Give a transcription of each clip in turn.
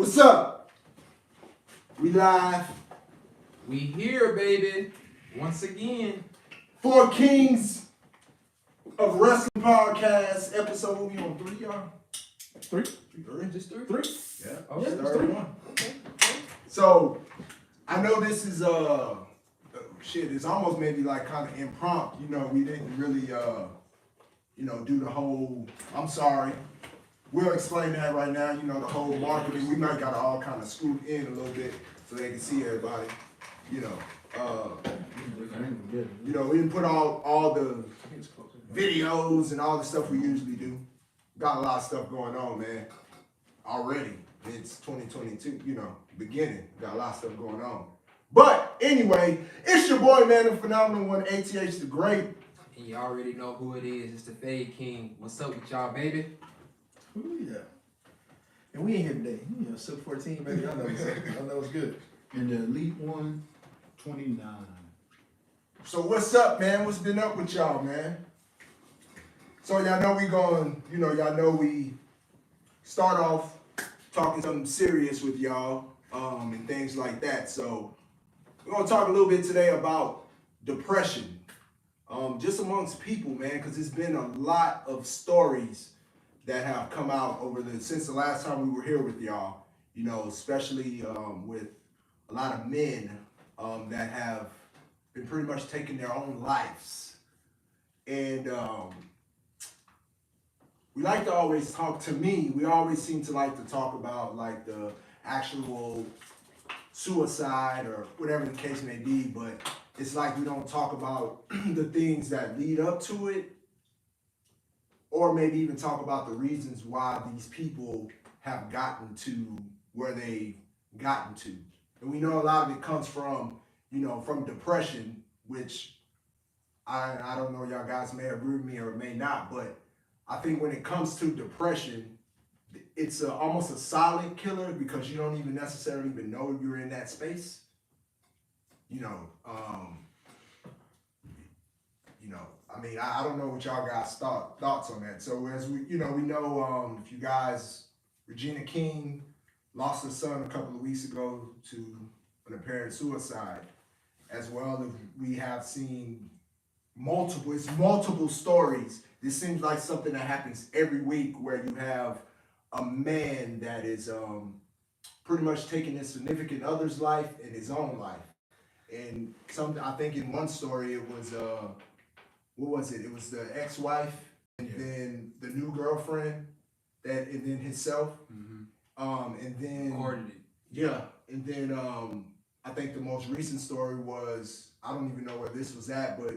What's up? We live. We here, baby. Once again. Four Kings of Wrestling Podcast, episode, we on 3, y'all? Three? Just three? Three? Yeah. Oh, yeah, it's third 3. one. So, I know this is, shit, it's almost maybe like kind of impromptu. You know, we didn't really, do the whole, I'm sorry. We'll explain that right now. You know, the whole marketing, we might got to all kind of scoot in a little bit so they can see everybody. You know, we didn't put all the videos and all the stuff we usually do. Got a lot of stuff going on, man. Already. It's 2022, beginning. Got a lot of stuff going on. But anyway, it's your boy, man, the phenomenal one, ATH the Great. And you already know who it is. It's the Fade King. What's up with y'all, baby? Ooh, yeah. And we ain't here today. Silk 14, baby. Y'all know what's up. Y'all know what's good. And the Elite 129. So what's up, man? What's been up with y'all, man? So y'all know we start off talking something serious with y'all, and things like that. So we're gonna talk a little bit today about depression, just amongst people, man, because there's been a lot of stories that have come out since the last time we were here with y'all. Especially with a lot of men that have been pretty much taking their own lives. And we like to always we always seem to like to talk about like the actual suicide or whatever the case may be, but it's like we don't talk about the things that lead up to it, or maybe even talk about the reasons why these people have gotten to where they've gotten to. And we know a lot of it comes from, from depression, which I don't know, y'all guys may agree with me or may not, but I think when it comes to depression, it's almost a silent killer because you don't even necessarily even know you're in that space. I don't know what y'all guys thoughts on that. So as we know, if you guys, Regina King lost her son a couple of weeks ago to an apparent suicide, as well as we have seen multiple stories. This seems like something that happens every week where you have a man that is pretty much taking his significant other's life and his own life. And I think in one story it was what was it? It was the ex-wife and then the new girlfriend and then himself. Mm-hmm. And then Recorded it. Yeah, and then I think the most recent story was, I don't even know where this was at, but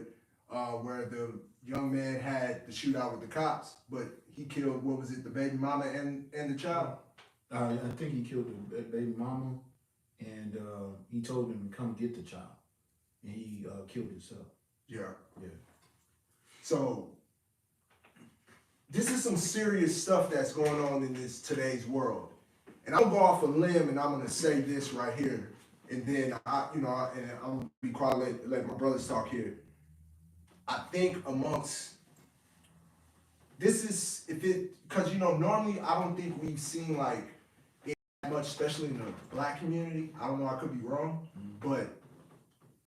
where the young man had the shootout with the cops, but he killed, the baby mama and the child? I think he killed the baby mama, and he told him to come get the child, and he killed himself. Yeah. So this is some serious stuff that's going on in today's world. And I'll go off a limb and I'm gonna say this right here, and then I'm gonna be quiet, let my brothers talk here. I think amongst because normally I don't think we've seen like it much, especially in the black community. I don't know, I could be wrong, but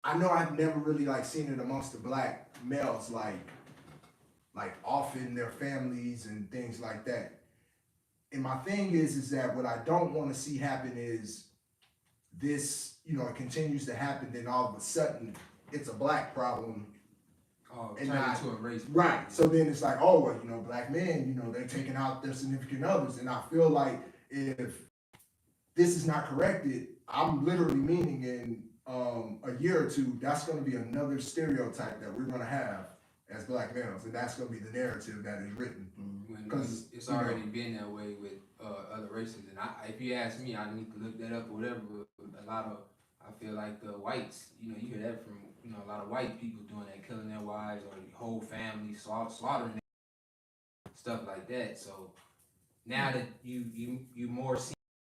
I know I've never really like seen it amongst the black males, like often their families and things like that. And my thing is that what I don't want to see happen is this, it continues to happen, then all of a sudden it's a black problem. And not to a race. Right. So then it's like, black men, they're taking out their significant others. And I feel like if this is not corrected, I'm literally meaning in a year or two, that's going to be another stereotype that we're going to have as black males. And that's going to be the narrative that is written. Because it's already been that way with other races. And if you ask me, I need to look that up or whatever. But a lot of, I feel like the whites, you hear that from, a lot of white people doing that, killing their wives or whole families, slaughtering them, stuff like that. So now that you more see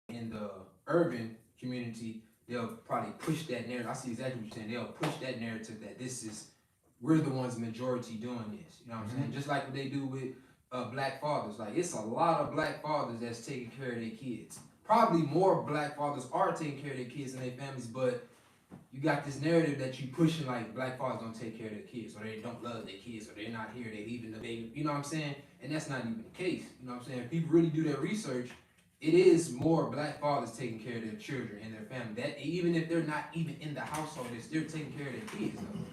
in the urban community, they'll probably push that narrative. I see exactly what you're saying. They'll push that narrative that we're the ones majority doing this. You know what I'm saying? Just like what they do with black fathers. Like, it's a lot of black fathers that's taking care of their kids. probably more black fathers are taking care of their kids and their families, but you got this narrative that you pushing like black fathers don't take care of their kids, or they don't love their kids, or they're not here, they leaving the baby. You know what I'm saying? And that's not even the case. You know what I'm saying? If people really do their research, it is more black fathers taking care of their children and their family. That even if they're not even in the household, they're still taking care of their kids though.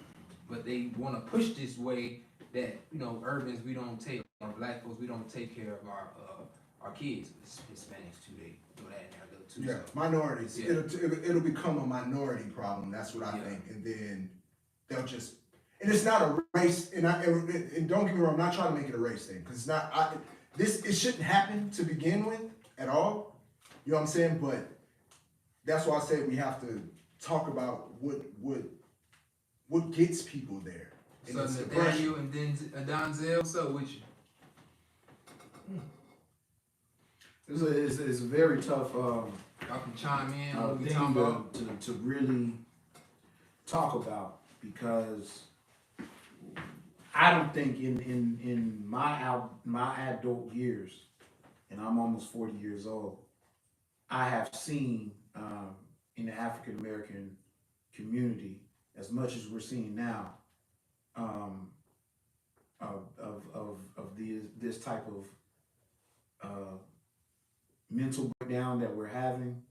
But they want to push this way that, you know, urbans, we don't take, or black folks, we don't take care of our kids. Hispanics too, they do that in there though too. Yeah, So. minorities. Yeah. It'll become a minority problem. That's what I Yeah. think, and then they'll just. And it's not a race. And don't get me wrong. I'm not trying to make it a race thing because it's not. It shouldn't happen to begin with at all. You know what I'm saying? But that's why I said we have to talk about what gets people there. And So it's depression. Nathaniel and then Donzel, so with you. It's a very tough Y'all can chime in on what we thing talking about. to really talk about, because I don't think in my adult years, and I'm almost 40 years old, I have seen in the African American community, as much as we're seeing now, this type of mental breakdown that we're having,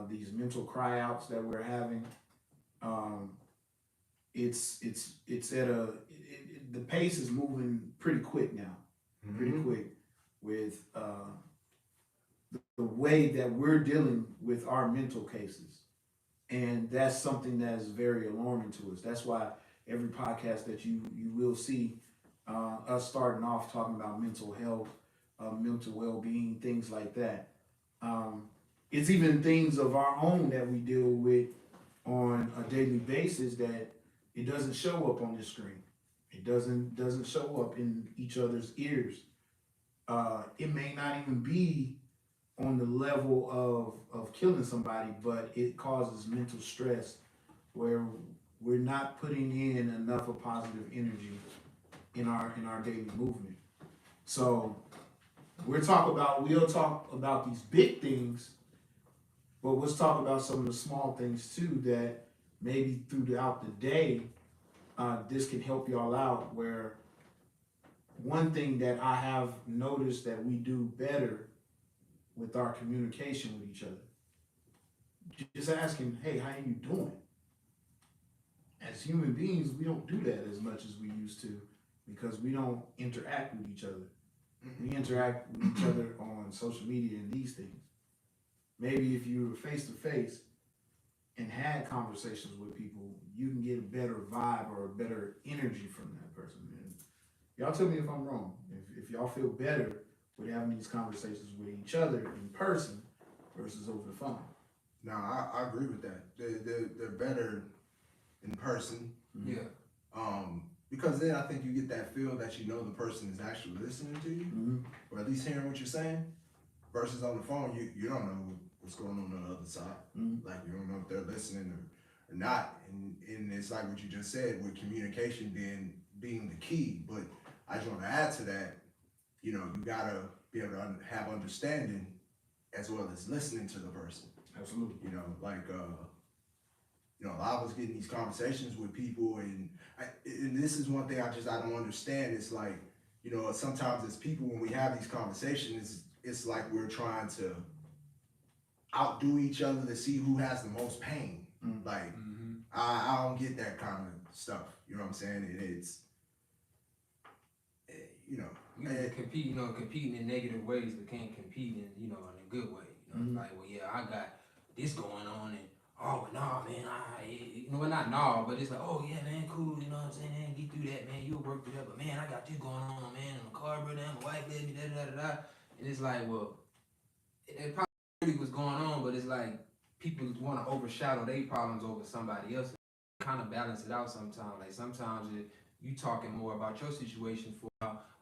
these mental cry outs that we're having. It's at the pace is moving pretty quick now, pretty quick with the way that we're dealing with our mental cases. And that's something that is very alarming to us. That's why every podcast that you will see us starting off talking about mental health, mental well-being, things like that. It's even things of our own that we deal with on a daily basis that it doesn't show up on the screen. It doesn't show up in each other's ears. It may not even be on the level of killing somebody, but it causes mental stress where we're not putting in enough of positive energy in our daily movement. So we'll talk about these big things, but let's talk about some of the small things too that maybe throughout the day, this can help y'all out. Where one thing that I have noticed that we do better with our communication with each other, just asking, hey, how you doing? As human beings, we don't do that as much as we used to because we don't interact with each other. We interact with each other on social media and these things. Maybe if you were face to face and had conversations with people, you can get a better vibe or a better energy from that person. And y'all tell me if I'm wrong. If y'all feel better with having these conversations with each other in person versus over the phone. No, I agree with that. They're better in person. Yeah. Because then I think you get that feel that you know the person is actually listening to you, or at least hearing what you're saying. Versus on the phone, you don't know what's going on the other side. Like you don't know if they're listening or not. And it's like what you just said with communication being the key. But I just want to add to that. You know, you gotta be able to have understanding as well as listening to the person. Absolutely. You know, like you know, a lot of us getting these conversations with people, and this is one thing I don't understand. It's like, you know, sometimes as people when we have these conversations, it's like we're trying to outdo each other to see who has the most pain. Like I don't get that kind of stuff. You know what I'm saying? It's you know. We can compete, you know, competing in negative ways, but can't compete in, you know, in a good way. You know, like, well, yeah, I got this going on, and oh, nah, man, you know, well, not nah, but it's like, oh, yeah, man, cool, you know what I'm saying, man, get through that, man, you'll work through that, but man, I got this going on, man, in the car, brother, my wife left me, da-da-da-da-da, and it's like, well, it probably really was going on, but it's like, people want to overshadow their problems over somebody else, kind of balance it out sometimes. Like, sometimes you talking more about your situation for,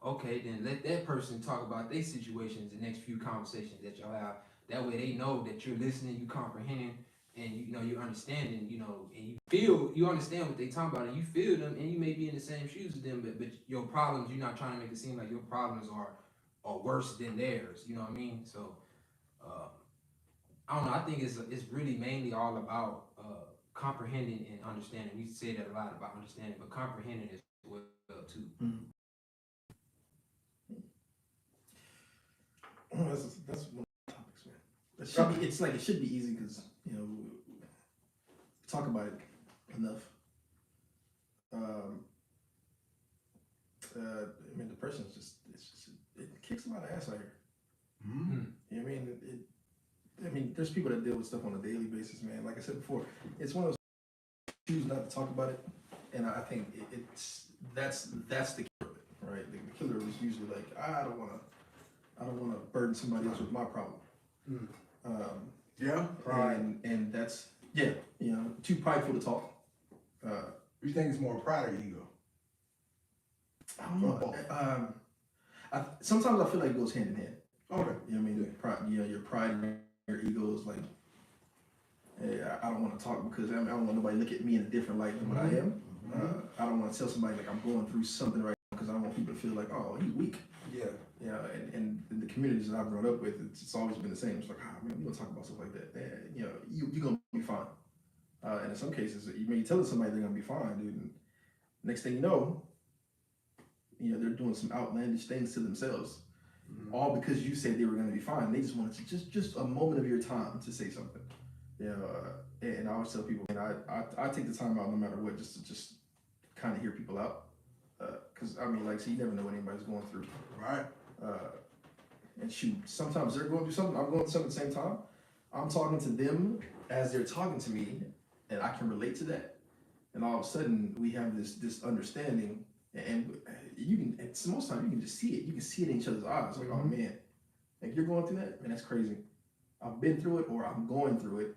okay, then let that person talk about their situations, the next few conversations that y'all have. That way they know that you're listening, you comprehend, and you know you're understanding, you know, and you understand what they talking about, and you feel them, and you may be in the same shoes as them, but your problems, you're not trying to make it seem like your problems are worse than theirs. You know what I mean? So I don't know. I think it's really mainly all about comprehending and understanding. We say that a lot about understanding, but comprehending is well too. That's one of the topics, man. It should be easy because we talk about it enough. I mean, depression is it kicks a lot of ass out here. Mm-hmm. You know what I mean? I mean, there's people that deal with stuff on a daily basis, man. Like I said before, it's one of those choose not to talk about it, and I think that's the killer, right? The killer is usually like, I don't want to burden somebody else with my problem. Yeah, pride. And that's too prideful to talk. You think it's more pride or ego? I don't know. Sometimes I feel like it goes hand in hand. Okay. You know what I mean? Pride, your pride and your ego is like, hey, I don't want to talk because I don't want nobody to look at me in a different light than what I am. I don't want to tell somebody like I'm going through something right now because I don't want people to feel like, oh, he's weak. Yeah. Yeah, and in the communities that I've grown up with, it's always been the same. It's like, man, we don't talk about stuff like that. You're gonna be fine. And in some cases, you may tell somebody they're gonna be fine, dude. And next thing you know, they're doing some outlandish things to themselves, all because you said they were gonna be fine. They just wanted to just a moment of your time to say something. And I always tell people, man, I take the time out no matter what, just to kind of hear people out, because I mean, you never know what anybody's going through. Right. And shoot, sometimes they're going through something, I'm going through something at the same time. I'm talking to them as they're talking to me, and I can relate to that. And all of a sudden, we have this understanding, and you can. Most times, you can just see it. You can see it in each other's eyes. Like, oh man, like you're going through that, man. That's crazy. I've been through it, or I'm going through it,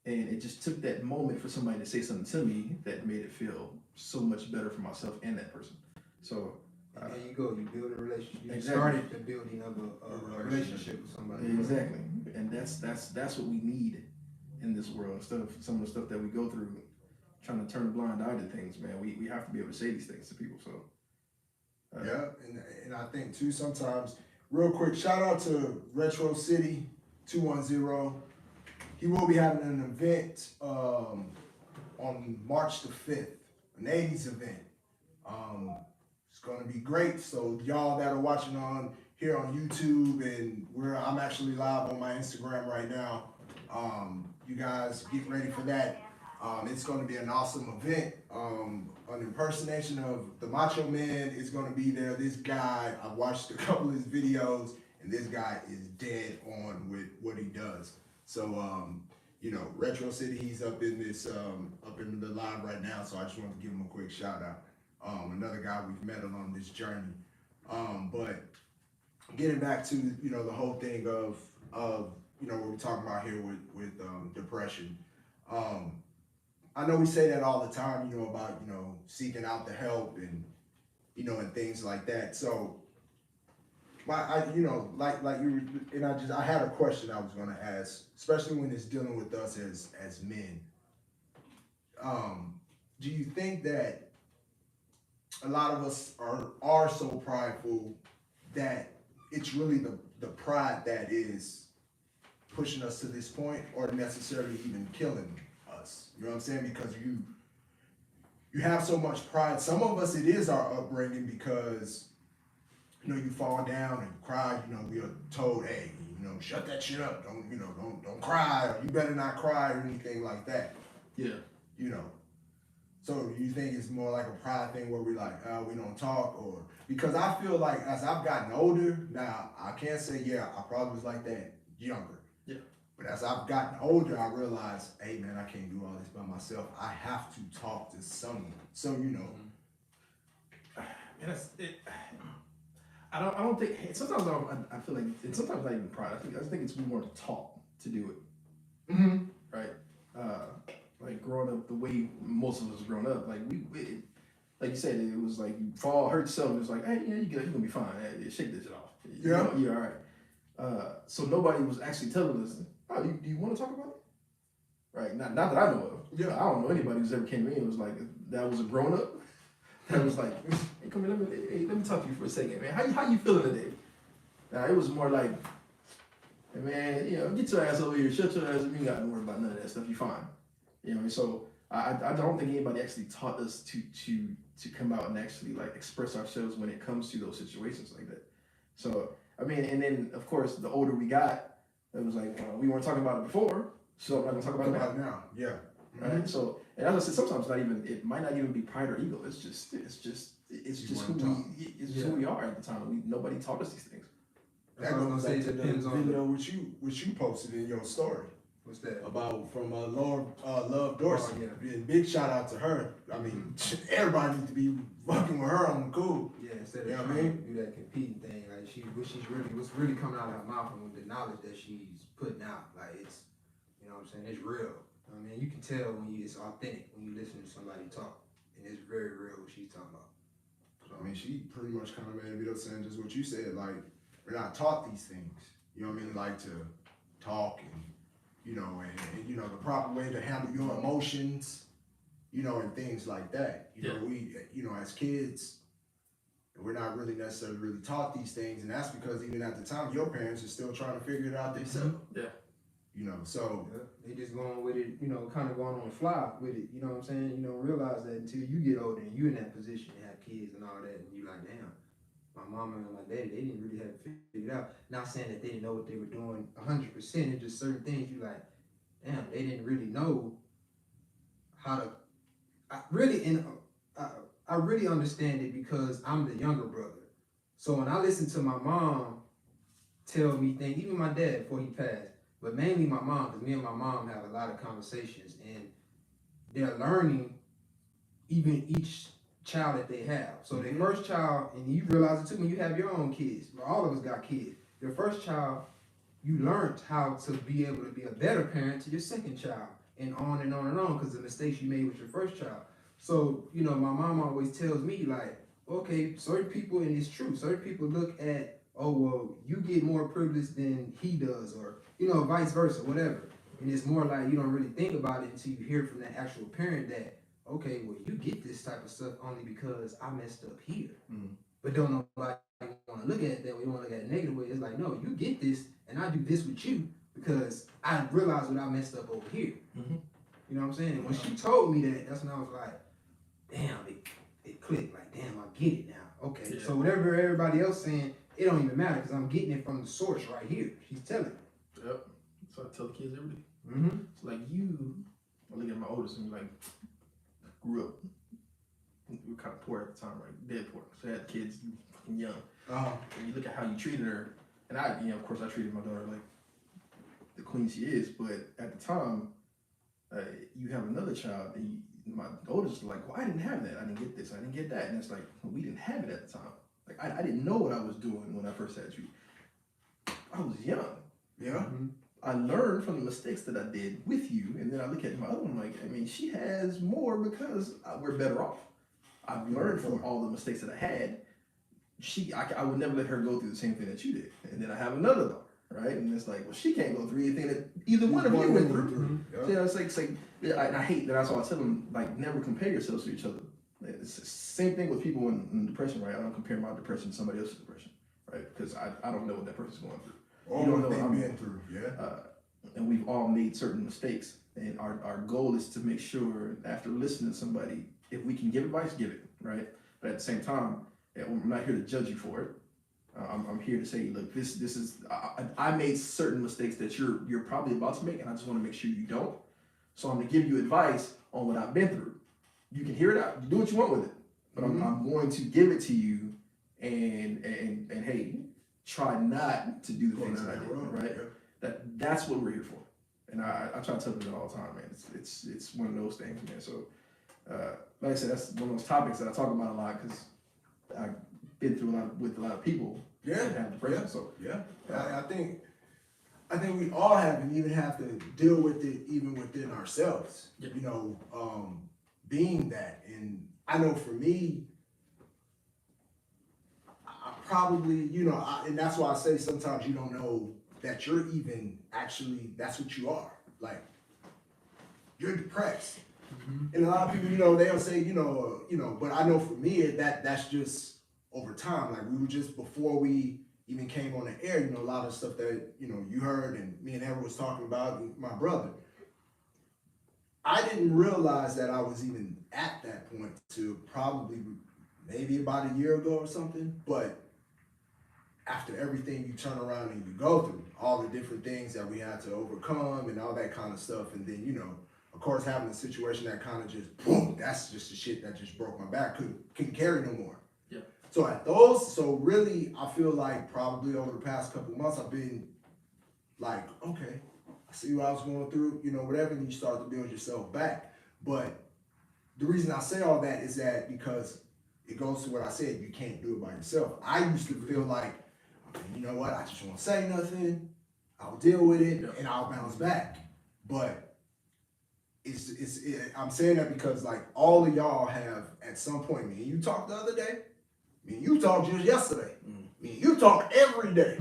and it just took that moment for somebody to say something to me that made it feel so much better for myself and that person. So. And there you go. You build a relationship. You Exactly. started the building of a relationship with somebody. Exactly, and that's what we need in this world. Instead of some of the stuff that we go through, trying to turn a blind eye to things, man. We have to be able to say these things to people. So. Yeah, and I think too sometimes. Real quick, shout out to Retro City 210. He will be having an event on March the 5th, an 80s event. It's gonna be great. So y'all that are watching on here on YouTube, and I'm actually live on my Instagram right now. You guys get ready for that. It's gonna be an awesome event. An impersonation of the Macho Man is gonna be there. This guy, I've watched a couple of his videos, and this guy is dead on with what he does. So Retro City, he's up in the live right now. So I just wanted to give him a quick shout out. Another guy we've met on this journey. But getting back to, the whole thing of what we're talking about here with depression. I know we say that all the time, about, seeking out the help and, and things like that. So I had a question I was going to ask, especially when it's dealing with us as men. Do you think that a lot of us are so prideful that it's really the pride that is pushing us to this point, or necessarily even killing us? You know what I'm saying? Because you have so much pride. Some of us, it is our upbringing, because you fall down and cry. We are told, hey, shut that shit up. Don't cry, or you better not cry, or anything like that. Yeah. So you think it's more like a pride thing where we like, we don't talk? Or because I feel like as I've gotten older, now I can't say, I probably was like that younger. Yeah. But as I've gotten older, I realized, hey man, I can't do all this by myself. I have to talk to someone. So, And that's it. I don't think, sometimes I feel like, it's sometimes not even pride. I think it's more taught to do it. Mm-hmm. Right? Like growing up the way most of us grown up, like like you said, it was like you fall, hurt yourself, and it's like, hey, you're good, you're gonna be fine. Hey, shake this shit off. You're all right. So nobody was actually telling us, oh, do you want to talk about it? Right? Not that I know of. Yeah. I don't know anybody who's ever came to me and was like, that was a grown up. That was like, hey, come here, let me talk to you for a second, man. How you feeling today? Now it was more like, hey man, you know, get your ass over here, shut your ass up, you ain't got to worry about none of that stuff, you fine. You know, and so I don't think anybody actually taught us to come out and actually like express ourselves when it comes to those situations like that. So I mean, and then of course the older we got, it was like we weren't talking about it before, so I'm not gonna talk about it now. now, yeah. Right? So, and as I said, sometimes not even it might not even be pride or ego. It's just who we are at the time. Nobody taught us these things. That I was goes gonna say back to it the depends on video which you posted in your story what's that? about from Love Dorsey. Oh, yeah. And big shout out to her. I mean, everybody needs to be fucking with her on the cool. Yeah, instead of You know what I trying to do that competing thing, like what's really coming out of her mouth and with the knowledge that she's putting out, like it's, you know what I'm saying, it's real. I mean, you can tell when it's authentic when you listen to somebody talk, and it's very real what she's talking about. So, I mean, she pretty much kind of made a video saying just what you said. Like, we're not taught these things. You know what I mean? Like to talk and and you know the proper way to handle your emotions. You know, and things like that. You know, we as kids, we're not really necessarily really taught these things, and that's because even at the time, your parents are still trying to figure it out themselves. Yeah. You know, so yeah, they just going with it, kind of going on the fly with it. You know what I'm saying? You don't realize that until you get older and you're in that position to have kids and all that, and you like, damn. My mama and my daddy, they didn't really have it figured out. Not saying that they didn't know what they were doing 100%. It's just certain things you like, damn, they didn't really know how to. I really understand it because I'm the younger brother. So when I listen to my mom tell me things, even my dad before he passed, but mainly my mom, because me and my mom have a lot of conversations, and they're learning even each child that they have. So their first child, and you realize it too when you have your own kids. All of us got kids. Your first child, you learned how to be able to be a better parent to your second child, and on and on and on, because the mistakes you made with your first child. So, my mom always tells me, like, okay, certain people, and it's true, certain people look at, oh, well, you get more privilege than he does, or, vice versa, whatever. And it's more like you don't really think about it until you hear from that actual parent that, okay, well, you get this type of stuff only because I messed up here. Mm-hmm. But don't nobody want to look at it that way. We want to look at it negative way. It's like, no, you get this, and I do this with you because I realized what I messed up over here. Mm-hmm. You know what I'm saying? And when she told me that, that's when I was like, damn, it clicked. Like, damn, I get it now. Okay, Yeah. so whatever everybody else saying, it don't even matter because I'm getting it from the source right here. She's telling me. Yep. So I tell the kids every day. Mm-hmm. It's like I look at my oldest and like, grew up. We were kind of poor at the time, right? Dead poor. So I had kids fucking young. And you look at how you treated her, and I, of course, I treated my daughter like the queen she is. But at the time, you have another child, and my oldest is like, well, I didn't have that. I didn't get this. I didn't get that. And it's like, well, we didn't have it at the time. Like I didn't know what I was doing when I first had you. I was young. yeah. Mm-hmm. I learned from the mistakes that I did with you, and then I look at my other one like, I mean, she has more because we're better off. I've learned from all the mistakes that I had. I would never let her go through the same thing that you did. And then I have another daughter, right? And it's like, well, she can't go through anything that either one of you went through. Yeah. So, it's like I hate that. That's why I tell them, like, never compare yourselves to each other. It's the same thing with people in depression, right? I don't compare my depression to somebody else's depression, right? Because I don't know what that person's going through. All You don't what know they've what I'm been through, yeah. And we've all made certain mistakes. And our goal is to make sure after listening to somebody, if we can give advice, give it, right? But at the same time, I'm not here to judge you for it. I'm here to say, look, this is I made certain mistakes that you're probably about to make, and I just want to make sure you don't. So I'm gonna give you advice on what I've been through. You can hear it out. You do what you want with it, but I'm going to give it to you, and hey, try not to do the things that I did, right? That's what we're here for, and I try to tell them that all the time, man. It's one of those things, man. So, like I said, that's one of those topics that I talk about a lot because I've been through with a lot of people that have depression. So Yeah, I think we all have and even have to deal with it even within ourselves. Yeah. Being that, and I know for me, I probably, and that's why I say sometimes you don't know that you're even actually that's what you are. Like you're depressed, and a lot of people, they'll say, but I know for me that's just over time. Like we were just before we even came on the air, you know, a lot of stuff that, you know, you heard and me and Ever was talking about, and my brother. I didn't realize that I was even at that point till probably maybe about a year ago or something. But after everything you turn around and you go through, all the different things that we had to overcome and all that kind of stuff, and then, you know, of course, having a situation that kind of just, boom, that's just the shit that just broke my back, couldn't carry no more. Yeah. So really, I feel like probably over the past couple of months, I've been like, okay, I see what I was going through, you know, whatever, and you start to build yourself back. But the reason I say all that is that because it goes to what I said, you can't do it by yourself. I used to feel like, okay, you know what, I just won't say nothing, I'll deal with it, and I'll bounce back. But I'm saying that because like all of y'all have at some point, me and you talked the other day, me and you talked just yesterday, me and you talk every day.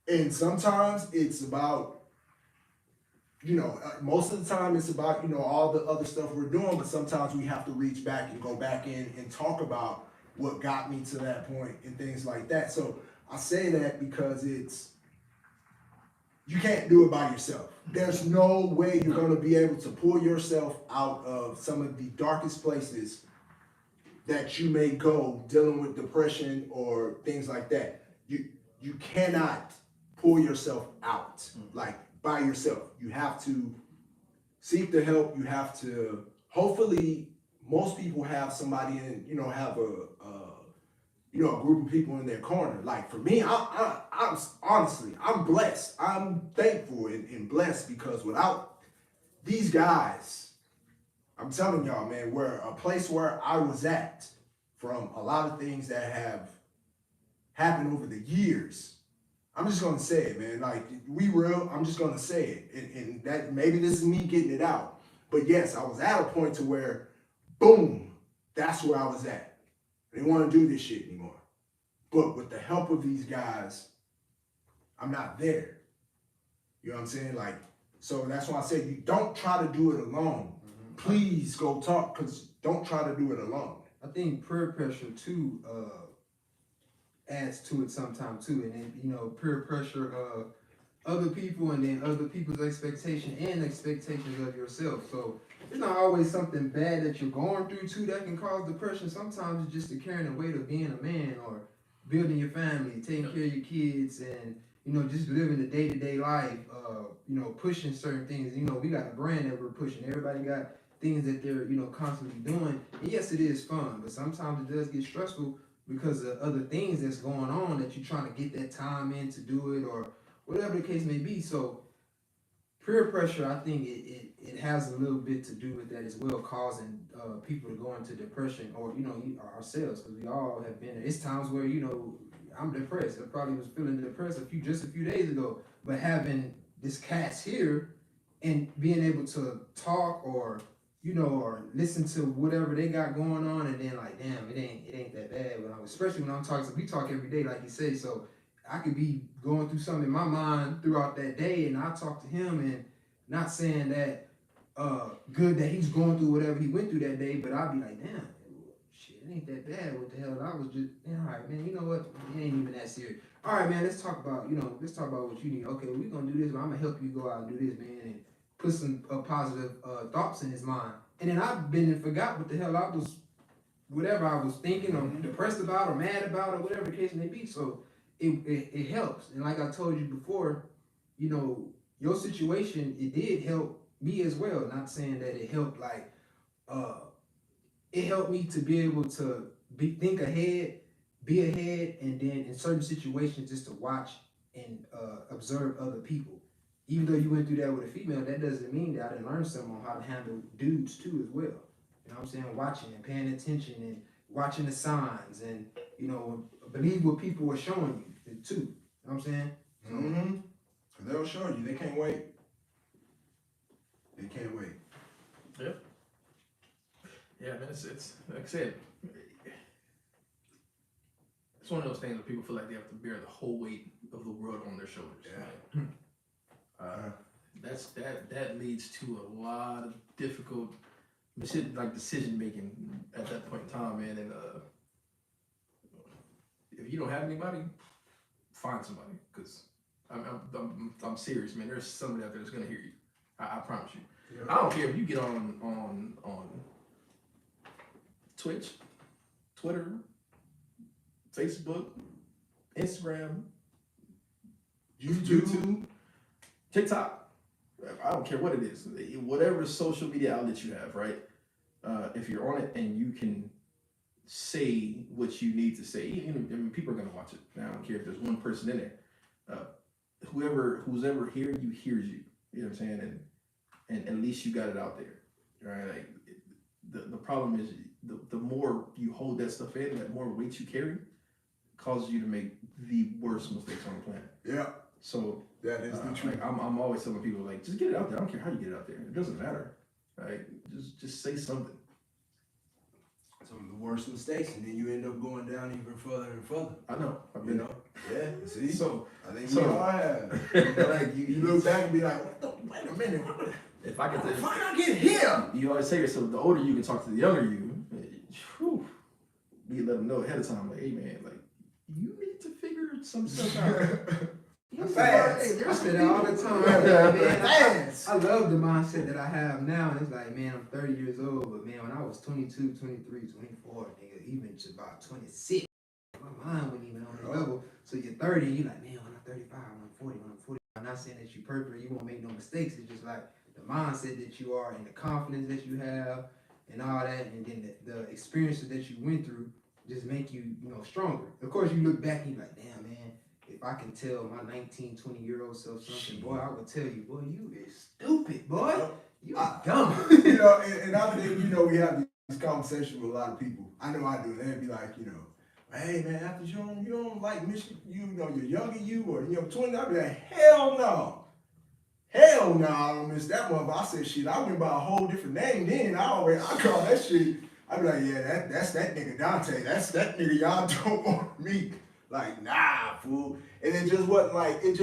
And sometimes it's about, you know, most of the time it's about, you know, all the other stuff we're doing, but sometimes we have to reach back and go back in and talk about what got me to that point and things like that. So I say that because you can't do it by yourself. There's no way you're going to be able to pull yourself out of some of the darkest places that you may go dealing with depression or things like that. You cannot pull yourself out like by yourself. You have to seek the help. You have to, hopefully most people have somebody in, you know, have a group of people in their corner. Like for me, I'm honestly, I'm blessed. I'm thankful and blessed because without these guys, I'm telling y'all, man, a place where I was at from a lot of things that have happened over the years. I'm just gonna say it, man. Like we real, I'm just gonna say it. And that maybe this is me getting it out. But yes, I was at a point to where, boom, that's where I was at. I didn't want to do this shit anymore. But with the help of these guys, I'm not there. You know what I'm saying? Like, so that's why I say you don't try to do it alone. Please go talk, because don't try to do it alone. I think peer pressure too adds to it sometimes too, and then you know peer pressure other people and then other people's expectation and expectations of yourself. So it's not always something bad that you're going through too that can cause depression. Sometimes it's just the carrying the weight of being a man or building your family, taking care of your kids, and you know just living the day-to-day life. You know, pushing certain things. You know, we got a brand that we're pushing. Everybody got things that they're, you know, constantly doing. And yes, it is fun, but sometimes it does get stressful because of other things that's going on that you're trying to get that time in to do it or whatever the case may be. So peer pressure, I think it has a little bit to do with that as well, causing people to go into depression or, you know, ourselves, because we all have been there. It's times where, you know, I'm depressed. I probably was feeling depressed just a few days ago, but having this cast here and being able to talk or, you know, or listen to whatever they got going on, and then like, damn, it ain't that bad. Especially when I'm talking, so we talk every day, like you say. So I could be going through something in my mind throughout that day, and I talk to him, and not saying that good that he's going through whatever he went through that day, but I'll be like, damn, shit, it ain't that bad. What the hell? I was just, all right, man. You know what? It ain't even that serious. All right, man. Let's talk about what you need. Okay, we're gonna do this, but I'm gonna help you go out and do this, man, and put some positive thoughts in his mind. And then I've been and forgot what the hell I was, whatever I was thinking or depressed about or mad about or whatever the case may be. So it helps. And like I told you before, you know, your situation, it did help me as well. Not saying that it helped like, it helped me to be able to think ahead, be ahead, and then in certain situations just to watch and observe other people. Even though you went through that with a female, that doesn't mean that I didn't learn something on how to handle dudes too as well. You know what I'm saying? Watching and paying attention and watching the signs and, you know, believe what people are showing you too. You know what I'm saying? So, They'll show you. They can't wait. They can't wait. Yeah. Yeah, man, it's like I said, it's one of those things where people feel like they have to bear the whole weight of the world on their shoulders. Yeah. That leads to a lot of difficult decision making at that point in time, man. And if you don't have anybody, find somebody, because I'm serious, man. There's somebody out there that's gonna hear you. I promise you. I don't care if you get on Twitch, Twitter, Facebook, Instagram, YouTube, TikTok. I don't care what it is. Whatever social media outlet you have, right? If you're on it and you can say what you need to say, I mean, people are gonna watch it. Now, I don't care if there's one person in there. Who's ever hears you hears you. You know what I'm saying? And at least you got it out there, right? Like the problem is the more you hold that stuff in, that more weight you carry, causes you to make the worst mistakes on the planet. Yeah, So that is the truth. like, I'm always telling people, like, just get it out there. I don't care how you get it out there. It doesn't matter. Right? Just say something. Some of the worst mistakes, and then you end up going down even further and further. I know. I've You been know? Yeah. See. So I think so- we all have. You know, like you look back and be like, what the? Wait a minute. if I could, How did I get here? you always say to yourself, the older you can talk to the younger you, whew, you let them know ahead of time, like, hey man, like, you need to figure some stuff out. Fast. I say that all the time. Yeah, Man, fast. I love the mindset that I have now. It's like, man, I'm 30 years old, but man, when I was 22, 23, 24, nigga, even to about 26, my mind wasn't even on the level. So you're 30, and you're like, man, when I'm 35, when I'm 40, when I'm 40. I'm not saying that you're perfect, you won't make no mistakes. It's just like the mindset that you are and the confidence that you have and all that, and then the experiences that you went through just make you, stronger. Of course, you look back and you're like, damn, man, if I can tell my 19, 20-year-old self something, boy, I would tell you, boy, you is stupid, boy. You are dumb. And I think, we have these conversations with a lot of people. I know I do. They'd be like, hey man, after you don't like Michigan, you're younger you or 20, I'd be like, hell no. Hell no, I don't miss that one. But I said shit, I went by a whole different name then. I call that shit. I'd be like, yeah, that's that nigga Dante. That's that nigga y'all don't want to meet. Like, nah, fool. And it just wasn't like, it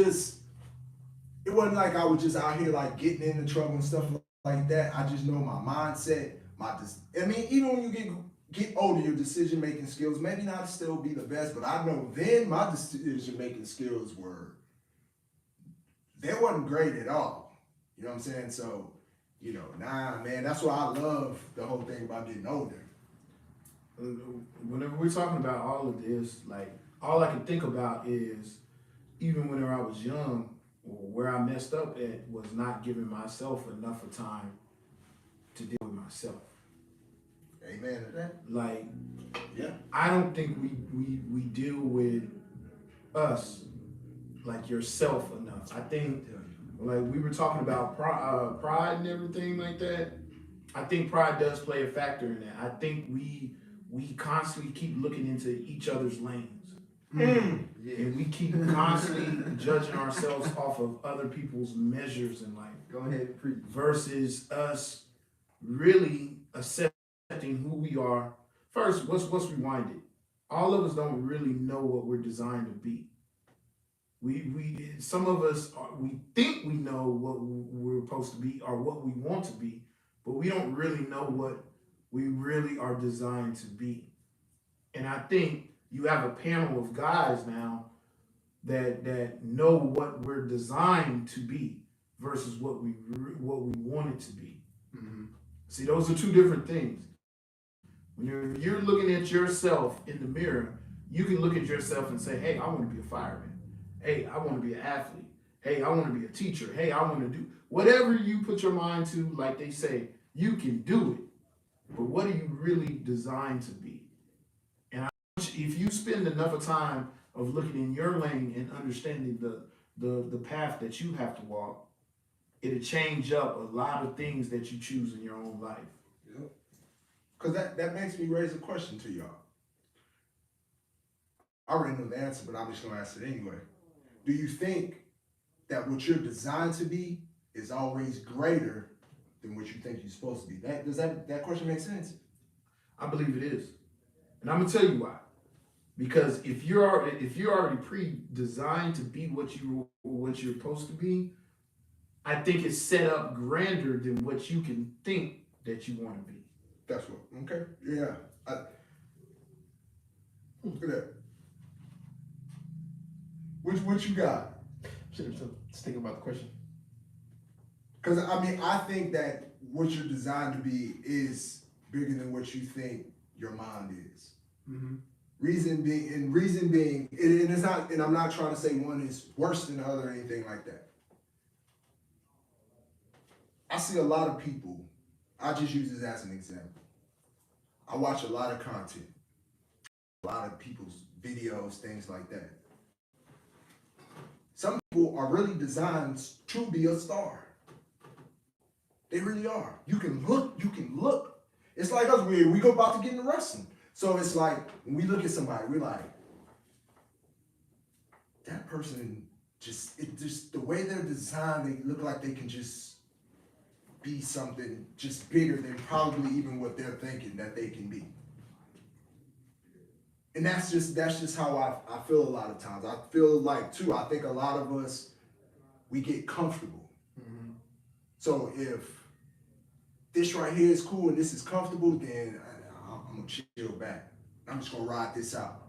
wasn't like I was just out here like getting into trouble and stuff like that. I just know my mindset, even when you get older, your decision making skills maybe not still be the best, but I know then my decision making skills they wasn't great at all. You know what I'm saying? So, nah, man, that's why I love the whole thing about getting older. Whenever we're talking about all of this, like, all I can think about is even whenever I was young, where I messed up at was not giving myself enough of time to deal with myself. Amen to that. Like, Yeah. I don't think we deal with us like yourself enough. I think, like we were talking about pride and everything like that. I think pride does play a factor in that. I think we constantly keep looking into each other's lanes. And we keep constantly judging ourselves off of other people's measures in life. Go ahead and preach. Versus us really accepting who we are. First, let's rewind it. All of us don't really know what we're designed to be. Some of us we think we know what we're supposed to be or what we want to be, but we don't really know what we really are designed to be. And I think you have a panel of guys now that know what we're designed to be versus what we want it to be. Mm-hmm. See, those are two different things. When you're looking at yourself in the mirror, you can look at yourself and say, hey, I want to be a fireman. Hey, I want to be an athlete. Hey, I want to be a teacher. Hey, I want to do whatever you put your mind to, like they say, you can do it. But what are you really designed to be? And if you spend enough of time of looking in your lane and understanding the path that you have to walk, it'll change up a lot of things that you choose in your own life. Yep. Because that makes me raise a question to y'all. I already know the answer, but I'm just going to ask it anyway. Do you think that what you're designed to be is always greater than what you think you're supposed to be? Does that question make sense? I believe it is. And I'm going to tell you why. Because if you're already pre-designed to be what you're supposed to be, I think it's set up grander than what you can think that you want to be. That's what, okay. Yeah. Look at that. What you got? Should have just thinking about the question. Because I mean, I think that what you're designed to be is bigger than what you think your mind is. Mm-hmm. Reason being, and it's not, and I'm not trying to say one is worse than the other or anything like that. I see a lot of people, I just use this as an example. I watch a lot of content, a lot of people's videos, things like that. Some people are really designed to be a star. They really are. You can look. It's like us, we go about to get into wrestling. So it's like, when we look at somebody, we're like, that person just the way they're designed, they look like they can just be something just bigger than probably even what they're thinking that they can be. And that's just how I feel a lot of times. I feel like too, I think a lot of us, we get comfortable. Mm-hmm. So if this right here is cool and this is comfortable, then I'm gonna chill back. I'm just gonna ride this out.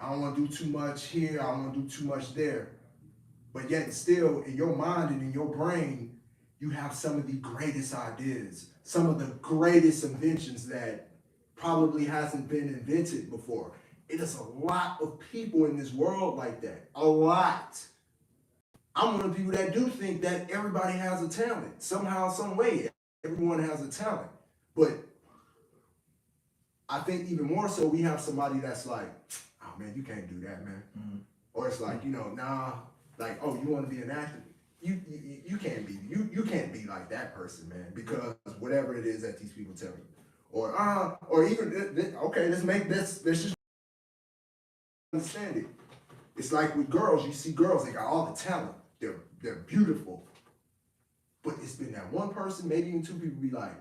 I don't wanna do too much here, I don't wanna do too much there. But yet still, in your mind and in your brain, you have some of the greatest ideas, some of the greatest inventions that probably hasn't been invented before. It is a lot of people in this world like that, a lot. I'm one of the people that do think that everybody has a talent. Somehow, some way, everyone has a talent. But I think even more so, we have somebody that's like, oh man, you can't do that, man. Mm-hmm. Or it's like, nah, like, oh, you want to be an actor? You can't be, you can't be like that person, man, because whatever it is that these people tell you. Or even, okay, let's just understand it. It's like with girls, you see girls, they got all the talent. They're beautiful. But it's been that one person, maybe even two people be like,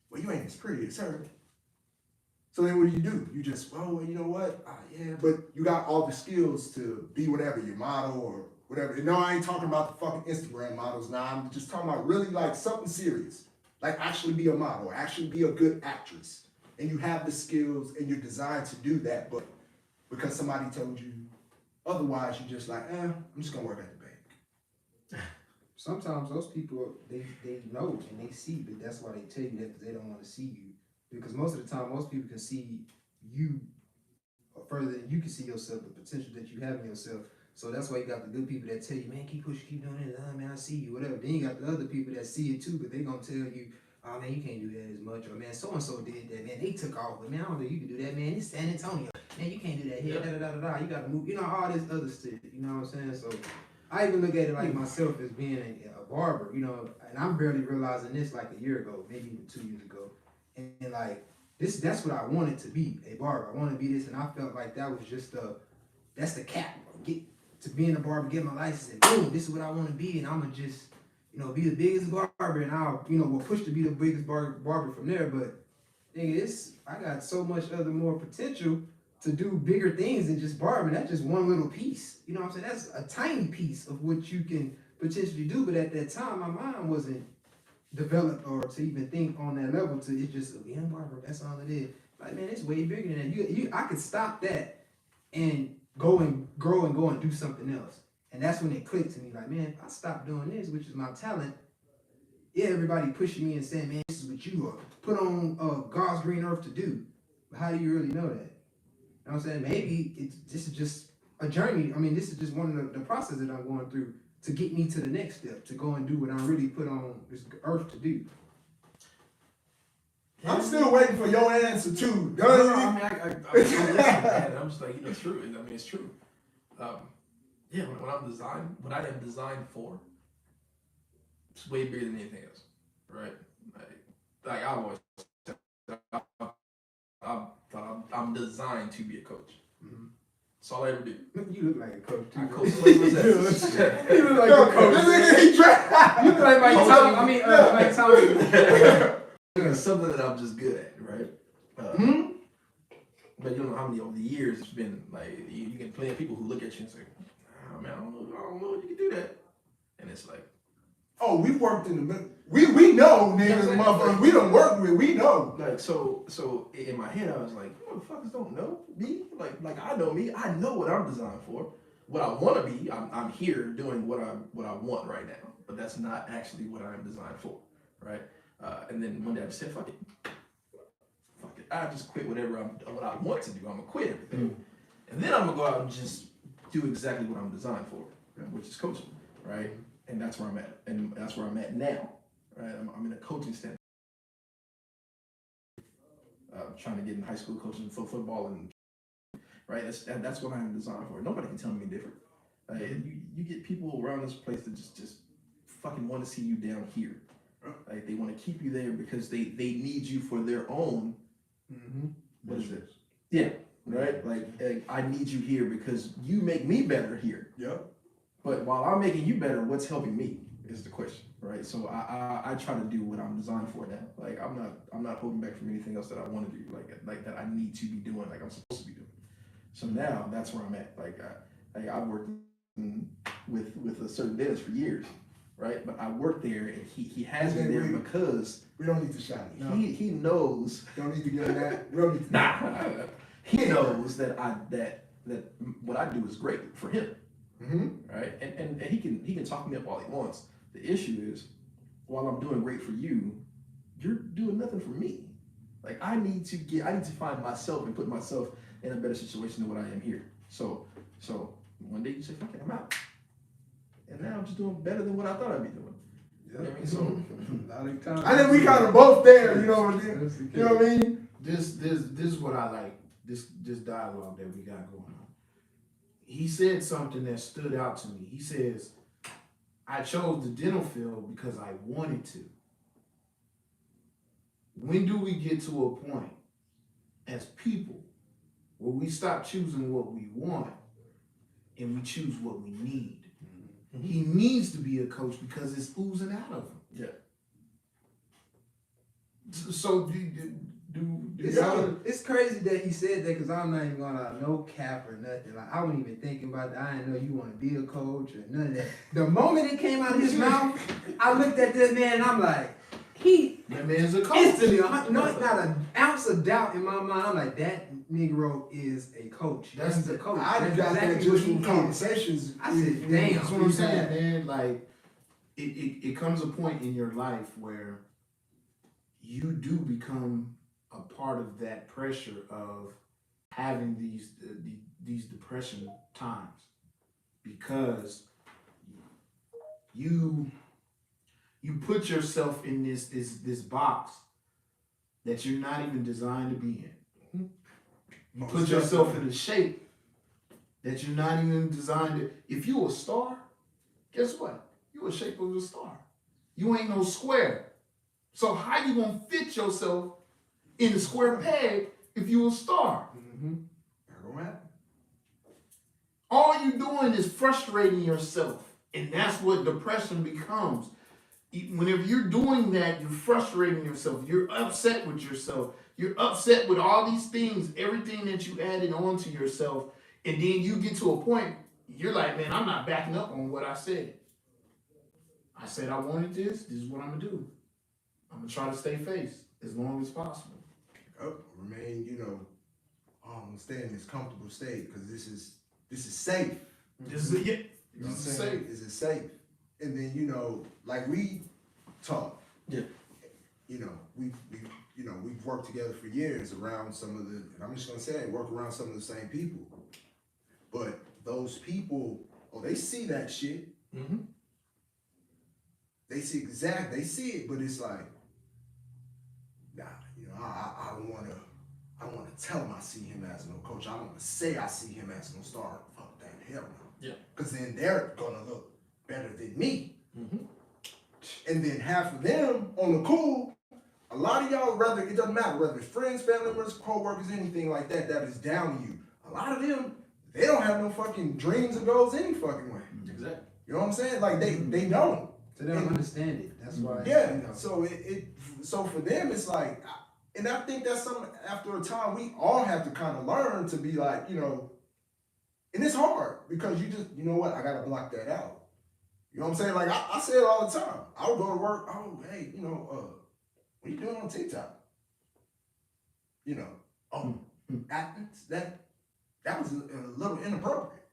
well, you ain't as pretty as her. So then what do? You just, oh, well, you know what? Yeah, but you got all the skills to be whatever, your model or whatever. No, I ain't talking about the fucking Instagram models now. I'm just talking about really like something serious. Like actually be a model, actually be a good actress. And you have the skills and you're designed to do that, but because somebody told you otherwise, you just like, I'm just gonna work at the bank. Sometimes those people, they know and they see, but that's why they tell you that, because they don't want to see you. Because most of the time, most people can see you further than you can see yourself, the potential that you have in yourself. So that's why you got the good people that tell you, man, keep pushing, keep doing it, man, I see you, whatever. Then you got the other people that see it too, but they gonna tell you, oh man, you can't do that as much, or man, so-and-so did that, man, they took off, but man, I don't think you can do that, man, it's San Antonio, man, you can't do that here, da-da-da-da-da, you gotta move, all this other shit, you know what I'm saying? So I even look at it like myself as being a barber, and I'm barely realizing this like a year ago, maybe even 2 years ago. And like, that's what I wanted to be, a barber. I wanted to be this, and I felt like that was just that's the cap. Get to being a barber, get my license, and boom, this is what I want to be, and I'm gonna just, be the biggest barber, and I'll, will push to be the biggest barber from there. But I got so much more potential to do bigger things than just barbering. That's just one little piece. You know what I'm saying? That's a tiny piece of what you can potentially do. But at that time, my mind wasn't developed or to even think on that level. It's just a young barber. That's all it is. Like, man, it's way bigger than that. I could stop that and go and grow and go and do something else. And that's when it clicked to me. Like, man, if I stop doing this, which is my talent, yeah, everybody pushing me and saying, man, this is what you are put on God's green earth to do. But how do you really know that? You know what I'm saying? Maybe this is just a journey. I mean, this is just one of the process that I'm going through to get me to the next step, to go and do what I'm really put on this earth to do. I'm still waiting for your answer too. No, I mean, I'm listening to that, and I'm just like, it's true. I mean, it's true. Yeah, when I am designed for, it's way bigger than anything else, right? Like I always said, I'm designed to be a coach. Mm-hmm. That's all I ever do. You look like a coach too. I coach. You look like a coach. You look like Mike Tomlin. Mike Tomlin. It's something that I'm just good at, right? But you don't know how many over the years it's been like you get plenty of people who look at you and say, "Oh man, I don't know if you can do that," and it's like, oh, we worked in the middle. We know niggas, motherfuckers. We don't work with. We know. Like so in my head, I was like, motherfuckers don't know me. Like I know me. I know what I'm designed for. what I want to be. I'm here doing what I want right now, but that's not actually what I'm designed for, right? And then one day I just said, fuck it. I just quit what I want to do. I'm gonna quit everything, and then I'm gonna go out and just do exactly what I'm designed for, which is coaching, right? And that's where I'm at, and that's where I'm at now, right? I'm in a coaching stand, trying to get in high school coaching for football, and right, that's what I'm designed for. Nobody can tell me different. You get people around this place that just fucking want to see you down here. Like they want to keep you there because they need you for their own. What is it? Yeah, right. Like I need you here because you make me better here. Yep. But while I'm making you better, what's helping me is the question, right? So I try to do what I'm designed for now. Like I'm not holding back from anything else that I want to do. Like that I need to be doing. Like I'm supposed to be doing. So now that's where I'm at. Like I've worked with a certain dentist for years. Right, but I work there, and he has me there because we don't need to shine it. No. He knows. Don't need to get in that. We don't need to. He knows that what I do is great for him. Right, and he can talk me up all he wants. The issue is, while I'm doing great for you, you're doing nothing for me. Like I need to find myself and put myself in a better situation than what I am here. So one day you say, fuck it, I'm out. And now I'm just doing better than what I thought I'd be doing. Yeah. You know what I mean? So I think we kind of both there, you know what I mean? You know what I mean? This is what I like. This dialogue that we got going on. He said something that stood out to me. He says, I chose the dental field because I wanted to. When do we get to a point as people where we stop choosing what we want and we choose what we need? He needs to be a coach because it's oozing out of him. Yeah. So It's crazy that he said that because I'm not even gonna no cap or nothing. Like I wasn't even thinking about that. I didn't know you want to be a coach or none of that. The moment it came out of his mouth, I looked at this man and I'm like, that man's a coach. instantly, not an ounce of doubt in my mind. I'm like, that Negro is a coach. That's the coach. I That's got that exactly just what he from is. conversations. I said, damn. That's what I'm saying, man. Like, it comes a point in your life where you do become a part of that pressure of having these depression times because you put yourself in this box that you're not even designed to be in. You put yourself in a shape that you're not even designed to. If you a star, guess what? You a shape of a star. You ain't no square. So how you gonna fit yourself in a square peg if you a star? That don't happen. All you doing is frustrating yourself. And that's what depression becomes. Whenever you're doing that, you're frustrating yourself. You're upset with yourself. You're upset with all these things, everything that you added on to yourself. And then you get to a point, you're like, man, I'm not backing up on what I said. I said I wanted this. This is what I'm going to do. I'm going to try to stay face as long as possible. Remain, stay in this comfortable state because this is safe. This is it. You know what I'm This is saying? safe. This is safe. And then, like we talk. Yeah. We've worked together for years around some of the, and I'm just gonna say, work around some of the same people. But those people, they see that shit. They see it, but it's like, nah, I don't wanna tell him I see him as no coach. I wanna say I see him as no star. Fuck that, hell no. Yeah. Cause then they're gonna look better than me. And then half of them on the cool, a lot of y'all, it doesn't matter whether it's friends, family members, co-workers, anything like that is down to you. A lot of them, they don't have no fucking dreams and goals any fucking way. Exactly. You know what I'm saying? Like they don't. So they don't understand it. That's why. Yeah. So so for them it's like, and I think that's something after a time we all have to kind of learn to be like, and it's hard because you just, I gotta block that out. You know what I'm saying? Like I say it all the time. I would go to work. Oh, hey, what are you doing on TikTok? Athens. That was a little inappropriate.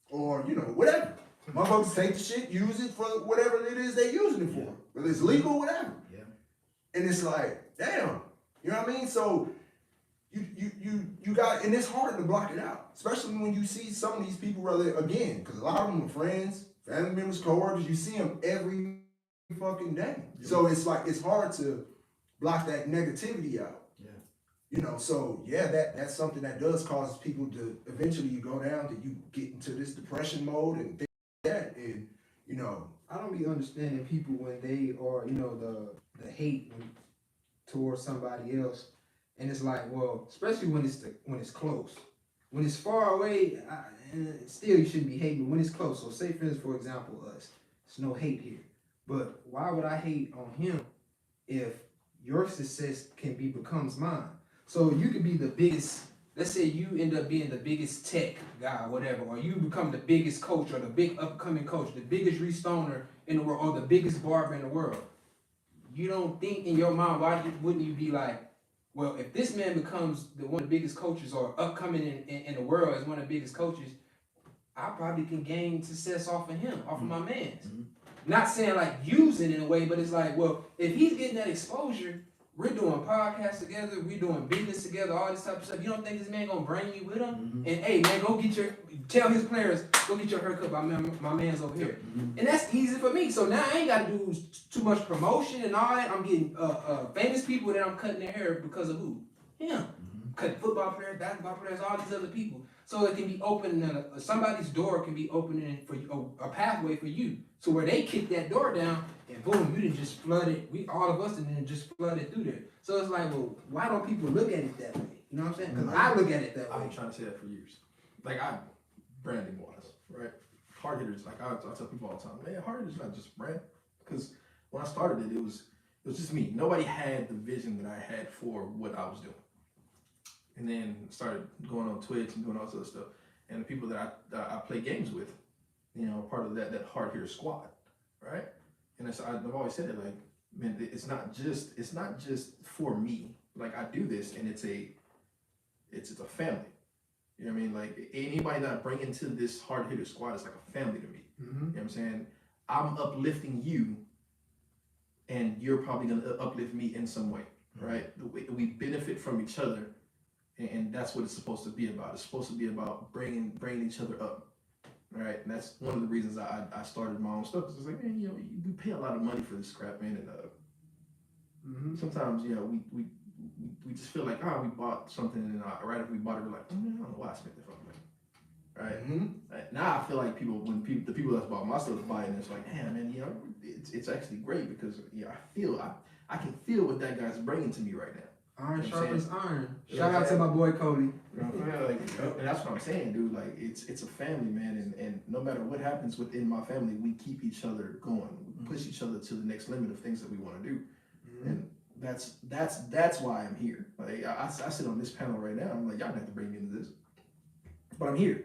or, you know, whatever. Motherfuckers take the shit, use it for whatever it is they using it for. Whether it's legal or whatever. Yeah. And it's like, damn. You know what I mean? So you got, and it's hard to block it out. Especially when you see some of these people, rather, again, because a lot of them are friends, family members, coworkers, you see them every fucking day. So it's like, it's hard to block that negativity out. Yeah. You know, so yeah, that's something that does cause people to eventually you go down to you get into this depression mode and things like that. And, you know, I don't be understanding people when they are, you know, the hate towards somebody else, and it's like, well, especially when it's close, when it's far away, still you shouldn't be hating. But when it's close, so say for example, us, there's no hate here, but why would I hate on him if your success becomes mine? So you could be the biggest. Let's say you end up being the biggest tech guy, or whatever, or you become the biggest coach or the big upcoming coach, the biggest restoner in the world, or the biggest barber in the world. You don't think in your mind, wouldn't you be like, well, if this man becomes one of the biggest coaches or upcoming in the world as one of the biggest coaches, I probably can gain success off of him, off of my man's. Mhm. Not saying like using in a way, but it's like, well, if he's getting that exposure, we're doing podcasts together, we're doing business together, all this type of stuff. You don't think this man gonna bring you with him? Mhm. And hey, man, tell his players, go get your haircut by my man's over here. Mhm. And that's easy for me. So now I ain't gotta do too much promotion and all that. I'm getting famous people that I'm cutting their hair because of who? Him. Cut football players, basketball players, all these other people. So it can be open, somebody's door can be opening for you, a pathway for you. So where they kick that door down, and boom, you didn't just flood it. All of us didn't just flood it through there. So it's like, well, why don't people look at it that way? You know what I'm saying? Because I look at it that I've way. been trying to say that for years. Like branding wise, right? Hard hitters, like I tell people all the time, man, hard hitters not just brand. Because when I started it was just me. Nobody had the vision that I had for what I was doing. And then started going on Twitch and doing all this other stuff. And the people that I play games with, you know, part of that hard hitter squad, right? And I've always said it, like, man, it's not just for me. Like I do this, and it's a family. You know what I mean? Like anybody that I bring into this hard hitter squad is like a family to me. Mm-hmm. You know what I'm saying? I'm uplifting you, and you're probably gonna uplift me in some way, right? We benefit from each other, and that's what it's supposed to be about. It's supposed to be about bringing each other up. Right, and that's one of the reasons I started my own stuff. Cause it's like, man, you know, we pay a lot of money for this crap, man, and sometimes, you know, we just feel like, we bought something, and right after we bought it, we're like, I don't know why I spent that fucking money, right? Mm-hmm. Now I feel like the people that's bought my stuff buying, it's like, man, you know, it's actually great because I can feel what that guy's bringing to me right now. Iron You know what I'm sharpens iron. Yeah, Shout out to my boy Cody. You know what I'm saying? Like, and that's what I'm saying, dude. Like, it's a family, man, and no matter what happens within my family, we keep each other going. We push each other to the next limit of things that we want to do, and that's why I'm here. Like, I sit on this panel right now. I'm like, y'all don't have to bring me into this, but I'm here,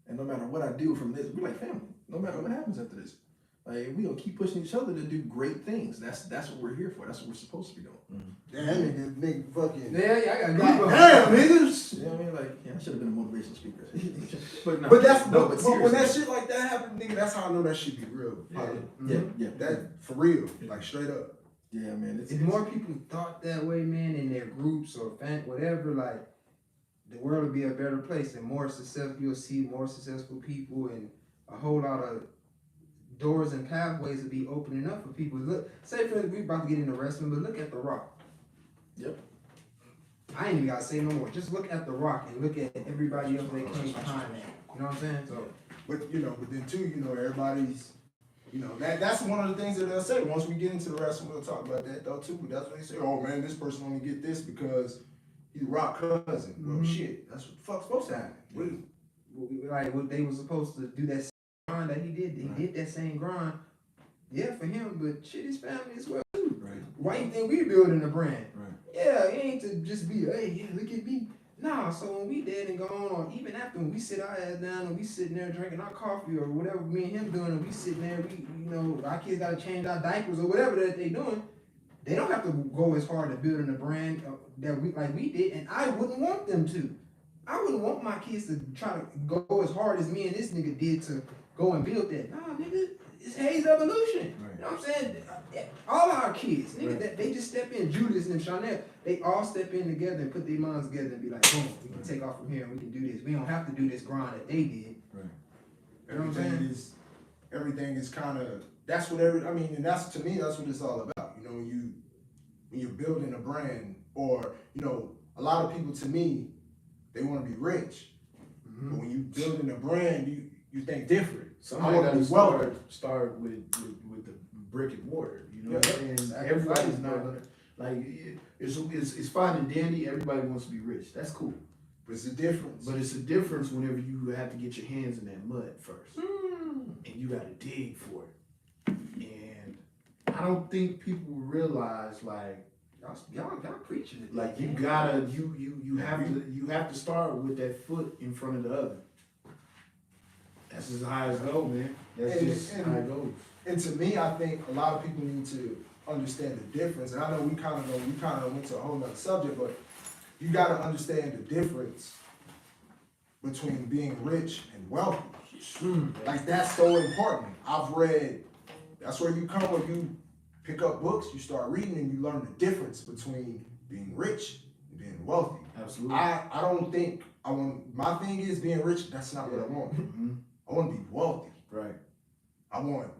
and no matter what I do from this, we're like family. No matter what happens after this, like, we gonna keep pushing each other to do great things. That's what we're here for. That's what we're supposed to be doing. Damn, that nigga fucking. Yeah, I got goosebumps. Damn, niggas. You know what I mean? Like, I should have been a motivational speaker. But that's no, but seriously. when that shit like that happen, nigga, that's how I know that shit be real. Yeah. That for real, like straight up. Yeah, man. If more people thought that way, man, in their groups or whatever, like, the world would be a better place and more successful. You'll see more successful people and a whole lot of doors and pathways to be opening up for people. Look, say for instance, we about to get into wrestling, but look at The Rock. Yep. I ain't even gotta say no more. Just look at The Rock and look at everybody else that came behind that. You know what I'm saying? So, But but then too, everybody's, that's one of the things that they'll say. Once we get into the wrestling, we'll talk about that though too. But that's when they say, oh man, this person only get this because he's Rock cousin. Well, shit, that's what the fuck's supposed to happen. what they were supposed to do that same grind that he did. They did that same grind. Yeah, for him, but shit, his family as well too. Right. Why you think we building a brand? Right. Yeah, it ain't to just be, hey, yeah, look at me. Nah, so when we dead and gone, or even after when we sit our ass down and we sitting there drinking our coffee or whatever me and him doing, and we sitting there, our kids gotta change our diapers or whatever that they doing, they don't have to go as hard at building a brand that we did, and I wouldn't want them to. I wouldn't want my kids to try to go as hard as me and this nigga did to go and build that. Nah, nigga, it's Hayes evolution. Right. You know what I'm saying? All our kids, nigga, Right. they just step in. Judas and Chanel, they all step in together and put their minds together and be like, boom, we can take off from here and we can do this. We don't have to do this grind that they did. Right. You know what I'm saying? Everything is kind of, that's what and that's, to me, that's what it's all about. You know, when you're building a brand, or, you know, a lot of people, to me, they want to be rich. Mm-hmm. But when you building a brand, you think different. Somebody I wanna got to be wealthy. start with the brick and mortar. You know what Yeah. I'm saying? Sacrifice, Everybody's not bro. gonna like it's fine and dandy. Everybody wants to be rich. That's cool. But it's a difference. But it's a difference whenever you have to get your hands in that mud first, and you got to dig for it. And I don't think people realize like Y'all preaching it. like you gotta you have to start with that foot in front of the other. That's just how it goes, man. That's just how it goes. And to me, I think a lot of people need to understand the difference. And I know we kind of went to a whole nother subject, but you got to understand the difference between being rich and wealthy. Like, that's so important. I've read, that's where you come when you pick up books, you start reading, and you learn the difference between being rich and being wealthy. Absolutely. I don't think my thing is being rich, that's not what I want. Mhm. I want to be wealthy. Right. I want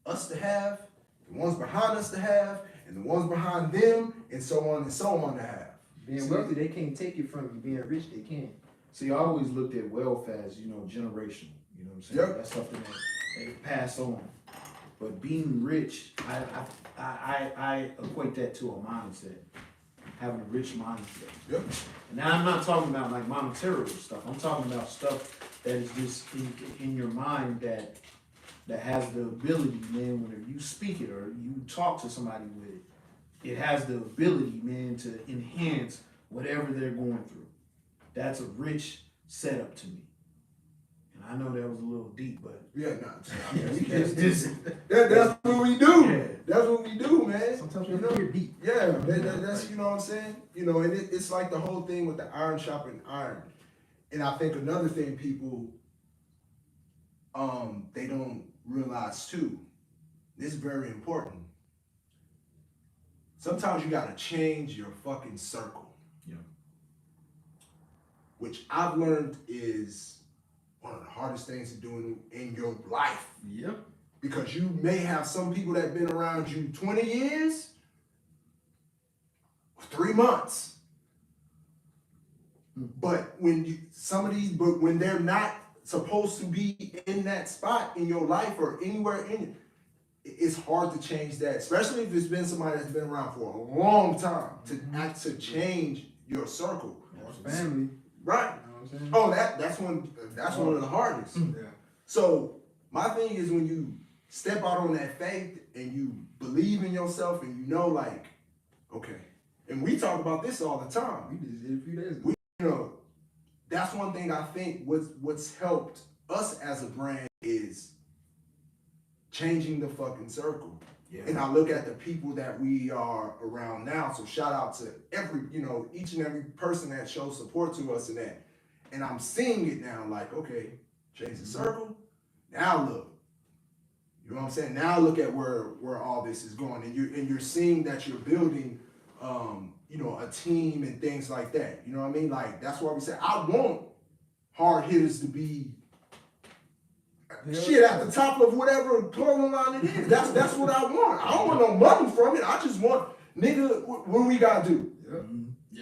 us to have, the ones behind us to have, and the ones behind them, and so on to have. Being wealthy, they can't take it from you. Being rich, they can. See, I always looked at wealth as, generational. You know what I'm saying? Yep. That's something that they pass on. But being rich, I equate that to a mindset. Having a rich mindset. Yep. Now I'm not talking about like monetary stuff. I'm talking about stuff that is just in your mind that has the ability, man, whenever you speak it or you talk to somebody with it, it has the ability, man, to enhance whatever they're going through. That's a rich setup to me. And I know that was a little deep, but Yeah, This- that's what we do. Yeah. That's what we do, man. Sometimes You you know? hear deep. Yeah, that's, you know what I'm saying? You know, and it's like the whole thing with the iron sharpening iron. And I think another thing people, they don't realize too, this is very important. Sometimes you gotta change your fucking circle. Yeah. Which I've learned is one of the hardest things to do in your life. Yep. Because you may have some people that have been around you 20 years, or 3 months. But when they're not supposed to be in that spot in your life or anywhere in it, it's hard to change that, especially if it's been somebody that's been around for a long time to change your circle. Family. Right. You know what I'm saying? Oh, that's one of the hardest. Yeah. So my thing is when you step out on that faith and you believe in yourself and you know, like, okay, and we talk about this all the time. We just did a few days ago. You know, that's one thing I think what's helped us as a brand is changing the fucking circle. yeah. And I look at the people that we are around now. So shout out to each and every person that shows support to us in that. And I'm seeing it now, like, okay, change the circle. Now look. You know what I'm saying? Now look at where all this is going. And you're seeing that you're building a team and things like that. You know what I mean? Like, that's why we say I want hard hitters to be shit at the top of whatever clothing line it is. That's what I want. I don't want no money from it. I just want, nigga, what we gotta do?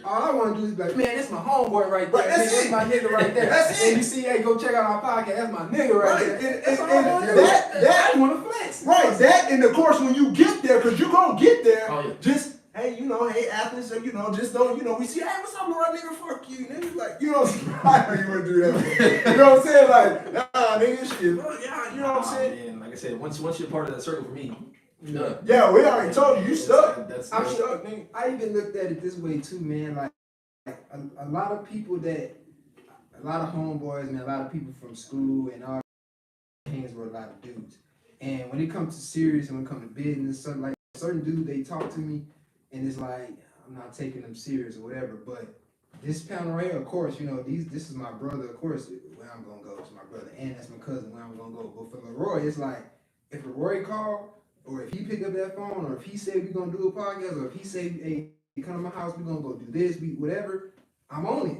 All I want to do is be like, man, that's my homeboy right there. Right, that's That's it. my nigga right there. That's And it. you see, hey, go check out our podcast. That's my nigga right Right, there. and That's all I want to do. that- I just want to flex. Right, that, and of course when you get there, because you're gonna get there, Oh, yeah. just, hey, hey, Athens, just don't, we see, hey, what's up, right, nigga, fuck you, nigga, like, you know what I'm saying? I know you wouldn't do that. You know what I'm saying? Like, nah, nigga, shit, fuck, yeah, you know what I'm saying? Man, like I said, once you're part of that circle for me, you're done. Yeah, we already told you stuck. That's I'm You sure. stuck, nigga. I even looked at it this way too, man. Like a lot of people a lot of homeboys, man, a lot of people from school and all hangs with a lot of dudes. And when it comes to serious and when it comes to business, something like certain dudes, they talk to me and it's like I'm not taking them serious or whatever. But this panel right here, of course, you know, this is my brother, of course, where I'm gonna go. It's my brother, and that's my cousin, where I'm gonna go. But for Leroy, it's like, if Leroy called, or if he pick up that phone, or if he say we gonna do a podcast, or if he say, hey, come to my house, we gonna go do this, whatever, I'm on it.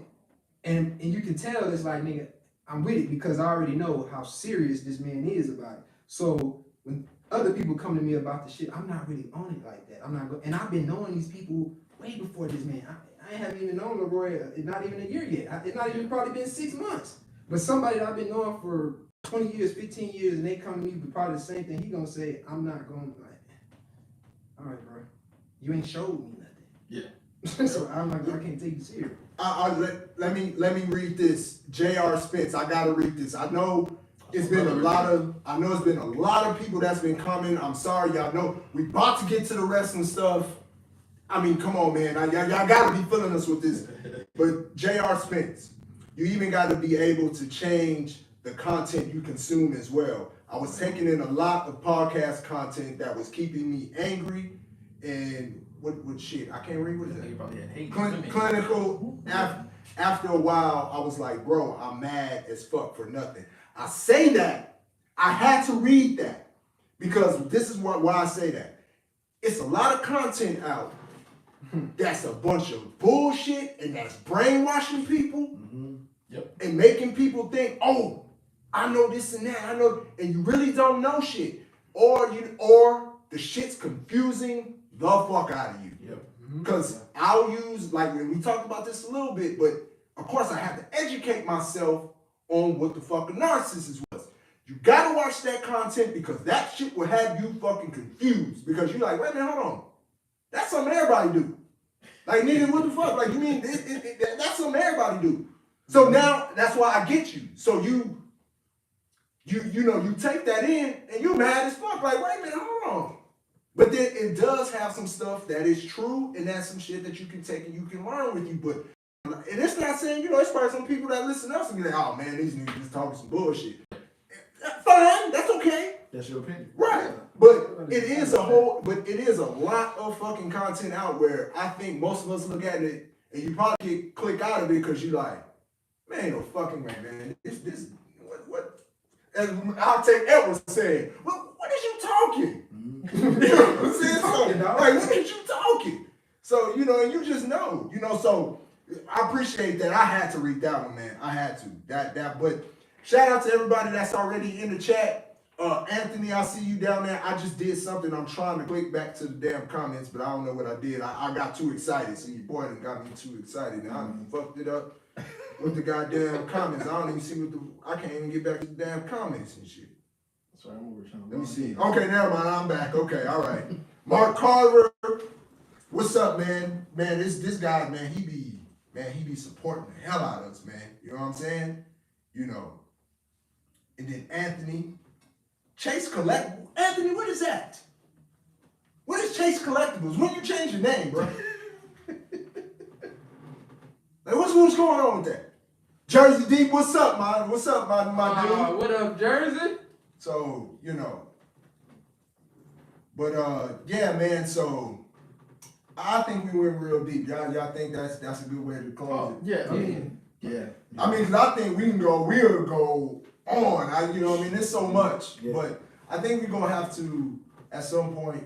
And you can tell it's like, nigga, I'm with it because I already know how serious this man is about it. So when other people come to me about the shit, I'm not really on it like that. I'm not and I've been knowing these people way before this man. I haven't even known Leroy, not even a year yet. It's not even probably been 6 months. But somebody that I've been knowing for 20 years, 15 years, and they come to me with probably the same thing, he gonna say, I'm not gonna, like, all right, bro, you ain't showed me nothing. Yeah. So I'm like, I can't take you serious. Let me read this. J.R. Spence, I gotta read this. I know it's been a lot of people that's been coming. I'm sorry, y'all know we about to get to the wrestling stuff. I mean, come on, man. Y'all gotta be feeling us with this. But J.R. Spence, you even gotta be able to change the content you consume as well. I was taking in a lot of podcast content that was keeping me angry and what shit, I can't read what is that? Clinical. After a while, I was like, bro, I'm mad as fuck for nothing. I say that, I had to read that, because this is why I say that. It's a lot of content out that's a bunch of bullshit and that's brainwashing people and making people think, oh, I know this and that, I know, and you really don't know shit. Or the shit's confusing the fuck out of you. Because I'll use, like, when we talked about this a little bit, but of course I have to educate myself on what the fucking narcissist was. You gotta watch that content because that shit will have you fucking confused. Because you're like, wait a minute, hold on. That's something everybody do. Like, nigga, what the fuck? Like, you mean, that's something everybody do. So now, that's why I get you. So you know, you take that in and you're mad as fuck. Like, wait a minute, hold on. But then it does have some stuff that is true, and that's some shit that you can take and you can learn with you. But, and it's not saying, you know, it's probably some people that listen to us and be like, oh man, these niggas just talking some bullshit. Fine, that's okay. That's your opinion. Right. But it is a lot of fucking content out where I think most of us look at it and you probably click out of it because you like, man, ain't no fucking way, man. This what as I'll take Edward saying, what is you talking? You know what I'm saying? So, like, what is you talking? So, you know, and you just know, you know, so I appreciate that. I had to read that one, man. I had to. But shout out to everybody that's already in the chat. Anthony, I see you down there. I just did something. I'm trying to click back to the damn comments, but I don't know what I did. I got too excited. See, your boy done got me too excited. And I done fucked it up with the goddamn comments. I don't even see I can't even get back to the damn comments and shit. That's right, I'm over trying to Let me see. Okay, never mind. I'm back. Okay, all right. Mark Carver, what's up, man? Man, this guy, man, he be supporting the hell out of us, man. You know what I'm saying? You know. And then Anthony, Chase Anthony, what is that? What is Chase Collectibles? When you change your name, bro? Like, what's going on with that? Jersey Deep, what's up, man? What's up, my dude? What up, Jersey? So, you know. But yeah, man, so I think we went real deep. Y'all think that's a good way to close it? Yeah, I mean, yeah. I mean, cause I think we'll go on. You know what I mean? There's so much. Yeah. But I think we're gonna have to at some point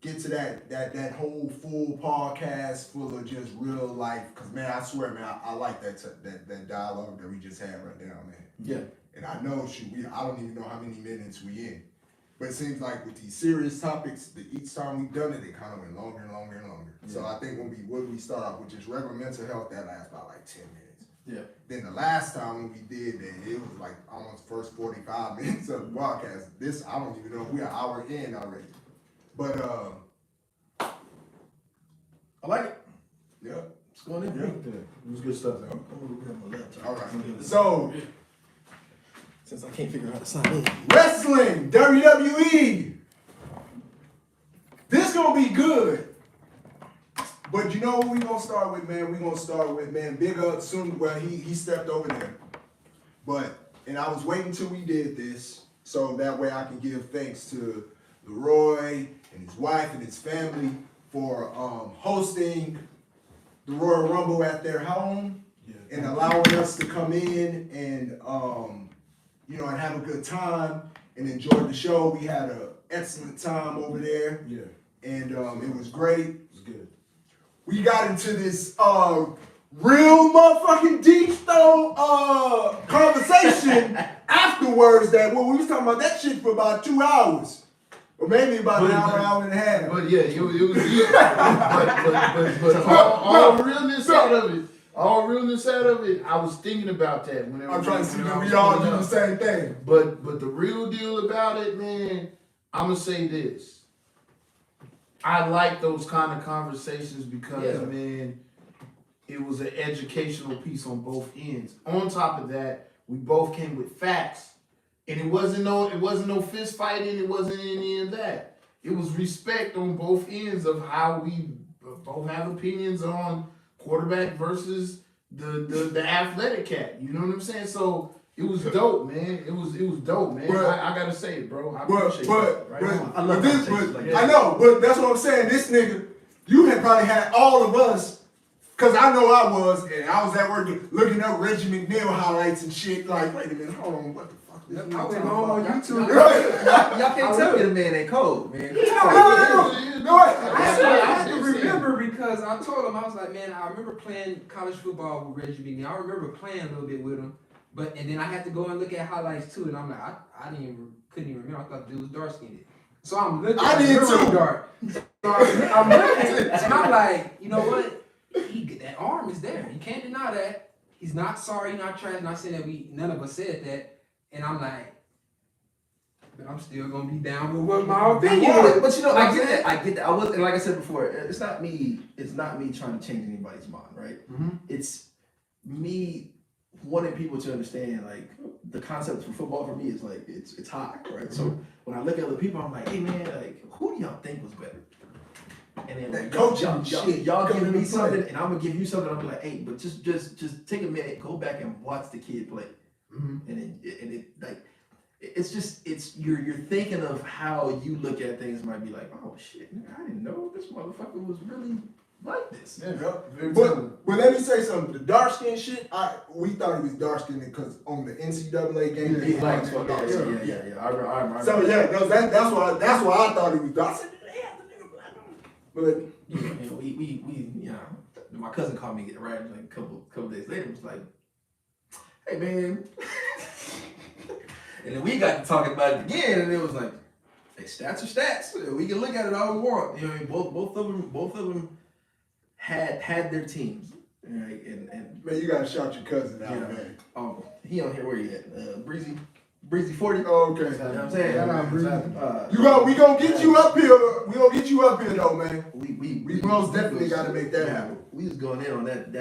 get to that whole full podcast full of just real life. Cause man, I swear, man, I like that dialogue that we just had right now, man. Yeah. And I know, I don't even know how many minutes we in. But it seems like with these serious topics, each time we've done it, it kind of went longer and longer and longer. Yeah. So I think when we start off with just regular mental health, that lasts about like 10 minutes. Yeah. Then the last time when we did that, it was like almost first 45 minutes of the podcast. This, I don't even know if we're an hour in already. But, I like it. yeah. It's going in. Yeah. It was good stuff, though. All right. So, Since I can't figure out how to sign in. wrestling, WWE. This gonna be good. But you know what we gonna start with, man? We gonna start with, man, Big Up soon. Well, he stepped over there. And I was waiting till we did this, so that way I can give thanks to Leroy and his wife and his family for hosting the Royal Rumble at their home and allowing us to come in and you know, and have a good time and enjoy the show. We had an excellent time over there, Yeah, and it was great. it's good. We got into this real motherfucking deep stone conversation afterwards that we was talking about that shit for about 2 hours. Or maybe about an hour and a half. But yeah, it was deep. but all realness out of it. All realness out of it, I was thinking about that whenever I'm trying to see when I if was we all do pulling the up. same thing. But the real deal about it, man, I'm gonna say this. I like those kind of conversations because man, it was an educational piece on both ends. On top of that, we both came with facts. And it wasn't no fist fighting, it wasn't any of that. It was respect on both ends of how we both have opinions on quarterback versus the athletic cat. You know what I'm saying? So it was dope, man. It was dope, man. But- I gotta say it, bro. I appreciate But that. Right on. I love this, conversations but like I that. know, but that's what I'm saying. This nigga, you had probably had all of us, cause I know I was, and I was at work looking up Reggie McNeil highlights and shit. Like, wait a minute, hold on, what the fuck? This I nigga went talking home on about? YouTube. Y'all can't tell me the man ain't cold, man. No, I had to Yeah. remember because I told him, I was like, man, I remember playing college football with Reggie McNeil. I remember playing a little bit with him, and then I had to go and look at highlights too, and I'm like, I couldn't even remember. I thought the dude was dark skinned. So I'm looking. I did remember too. Dark. So I'm looking, and I'm like, you know what? That arm is there. You can't deny that. He's not sorry, not trash. Not saying that none of us said that. And I'm like, but I'm still gonna be down with what my opinion is. But you know, Like I get that. that. I get that. I was, and like I said before, it's not me trying to change anybody's mind, right? Mhm. It's me wanting people to understand, like, the concept for football for me is like it's high, right? So when I look at other people, I'm like, hey man, like, who do y'all think was better? And then That like, coaching y'all shit giving coming me into play. something, and I'm gonna give you something. I'm like, hey, but just take a minute, go back and watch the kid play, Mhm. and it like. It's just you're thinking of how you look at things. Might be like, oh shit, I didn't know this motherfucker was really like this. But let me say something. The dark skin shit, we thought he was dark skinned because on the NCAA game, He he likes was fuck dark skinned. yeah. I remember. So yeah, no, that's why I thought he was dark. I said, yeah, the nigga black on. But Yeah, we you know, my cousin called me right like a couple days later. Was like, hey man, and then we got to talking about it again, and it was like, hey, stats are stats. We can look at it all we want. You know, both of them had their teams, right? And man, you gotta shout your cousin out, Yeah. man. he on here where he at? Breezy 40. Oh, okay. You know what I'm saying? Shout out, Breezy. We gonna get you up here. We gonna get you up here though, man. We most definitely gotta make that happen. We was going in on that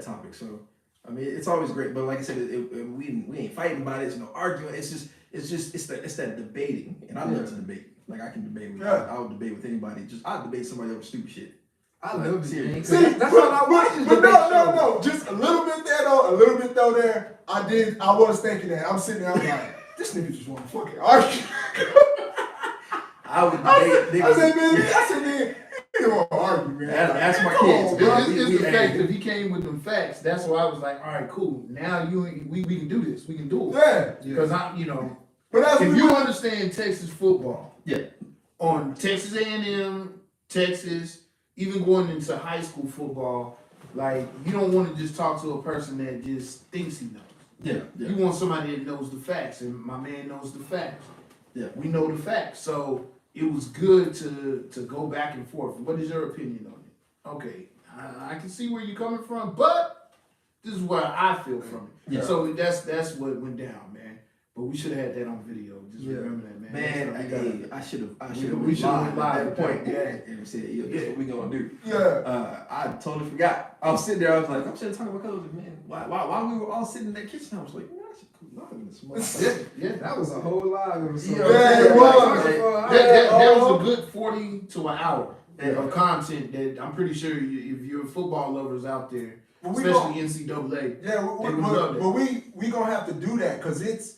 topic. So I mean, it's always great, but like I said, we ain't fighting about it. It's no arguing. It's that debating, and I love to debate. Like I can debate with. Yeah. I'll debate with anybody. I'll debate somebody over stupid shit. I love it, man. 'cause See, that's all I watch is but debate shows. no. Just a little bit there though, a little bit though there. I was thinking that. I'm sitting there, I'm like, this nigga just wanna fucking argue. I would I debate. said, man, he don't wanna argue, man. That's my Come kids, on, bro. bro. It's the fact that he came with them facts. That's why I was like, all right, cool. Now we can do this. We can do it. Yeah. Because I, you know, But that's if what you we- understand Texas football, Yeah. on Texas A&M, Texas, even going into high school football, like you don't want to just talk to a person that just thinks he knows. Yeah. You want somebody that knows the facts, and my man knows the facts. Yeah. We know the facts, so it was good to go back and forth. What is your opinion on it? Okay, I can see where you're coming from, but this is where I feel from it. Yeah. So that's what went down, man. But we should have had that on video. Just Yeah. remember that, man. Man, Next time we gotta- I should have we should've live went live at that with point. that, yeah. And said, yo, this is what we gonna do. Yeah. I totally forgot. I was sitting there. I was like, I'm sitting talking about cousins, man. Why we were all sitting in that kitchen? I was like, man, I should cool off in this motherfucker. Yeah, That was a whole live episode. Yeah, it was. That was a good 40 to an hour Yeah. of content that I'm pretty sure if you're football lovers out there, But we especially NCAA. Yeah, They would love that. but we gonna have to do that because it's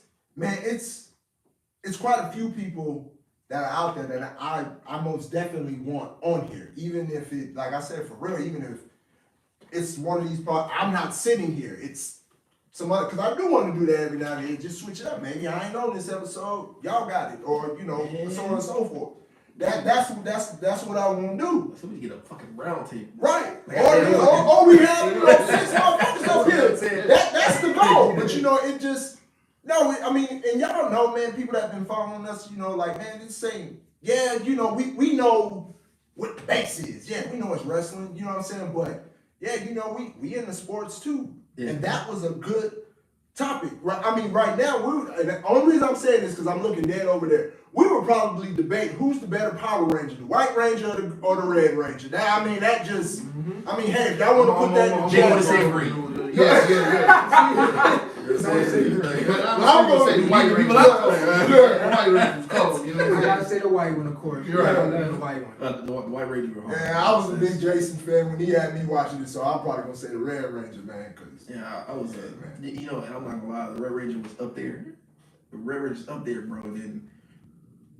quite a few people that are out there that I most definitely want on here. Even if it, like I said, for real, even if it's one of these parts. I'm not sitting here. It's some other, because I do want to do that every now and then. Just switch it up. Maybe I ain't on this episode. Y'all got it, or you know, so on and so forth. That's what I want to do. So we get a fucking round table. Right. Like, Or we have, you know, 6 motherfuckers up here. That's the goal. But you know, it just, no, I mean, and y'all know, man, people that have been following us, you know, like, man, this ain't, yeah, you know, we know what the base is. Yeah, we know it's wrestling, you know what I'm saying? But yeah, you know, we in the sports too. Yeah. And that was a good topic. Right? I mean, right now, and the only reason I'm saying this because I'm looking dead over there. We would probably debate who's the better Power Ranger, the White Ranger or the Red Ranger. That, I mean, that just, I mean, hey, if y'all want to put that in the They want to chat, say bro. green. Yeah. I'm gonna say the white people Ranger. out there. The white Ranger was cold, you know. I gotta say the white one, of course. You're right. I love the white one. The White Ranger were hard. Yeah, I was a big Jason fan when he had me watching it, so I'm probably gonna say the Red Ranger, man, because Yeah, I was, man. you know, and I'm not gonna lie, the Red Ranger was up there. The Red Ranger's up there, bro. And then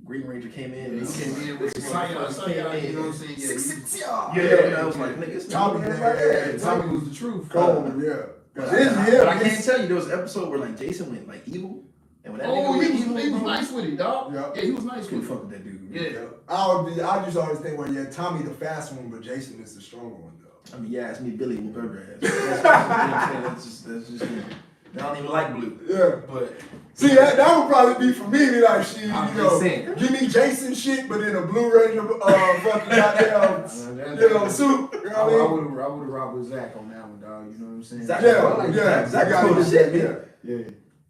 Green Ranger came in. He came in with the Scion, you know what I'm saying? Yeah, Yeah, I was like, nigga, it's Tommy, not man, right there. yeah, Tommy was the truth. Cold, yeah. But This is him. I can't tell you, there was an episode where like Jason went like evil, and when that Oh, nigga went evil, he was bro, nice with it, dog. Yeah. Yeah, he was nice couldn't with fuck it. with that dude. Man. Yeah. I just always think, well, yeah, Tommy the fast one, but Jason is the stronger one, though. I mean, yeah, it's me, Billy, whoop her ass. That's just me. I don't even like blue, Yeah. but See, that would probably be for me, be like, shit, I'm you know, just saying. give me Jason shit, but in a Blue Ranger, fucking goddamn, you know, suit, you know I what I mean? would have rocked with Zach on that one, dog. You know what I'm saying? Zach- Yeah, I like yeah, Zach. I got Cool it. as shit, Yeah. Yeah.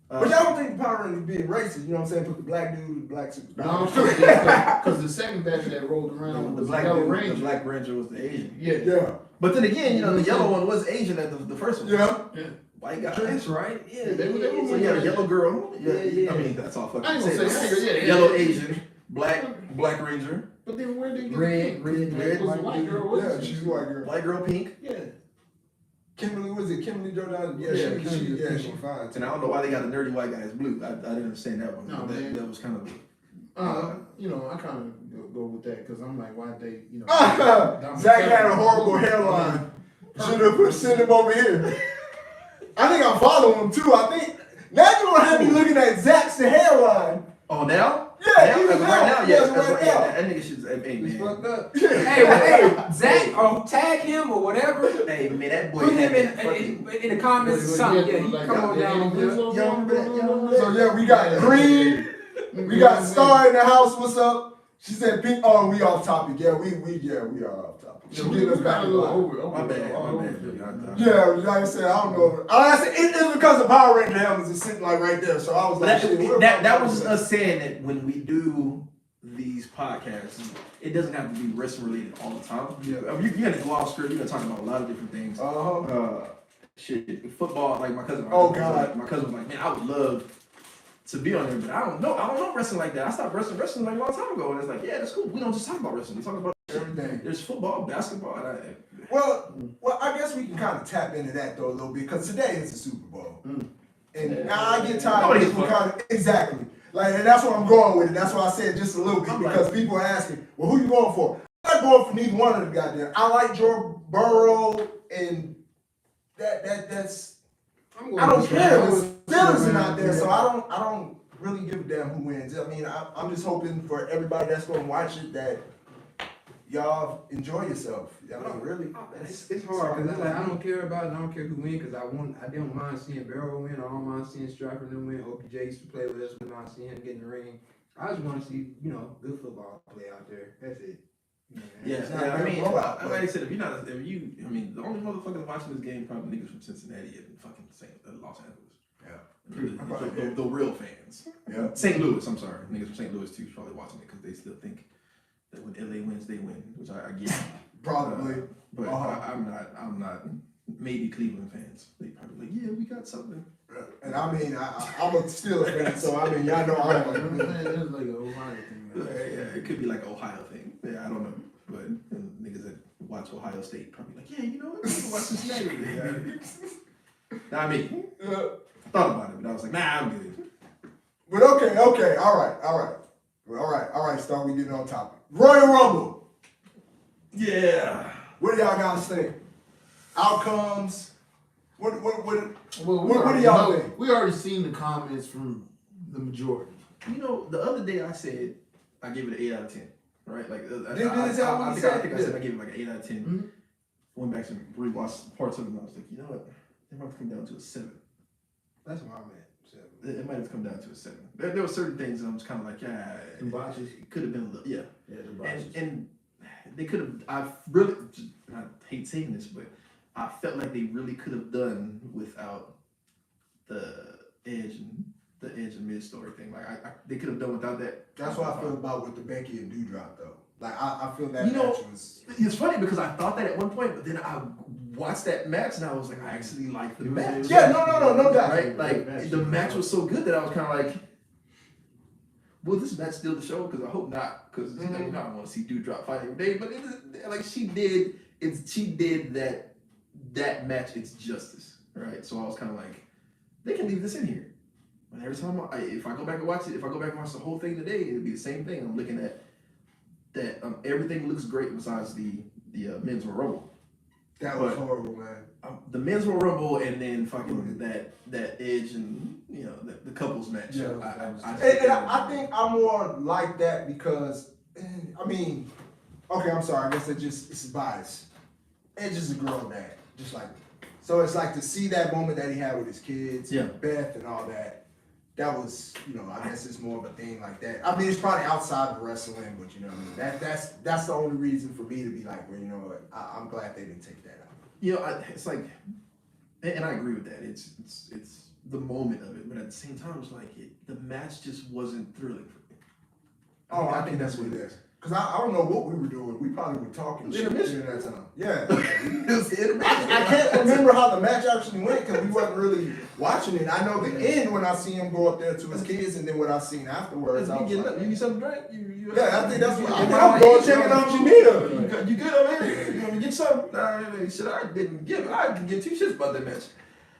But y'all don't think the Power Rangers being racist, you know what I'm saying? Put the black dude with the black suit. No, because the second batch that rolled around the was black Yellow dude, Ranger. the Black Ranger was the Asian. Yeah. Yeah, But then again, you know, the yellow one was Asian at the first one. yeah. White guy. That's right. Yeah, They were So you had a yellow girl. Yeah. I mean, that's all fucking. I ain't gonna say, yeah. Yellow Asian, black Ranger, But then where did you get Red, the red, pink? red, Was the white, white girl? Yeah, she's a white girl. white girl pink. Yeah. Kimberly, was it Kimberly Jordan? Yeah, Yeah, she fine. And I don't know why they got a nerdy white guy as blue. I didn't understand that one. No, that, man. that was kind of. You know, I kind of go with that because I'm like, why they, you know. Zach had a horrible hairline. Should have sent him over here. I think I'm following him too. I think now you're gonna have me looking at Zach's hairline. Oh, now? Yeah, now, even as of now. right now, Yes, yes. right as of- now. yeah, that nigga should. Hey, He's man. fucked up. Yeah. Hey, Zach, or tag him or whatever. Hey, man, that boy. Put him had in, that fucking- in the comments or something. Yeah, he like, come on down yeah, here. Y'all remember that? So yeah, we got Green. We got Star in the house. What's up? She said pink. Oh, we off topic. Yeah, we are off topic. She getting us back in line. My bad. Yeah, like I said, I don't know. Honestly, it's because the Power Ranger helmets is sitting like right there. So I was like, shit, we're That was just us saying that when we do these podcasts, it doesn't have to be wrestling related all the time. Yeah. I mean, you're gonna go off script. You're gonna talk about a lot of different things. Shit, football. Like my cousin. Oh, God. My cousin was like, man, I would love to be on there, but I don't know wrestling like that. I stopped wrestling like a long time ago, and it's like, yeah, that's cool. We don't just talk about wrestling. We talk about everything. there's football, basketball. Well, I guess we can kind of tap into that though a little bit because today is the Super Bowl, and Yeah. now I get tired Nobody of people gives a kind of exactly like, and that's where I'm going with it. That's why I said just a little bit I'm because people are asking, well, who you going for? I'm not going for neither one of them goddamn. I like Joe Burrow, and that's I don't care. The Steelers are not there, so I don't really give a damn who wins. I mean, I'm just hoping for everybody that's going to watch it that y'all enjoy yourself. I mean, really, It's hard because like, I don't care about it. I don't care who win because I don't mind seeing Barrow win. I don't mind seeing Stratford them win. OBJ used to play with us when I see him get in the ring. I just want to see good football play out there. That's it. Yeah, It's not I a mean, blowout, like I said, I mean, the only motherfuckers watching this game probably niggas from Cincinnati and fucking Los Angeles. Yeah. The real fans. Yeah. St. Louis, I'm sorry. Niggas from St. Louis too is probably watching it because they still think that when LA wins, they win, which I get. Probably. But Uh-huh. I'm not. Maybe Cleveland fans. They probably like, yeah, we got something. And I mean, I'm a Steelers fan, so I mean, y'all know I'm It's like an Ohio thing. Yeah, it could be like an Ohio thing. Yeah, I don't know. But niggas that watch Ohio State probably like, yeah, you know what? I'm gonna watch Cincinnati. Not me. Thought about it, but I was like, nah, I'm good. But okay, all right, Star, we getting on topic. Royal Rumble. Yeah. What do y'all guys think? outcomes. What Well, what do y'all think? We already seen the comments from the majority. You know, the other day I said I gave it an 8 out of 10. Right? Like Did it tell what I you think I said? think I said I gave it like an 8 out of 10. Mhm. Went back to rewatch parts of it and I was like, you know what? It might have come down to a 7. That's where I'm at. It might have come down to a 7. There were certain things that I was kind of like, yeah, Some botches. it could have been a little, yeah. Yeah, the botches. And they could have. I hate saying this, but I felt like they really could have done without the edge and mid story thing. Like they could have done without that. That's what I feel about with the Becky and Dewdrop though. Like I feel that You know, match was. It's funny because I thought that at one point, but then I watched that match and I was like, I actually liked the match. Yeah, no doubt. Right? Like the match was so good that I was kind of like, will this match steal the show? Because I hope not. Because you know, I want to see Dewdrop fight every day. But it is, like she did that match its justice, right? So I was kind of like, they can leave this in here. But every time if I go back and watch it, if I go back and watch the whole thing today, it'll be the same thing. I'm looking at that. Everything looks great besides the men's Royal Rumble. That was horrible, man. The men's Royal Rumble and then fucking that Edge and you know the couples match. Yeah, I I think I'm more like that because I mean, okay, I'm sorry, I guess it's bias. Edge is a girl dad, just like me. So it's like to see that moment that he had with his kids, Yeah. Beth and all that. That was, I guess it's more of a thing like that. I mean, it's probably outside of wrestling, but you know what I mean. That's the only reason for me to be like, well, you know what, I'm glad they didn't take that out. You know, it's like, and I agree with that. It's the moment of it, but at the same time, it's like the match just wasn't thrilling for me. I think that's what it is. Cause I don't know what we were doing. We probably were talking shit during that time. Yeah. I can't remember how the match actually went because we wasn't really watching it. I know the end when I see him go up there to his kids, and then what I seen afterwards. I was You like, need something to drink? yeah, I think that's what you I'm going checking out Janita. You good over here? You want me to get some? Nah, shit, I didn't give 2 shits about that match.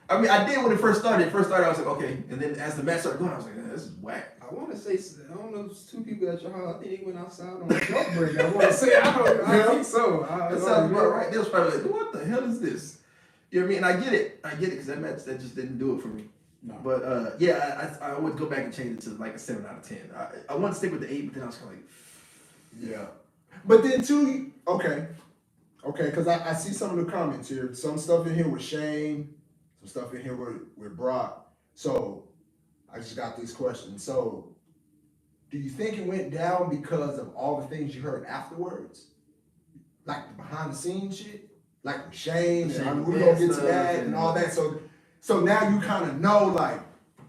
I mean, I did when it first started. I was like, okay. And then as the match started going, I was like, this is whack. I want to say, I don't know if it's 2 people at your house. I think they went outside on a joke break. I want to say, I think so. That sounds about right. They was probably like, what the hell is this? You know what I mean? And I get it because that match, that just didn't do it for me. No. But yeah, I would go back and change it to like a 7 out of 10. I want to stick with the 8, but then I was kind of like, Yeah. But then too, okay, because I see some of the comments here. Some stuff in here with Shane, some stuff in here with Brock. So I just got these questions. So do you think it went down because of all the things you heard afterwards? Like the behind the scenes shit? Like with Shane, and I mean, we're gonna get to that and all that. So now you kind of know, like,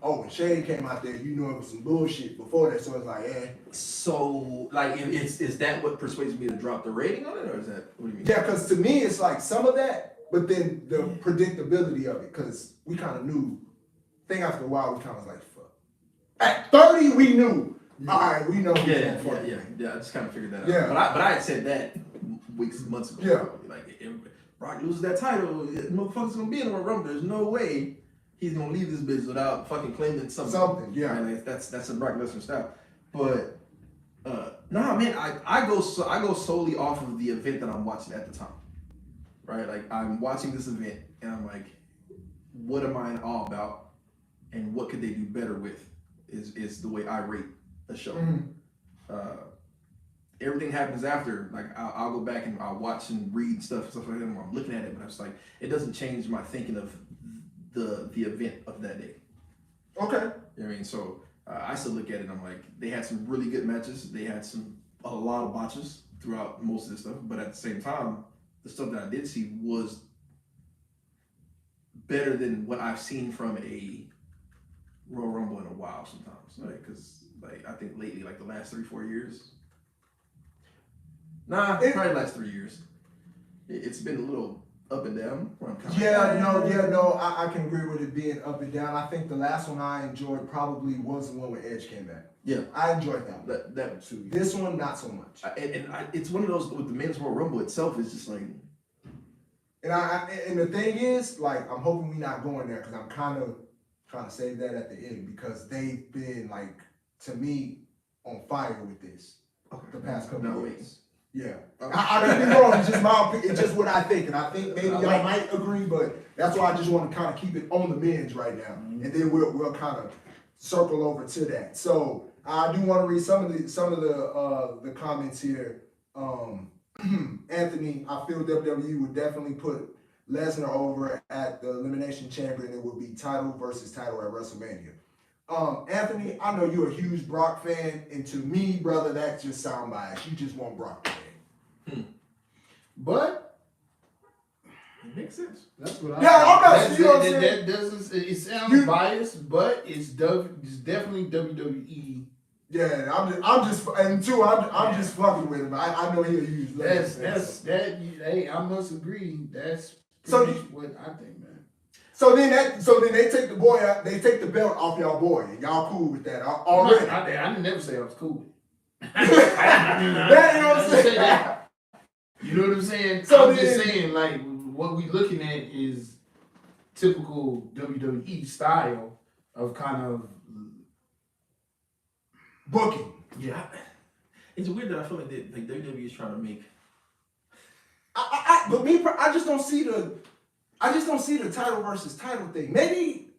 oh, when Shane came out there, you knew it was some bullshit before that. So it's like, so like, is that what persuades me to drop the rating on it, or is that what do you mean? Yeah, because to me, it's like some of that, but then the predictability of it, because we kind of knew. I think after a while, we kind of was like, fuck. At 30, we knew. All right, we know. Yeah. I just kind of figured that out. Yeah. But I had said that months ago. Yeah. Probably. Like, if Brock loses that title, motherfucker's gonna be in the Royal Rumble. There's no way he's gonna leave this bitch without fucking claiming something. Yeah. Right? Like, that's a Brock Lesnar style. But nah, man, I go solely off of the event that I'm watching at the time. Right? Like, I'm watching this event and I'm like, what am I in awe about? And what could they do better with? Is the way I rate a show. Mhm. Everything happens after. Like, I'll go back and I'll watch and read stuff like that. When I'm looking at it, but I'm just like, it doesn't change my thinking of the event of that day. Okay. You know what I mean? So I still look at it and I'm like, they had some really good matches. They had a lot of botches throughout most of this stuff. But at the same time, the stuff that I did see was better than what I've seen from a Royal Rumble in a while sometimes. Like, because like, I think lately, like the last 3-4 years. Probably the last 3 years. It's been a little up and down. Where I'm kinda No, I can agree with it being up and down. I think the last one I enjoyed probably was the one where Edge came back. Yeah. I enjoyed that one. That too. This one, not so much. It's one of those with the men's Royal Rumble itself. It's just like, And the thing is, like, I'm hoping we're not going there because I'm kind of trying to save that at the end because they've been, like, to me, on fire with this the past couple of years. Yeah, I could be wrong. It's just my opinion. It's just what I think, and I think maybe y'all might agree, but that's why I just want to kind of keep it on the men's right now, and then we'll kind of circle over to that. So I do want to read some of the comments here. Anthony, I feel WWE would definitely put Lesnar over at the Elimination Chamber, and it would be title versus title at WrestleMania. Anthony, I know you're a huge Brock fan, and to me, brother, that's just sound bias. You just want Brock to win. But It makes sense. That's what I. Yeah, I'm not. that, You know what I'm that, saying? that doesn't. It sounds You- biased, but it's definitely WWE. Yeah, I'm just, and two, I'm just fucking with him. I know he'll use That's that. Hey, I must agree. That's So pretty much what I think, man. So then they take the boy out. They take the belt off y'all boy, and y'all cool with that already. I didn't never say I was cool. That, you know what I'm saying? That. You know what I'm saying? So I'm just then- saying, like, what we looking at is typical WWE style of kind of Booking. Yeah, it's weird that I feel like WWE is trying to make. But me, I just don't see the title versus title thing. Maybe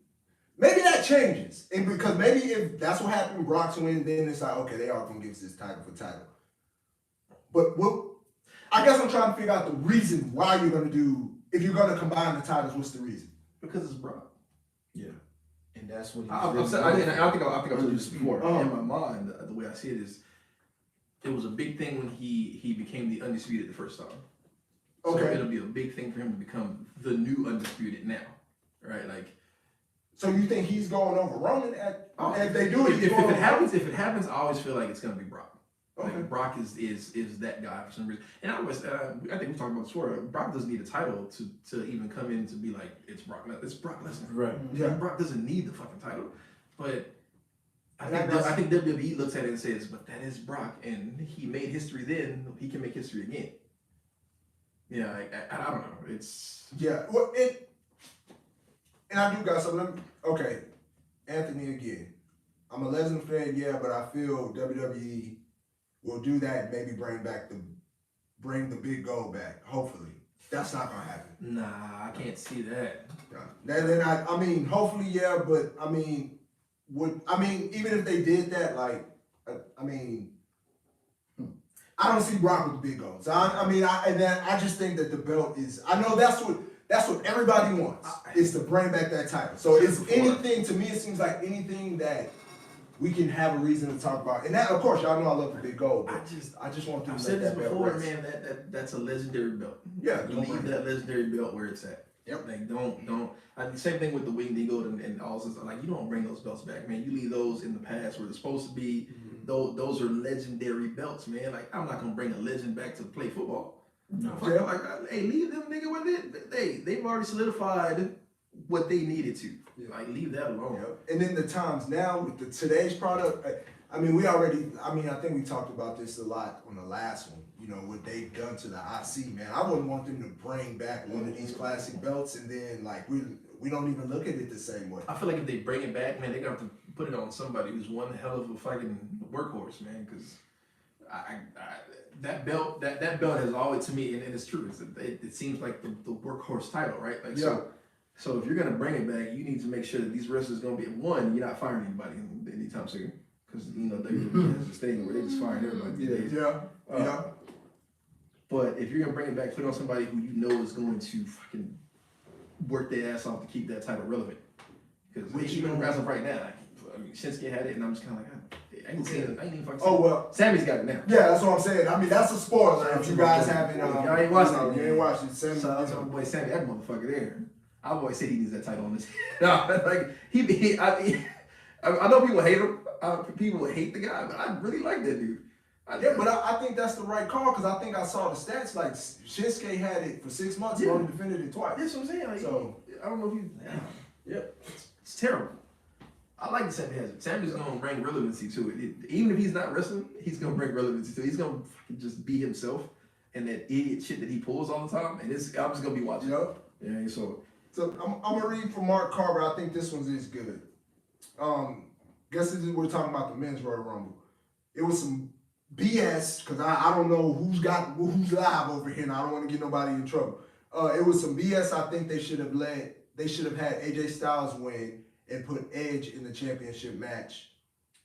that changes, and because maybe if that's what happened, Brock's win, then it's like, okay, they are gonna give us this title for title. But I guess I'm trying to figure out the reason why you're gonna do, if you're gonna combine the titles. What's the reason? Because it's Brock. yeah, and that's what I think I've told you this before. In my mind, the way I see it is, it was a big thing when he became the undisputed the first time. So Okay. it'll be a big thing for him to become the new undisputed now, right? Like, So you think he's going over Roman if they do it? if it happens, I always feel like it's gonna be Brock. Okay. Like Brock is that guy for some reason. And I think we talked about this before. Brock doesn't need a title to even come in to be like it's Brock Lesnar. right. Yeah. Brock doesn't need the fucking title, but I That's- think WWE looks at it and says, but that is Brock, and he made history then. He can make history again. Yeah, I don't know. It's Yeah, well, and I do got something. Okay, Anthony again. I'm a Lesnar fan, yeah, but I feel WWE will do that and maybe bring the big goal back. Hopefully, that's not gonna happen. nah, I can't see that. Then I mean, hopefully, yeah, but I mean, even if they did that, like, I mean. I don't see Brock with the big goals. I just think that the belt is. I know that's what everybody wants is to bring back that title. So it's anything to me. It seems like anything that we can have a reason to talk about. And that, of course, y'all know I love the big goal. But I just want them I've to said let this that belt before, rest. man. That's a legendary belt. Yeah, don't Leave bring that legendary belt where it's at. Yep. Like don't. Same thing with the Winged Eagle and all this. Like you don't bring those belts back, man. You leave those in the past where they're supposed to be. Those are legendary belts, man. Like I'm not gonna bring a legend back to play football. No. Yeah. Like, hey, leave them nigga with it. They've already solidified what they needed to. Like leave that alone. Yep. And then the times now with today's product, I think we talked about this a lot on the last one. You know, what they've done to the IC, man. I wouldn't want them to bring back one of these classic belts and then like we don't even look at it the same way. I feel like if they bring it back, man, they're gonna have to put it on somebody who's one hell of a fucking workhorse, man. Because that belt has always, to me, and it's true. It seems like the workhorse title, right? Like so if you're gonna bring it back, you need to make sure that these wrestlers gonna be one. You're not firing anybody anytime soon, because you know WWE has this thing where they just firing everybody these days. Yeah. But if you're gonna bring it back, put it on somebody who you know is going to fucking work their ass off to keep that title relevant. Because even as of right now, Shinsuke had it, and I'm just kind of like, I ain't seen it. I ain't even fucking seen Oh it. well. Sammy's got it now. Yeah, that's what I'm saying. I mean, that's a spoiler. If you guys haven't, Y'all ain't watched it. You ain't watched it. Sammy, So that's my boy Sammy, that motherfucker there. I've always said he needs that title on this. No, like I know people hate him. People hate the guy, but I really like that dude. but I think that's the right call because I think I saw the stats. Like Shinsuke had it for 6 months, Yeah. and only defended it twice. That's what I'm saying. Like, So I don't know if you. Yeah, it's terrible. I like that Sammy has it. Sammy's gonna bring relevancy to it. Even if he's not wrestling, he's gonna bring relevancy to it. He's gonna fucking just be himself and that idiot shit that he pulls all the time. And I'm just gonna be watching. Yep. Yeah, so So I'm gonna read from Mark Carver. I think this one is good. Guess we're talking about the men's Royal Rumble. It was some BS, because I don't know who's live over here, and I don't want to get nobody in trouble. It was some BS. I think they should have had AJ Styles win and put Edge in the championship match.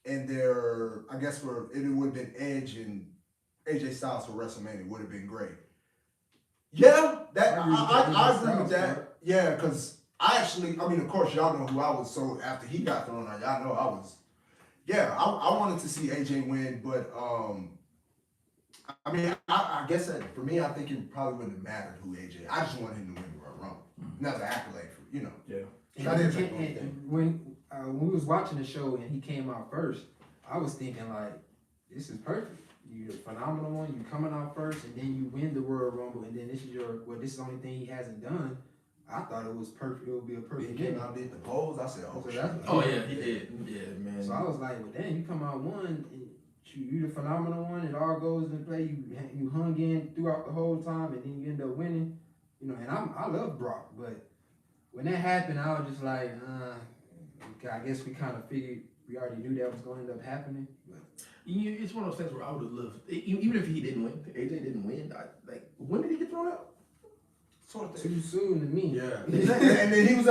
And I guess it would have been Edge and AJ Styles for WrestleMania would have been great. Yeah, I agree with that. Yeah, because of course, y'all know who I was. So after he got thrown out, y'all know I was. Yeah, I wanted to see AJ win, but I guess that for me, I think it probably wouldn't have mattered who AJ. I just wanted him to win the Royal Rumble. Another accolade for Yeah. When we was watching the show and he came out first, I was thinking like, this is perfect. You're a phenomenal one. You coming out first, and then you win the Royal Rumble, and then this is the only thing he hasn't done. I thought it was perfect. It would be a perfect He came game. out, did the polls. I said, oh, So shit. that's- Oh yeah, he did. Yeah, man. So I was like, well, damn, you come out one, and you the phenomenal one. It all goes into play. You hung in throughout the whole time, and then you end up winning. And I love Brock, but when that happened, I was just like, I guess we kind of figured we already knew that was going to end up happening. But It's one of those things where I would have loved, even if he didn't win, if AJ didn't win. When did he get thrown out? Sort of thing. too soon to me. Yeah, and then he was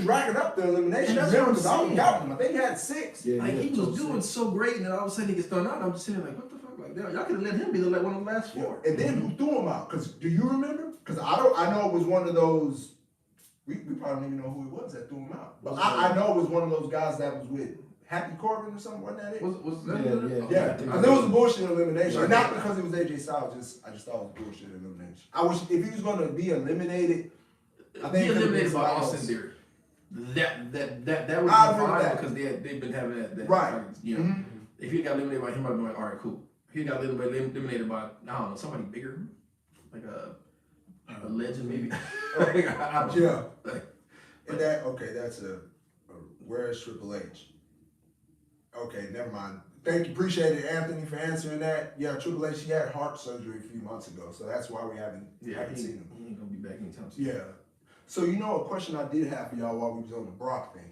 racking up the elimination. And that's what I'm because I saying. got him. I think he had 6. Yeah, He was doing so great, and then all of a sudden he gets thrown out. I'm just sitting there like, what the fuck? Like, y'all could have let him be like one of the last 4. And then who threw him out? Because do you remember? Because I know it was one of those. We probably don't even know who it was that threw him out. But I know it was one of those guys that was with Happy Corbin or something. Wasn't that it? Was that Yeah, Okay. because it was a bullshit elimination. And not because it was AJ Styles, I just thought it was bullshit elimination. I wish if he was going to be eliminated, I think he eliminated by somebody Austin else. Theory. That would be I agree with fine that. because they've been having that Right. Mhm. If he got eliminated by him, I'd be like, all right, cool. If he got eliminated by I don't know somebody bigger, like a legend maybe. Like, I don't know. Yeah. Like, And that's where's Triple H? Okay, never mind. Thank you, appreciate it, Anthony, for answering that. Yeah, Triple H, he had heart surgery a few months ago, so that's why we haven't seen him. He ain't gonna be back anytime soon. Yeah. So a question I did have for y'all while we was on the Brock thing,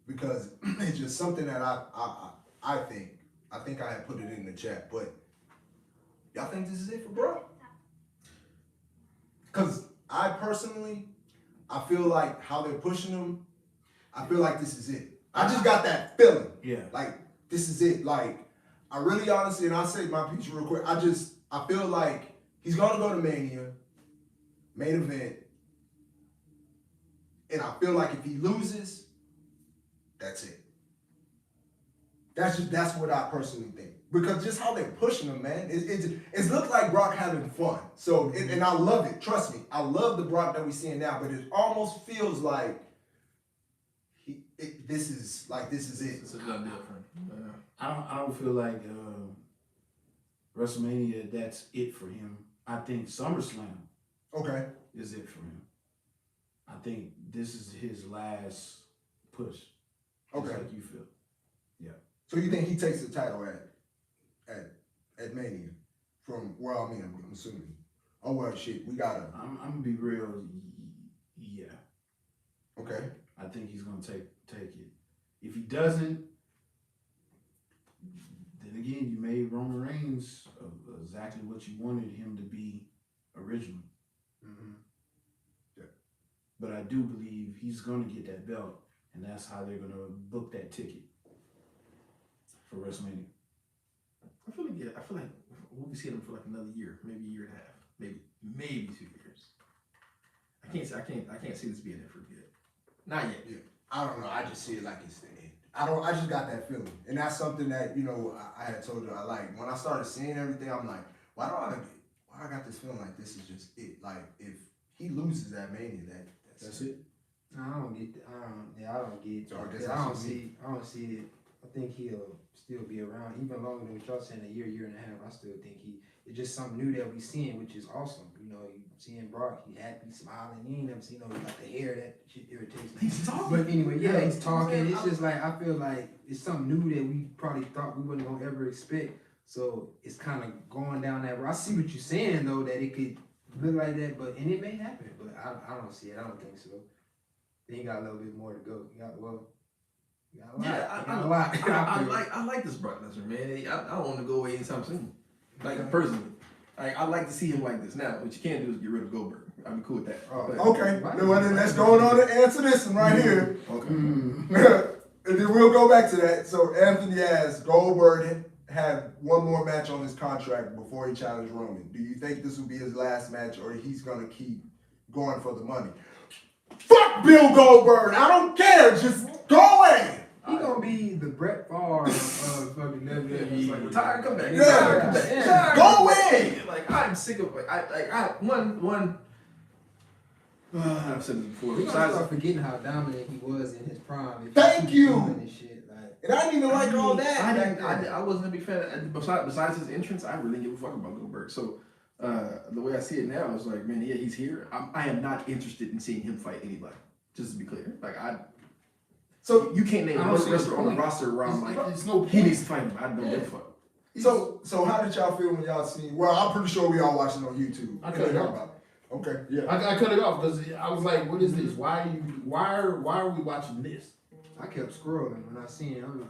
because it's just something that I think I had put it in the chat, but y'all think this is it for Brock? Because I personally, I feel like how they're pushing him, I feel like this is it. I just got that feeling. Yeah. Like, this is it. Like, I really honestly, and I'll say my piece real quick, I feel like he's gonna go to Mania, main event, and I feel like if he loses, that's it. That's what I personally think. Because just how they're pushing him, man, it looks like Brock having fun. So, and I love it. Trust me, I love the Brock that we're seeing now. But it almost feels like this is it. It's a done deal for him. I don't feel like WrestleMania, that's it for him. I think SummerSlam Okay. is it for him. I think this is his last push. Just Okay. like you feel. So you think he takes the title at Mania? I'm assuming. Oh well, shit, we gotta. I'm gonna be real. Yeah, Okay. I think he's gonna take it. If he doesn't, then again, you made Roman Reigns exactly what you wanted him to be originally. Mm-hmm. But I do believe he's gonna get that belt, and that's how they're gonna book that ticket for WrestleMania. I feel like we'll be seeing him for like another year, maybe a year and a half, maybe 2 years. I can't see this being it for good. Not yet. Yeah. I don't know. I just see it like it's the end. I just got that feeling, and that's something that I had told you I like. When I started seeing everything, I'm like, why I got this feeling like this is just it. Like if he loses that Mania, that's it. No, I don't get. I don't get. So I guess I that's don't just me. see. I don't see it. I think he'll still be around even longer than what y'all saying, a year and a half. I still think it's just something new that we seeing, which is awesome. You seeing Brock, he happy, smiling. You ain't never seen he got the hair, that shit irritates me. He's talking. But anyway, yeah, he's talking. It's just like I feel like it's something new that we probably thought we wasn't gonna ever expect. So it's kind of going down that road. I see what you're saying though, that it could look like that, and it may happen, but I don't see it. I don't think so. Then he got a little bit more to go. I like this Brock Lesnar, man. I don't want to go away anytime soon. Like personally, I like to see him like this. Now, what you can't do is get rid of Goldberg. I'd be cool with that. But- Okay, well then let's go on and answer this one right here. Okay. And then we'll go back to that. So Anthony asked, Goldberg had one more match on his contract before he challenged Roman. Do you think this will be his last match, or he's gonna keep going for the money? Fuck Bill Goldberg! I don't care. Just go away. He gonna be the Brett Favre of fucking WWE. It's like retire, come back. Yeah. Retire, come back. Yeah. Go away. Like I'm sick of one. I've said this before. We gonna Besides, start forgetting how dominant he was in his prime. If Thank he keep you. doing this shit, like, And I didn't even like all that. I wasn't a big fan. Besides his entrance, I really didn't give a fuck about Goldberg. So the way I see it now is like, man, yeah, he's here. I am not interested in seeing him fight anybody. Just to be clear, so you can't name I one don't see the wrestler on the point. roster around like It's no he point. needs to fight him. I don't give a fuck. So how did y'all feel when y'all seen? Well, I'm pretty sure we all watched it on YouTube. I cut it off. Okay, yeah. I cut it off because I was like, "What is this? Why are we watching this?" I kept scrolling when I seen it. I'm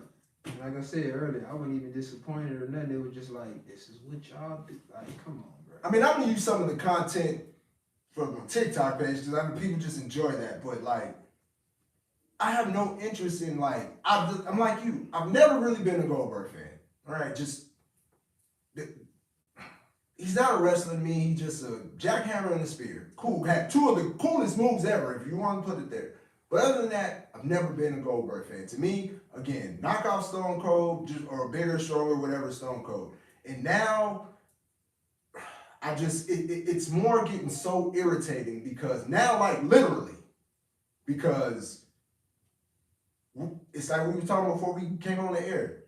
like I said earlier, I wasn't even disappointed or nothing. It was just like, this is what y'all do. Like, come on, bro. I mean, I'm gonna use some of the content from my TikTok page because I mean people just enjoy that. But like, I have no interest in like I'm like you. I've never really been a Goldberg fan. All right, he's not a wrestler to me. He's just a jackhammer and a spear. Cool. Had two of the coolest moves ever, if you want to put it there. But other than that, I've never been a Goldberg fan. To me, again, knock off Stone Cold, or bigger, stronger, whatever Stone Cold. And now, it's more getting so irritating because now, like literally, because it's like we were talking before we came on the air.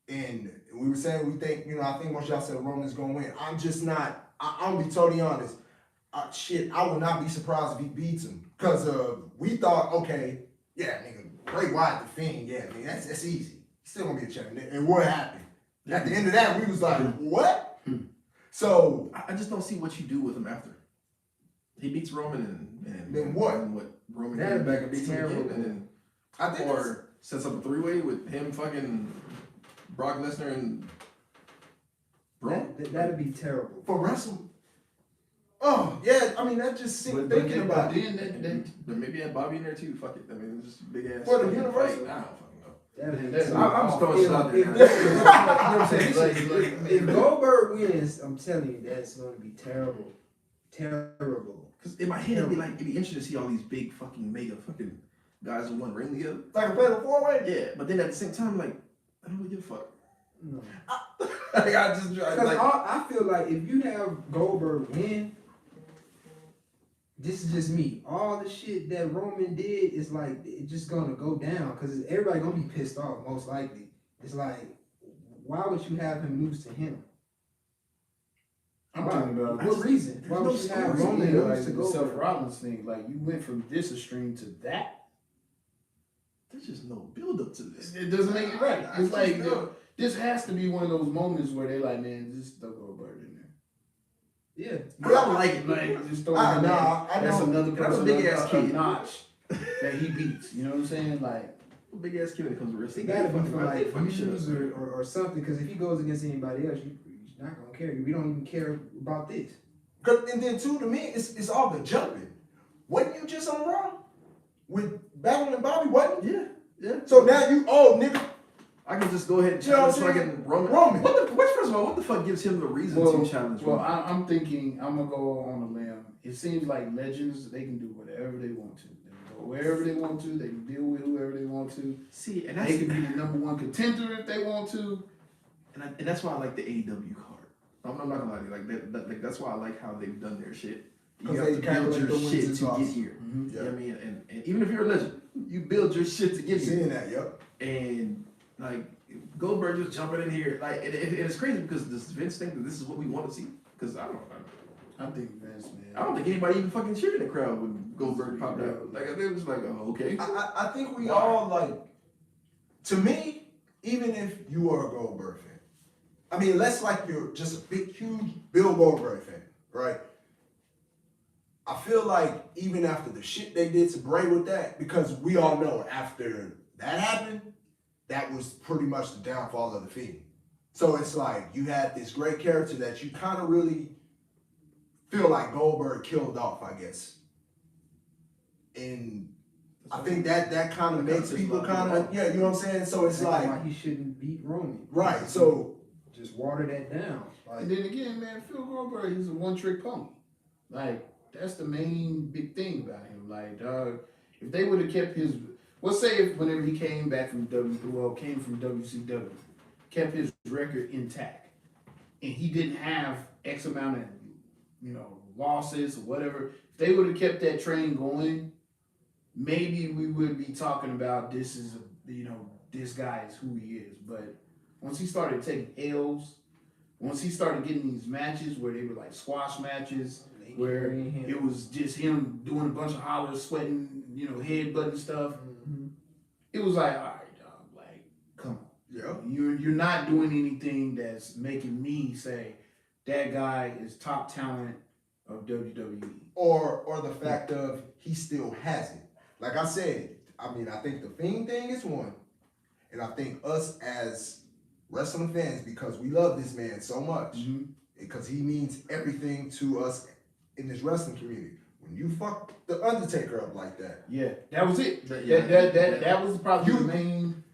And we were saying we think, I think once y'all said Roman's gonna win. I'm just not. I'm gonna be totally honest. I would not be surprised if he beats him. Cause we thought, okay, yeah, nigga, Bray Wyatt the Fiend, yeah, man, that's easy. He's still gonna be a champion. And what happened? At the end of that, we was like, what? So I just don't see what you do with him after. He beats Roman and Then what? And what Roman That'd goes back be and beats him terrible. again, and then I think it's, or sets up a three-way with him, fucking Brock Lesnar and Braun. That'd be terrible. for wrestling. Oh yeah, I mean that just thinking about it. But maybe add Bobby in there too. Fuck it. I mean, it's just big ass. For the fucking Universal? fight. I don't fucking know. That'd be That's- terrible. I'm just throwing shit out there. If now. this- you know what I'm saying? Like, if Goldberg wins, I'm telling you, that's going to be terrible. Terrible. Cause in my head, it'd be interesting to see all these big fucking mega fucking guys in one ring together. Like a fatal four-way. Yeah, but then at the same time, like I don't really give a fuck. No. Like I just Because like I feel like if you have Goldberg win, this is just me. All the shit that Roman did is like it's just gonna go down because everybody gonna be pissed off most likely. It's like, why would you have him lose to him? I'm Why? talking about What reason? Why would you have Roman yeah, lose like to the Seth Goldberg? Rollins thing. Like you went from this extreme to that. there's just no build up to this. It doesn't make it right. I It's like just know. this has to be one of those moments where they're like, man, just throw Goldberg in there. Yeah. I don't like it, man. Like just throw him in there. I That's don't. another I'm a person, big-ass a kid. notch that he beats. You know what I'm saying? Like Big ass kid when it comes to It wrestling. gotta be Fucking for right, they like fucking shit views up. or something. Because if he goes against anybody else, you're not gonna care. We don't even care about this. And then too, to me, it's all the jumping. Wasn't you just on Raw with battling Bobby? Wasn't you? Yeah. So now you, nigga, I can just go ahead and You know what challenge I'm saying? fucking Roman. Roman. First of all, what the fuck gives him the reason to challenge well, Roman? I'm thinking I'm gonna go on a limb. It seems like legends, they can do whatever they want to. They can go wherever they want to. They can deal with whoever they want to. See, and They can be the number one contender if they want to. and that's why I like the AEW card. I'm not gonna lie to you, like that's why I like how they've done their shit. You 'Cause have they to build calculate your the wins shit and to get losses. here. Mm-hmm. You know what I mean? And even if you're a legend, you build your shit to get here. seeing that, yep. And like Goldberg just jumping in here, like and it's crazy because does Vince think that this is what we want to see? Because I think Vince, man. don't think anybody even fucking cheered in the crowd when Goldberg popped out. Like it was like, oh, okay. I think we all like. To me, even if you are a Goldberg fan, I mean, unless like you're just a big, huge Bill Goldberg fan, right? I feel like even after the shit they did to Bray with that, because we all know after that happened, that was pretty much the downfall of the Fiend. So it's like you had this great character that you kind of really feel like Goldberg killed off, I guess. And I think that kind of makes people kind of, yeah, you know what I'm saying? So it's That's like, why he shouldn't beat Roman. right, so, Just water that down. Like, And then again, man, Phil Goldberg, he's a one-trick pony. Like, that's the main big thing about him. Like, dog, if they would have kept his, let's say if whenever he came back from came from WCW, kept his record intact, and he didn't have X amount of, losses or whatever, if they would have kept that train going, maybe we would be talking about this is, this guy is who he is. But once he started taking L's, once he started getting these matches where they were like squash matches, where it was just him doing a bunch of hollers, sweating, headbutting stuff, it was like, all right, dog, like, come on. yeah. You're not doing anything that's making me say that guy is top talent of WWE. Or the fact of he still has it. Like I said, I mean, I think the Fiend thing is one. And I think us as wrestling fans, because we love this man so much, because he means everything to us in this wrestling community. When you fuck the Undertaker up like that, Yeah, that was it. Yeah. That was probably the main.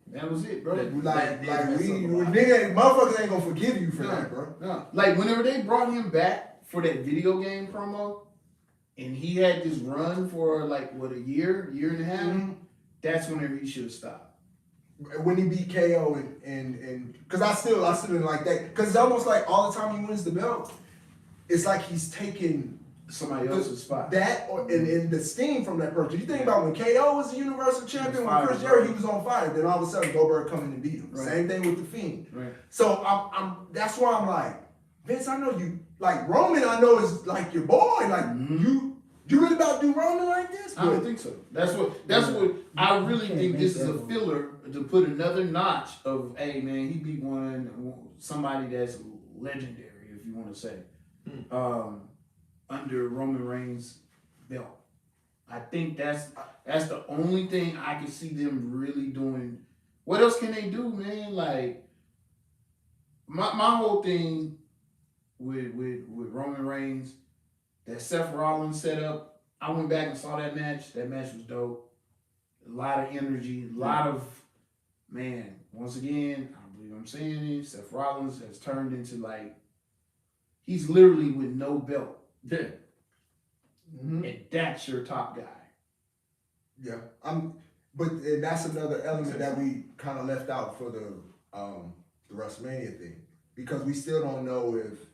That was it, bro. motherfuckers ain't gonna forgive you for that, bro. No, like whenever they brought him back for that video game promo, and he had this run for like what, a year and a half. That's whenever he should have stopped. When he beat KO and because I still didn't like that, because it's almost like all the time he wins the belt, it's like he's taking Somebody else's spot. that and the steam from that person. You think about when KO was the Universal Champion, when Chris Jericho, he was on fire. Then all of a sudden Goldberg come in and beat him. Right. Same thing with the Fiend. Right. So I'm that's why I'm like, Vince, I know you like Roman. I know is like your boy. Like you really about to do Roman like this? I don't think so. That's what I really think this is a filler to put another notch of, hey man, he beat somebody that's legendary, if you want to say, under Roman Reigns' belt. I think that's the only thing I can see them really doing. What else can they do, man? Like my whole thing with Roman Reigns, that Seth Rollins set up, I went back and saw that match. That match was dope. A lot of energy, a lot of, man, once again, I believe I'm saying it, Seth Rollins has turned into like, he's literally with no belt. Yeah. And that's your top guy. Yeah, and that's another element that we kind of left out for the WrestleMania thing, because we still don't know if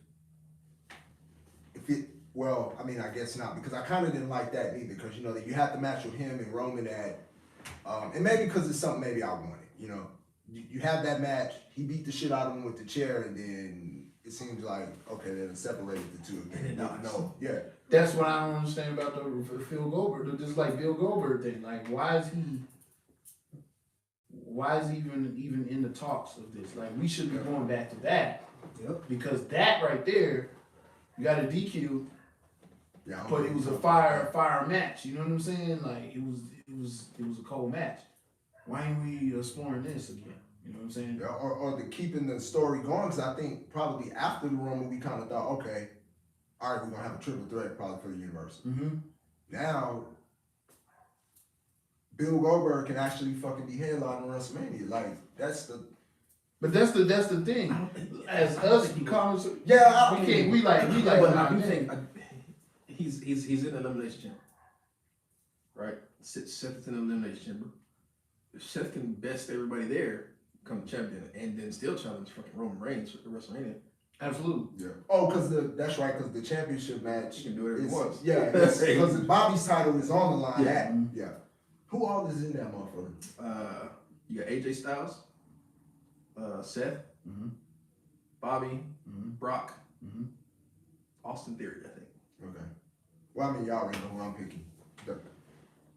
it. Well, I mean, I guess not, because I kind of didn't like that either, because that you have to match with him and Roman at, and maybe because it's something maybe I wanted. You have that match. He beat the shit out of him with the chair, and then it seems like okay, then separated the two again. No, yeah. That's what I don't understand about the Phil Goldberg, just like Bill Goldberg thing. Like, why is he even in the talks of this? Like, we should be going back to that. Yep. Because that right there, you got a DQ, Yeah, but it was a fire match. You know what I'm saying? Like, it was a cold match. Why ain't we exploring this again? You know what I'm saying? Yeah, or the keeping the story going, because I think probably after the Roman, we kind of thought, okay, all right, we're gonna have a triple threat probably for the Universal. Now, Bill Goldberg can actually fucking be headlining WrestleMania. Like But that's the thing. As us, comments, yeah, we like. But I do think he's in the elimination chamber, right? Seth is in the elimination chamber. If Seth can best everybody there, become champion, and then still challenge fucking Roman Reigns for WrestleMania. Absolutely. Yeah. Oh, because that's right, because the championship match. He can do whatever he wants. Yeah, because Bobby's title is on the line. Yeah. Yeah. Who all is in that motherfucker? You got AJ Styles, Seth, Bobby, Brock, Austin Theory, I think. Okay. Well, I mean, y'all already know who I'm picking.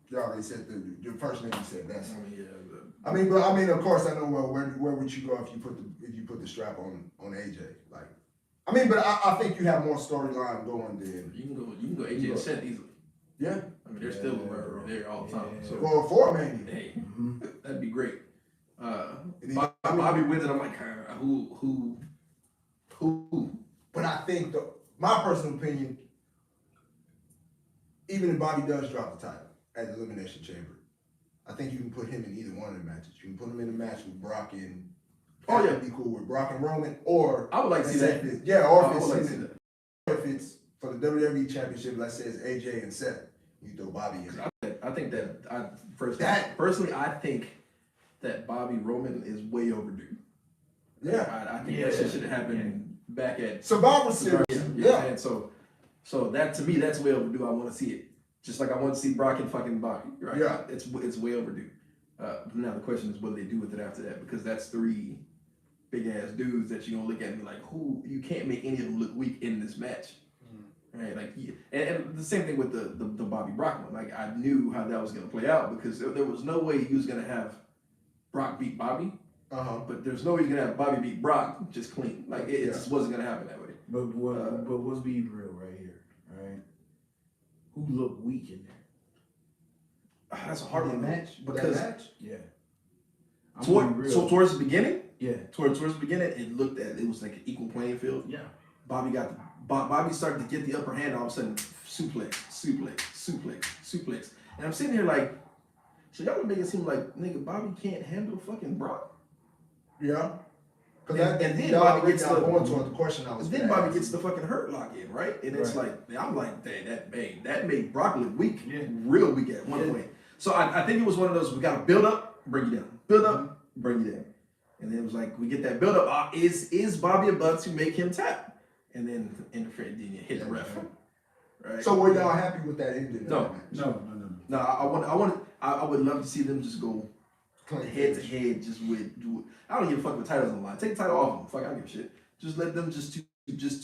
You already said the first name you said. That's. I mean, of course, I know. Well, where would you go if you put the strap on AJ? Like, I mean, but I think you have more storyline going than You can go AJ and Seth easily. Yeah. I mean, they're still there all the time. So, Well, four maybe. hey, Mhm. that'd be great. And Bobby wins, and I'm like, who? But I think my personal opinion, even if Bobby does drop the title at the Elimination Chamber, I think you can put him in either one of the matches. You can put him in a match with Brock and Oh, yeah. be cool with Brock and Roman, or I would like to see let's that. say if it's- yeah, or I if would it's like to see that. if it's for the WWE Championship, let's say it's AJ and Seth, you throw Bobby in. I think that That- personally, I think that Bobby Roman is way overdue. Yeah. I think that shit should have happened back at Survivor Series. Yeah. And so that to me, that's way overdue. I want to see it, just like I want to see Brock and fucking Bobby. Right? Yeah. It's way overdue. Now the question is, what do they do with it after that? Because that's three big ass dudes that you gonna look at and be like, who? You can't make any of them look weak in this match. Right, like, and the same thing with the Bobby Brock one. Like, I knew how that was gonna play out because there was no way he was gonna have Brock beat Bobby, but there's no way he's gonna have Bobby beat Brock just clean. Like, it just wasn't gonna happen that way. But let's be real right here, right? Who looked weak in there? That's a hard one match. because Yeah. I'm gonna be real. so towards the beginning, Yeah. towards the beginning, it was like an equal playing field. Yeah. Bobby started to get the upper hand. All of a sudden, suplex, and I'm sitting here like, so y'all would make it seem like nigga Bobby can't handle fucking Brock. Yeah. Because And then y'all Bobby already gets got the- going towards the question I was Then gonna Bobby ask. gets the fucking hurt lock in, right? And it's like, I'm like, dang, that made Brock look weak, real weak at one point. So I think it was one of those, we got to build up, bring you down, build up, bring you down. And then it was like, we get that build up. Is Bobby about to make him tap? And then interfere, then you hit the ref, right? So were y'all happy with that ending? No. of that match? No. No, I would love to see them just go Clean head to finish. head, just with. I don't give a fuck with titles on the line. Take the title off them. Fuck, I don't give a shit. Just let them just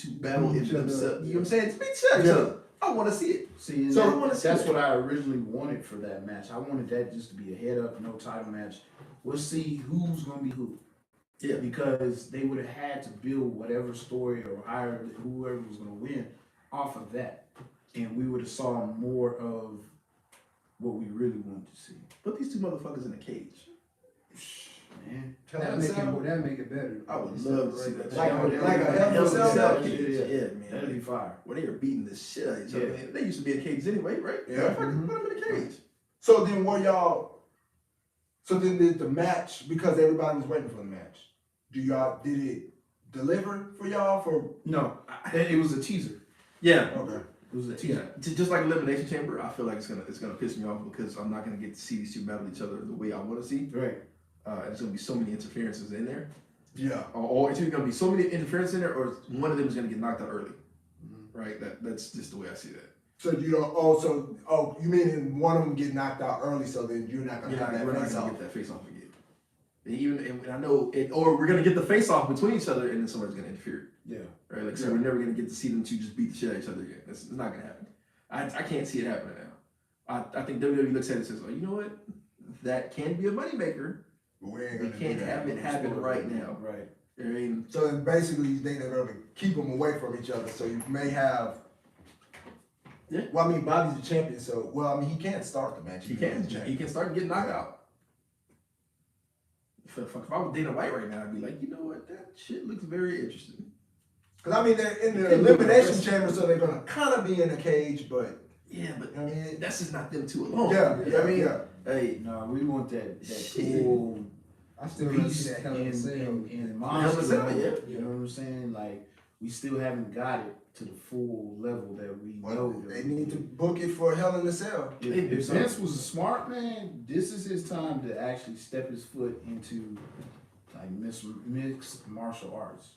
to battle into themselves. You know what I'm saying? To beat each other. I want to see it. See, So that's what I originally wanted for that match. I wanted that just to be a head up, no title match. We'll see who's gonna be who. Yeah. Because they would have had to build whatever story or hire whoever was gonna win off of that, and we would have saw more of what we really wanted to see. Put these two motherfuckers in a cage. Man, That make it better. I would love to see that. Like a Hell Hell in a Cell cage. yeah. Yeah, that'd be man. fire. Where they are beating the shit out of each other. Yeah. Man. They used to be in cages anyway, right? Yeah. Fucking put them in a cage. So then were y'all, so then did the match, because everybody was waiting for the match, did it deliver for y'all for? No, it was a teaser. Yeah. Okay. It was a Yeah, teaser. just like Elimination Chamber, I feel like it's gonna piss me off because I'm not gonna get to see these two battle each other the way I want to see. Right. There's gonna be so many interferences in there, Yeah. or it's either gonna be so many interferences in there, or one of them is gonna get knocked out early. Right? That's just the way I see that. So you don't, you mean one of them get knocked out early, so then you're not gonna have We're that not face gonna off? get that face off again. And I know it, or we're gonna get the face off between each other, and then somebody's gonna interfere. Yeah. Right? Like, so we're never gonna get to see them two just beat the shit out of each other again. It's not gonna happen. I can't see it happening now. I think WWE looks at it and says, oh, you know what? That can be a moneymaker. But we ain't We gonna can't do that. have it happen right now. Right. I mean, So then basically you think they're gonna keep them away from each other, so you may have. Yeah. Well, I mean, Bobby's the champion, so, he can't start the match. he even though can. he's the He champion. can start getting knocked out. If I was Dana White right now, I'd be like, you know what? That shit looks very interesting. Cause I mean, they're in the They can do elimination it. chamber, so they're gonna kind of be in a cage, but Yeah, but I mean, that's just not them two alone. yeah, You know what I mean? yeah. Hey, No, we want that Shit. full I still want to beast see that Hell in a Cell. in Hell in a monster. Cell, level, yeah. You know what I'm saying? Like, we still haven't got it to the full level that we Well, know. they need to book it for Hell in a Cell. If, They do if something. Vince was a smart man, this is his time to actually step his foot into like mixed martial arts.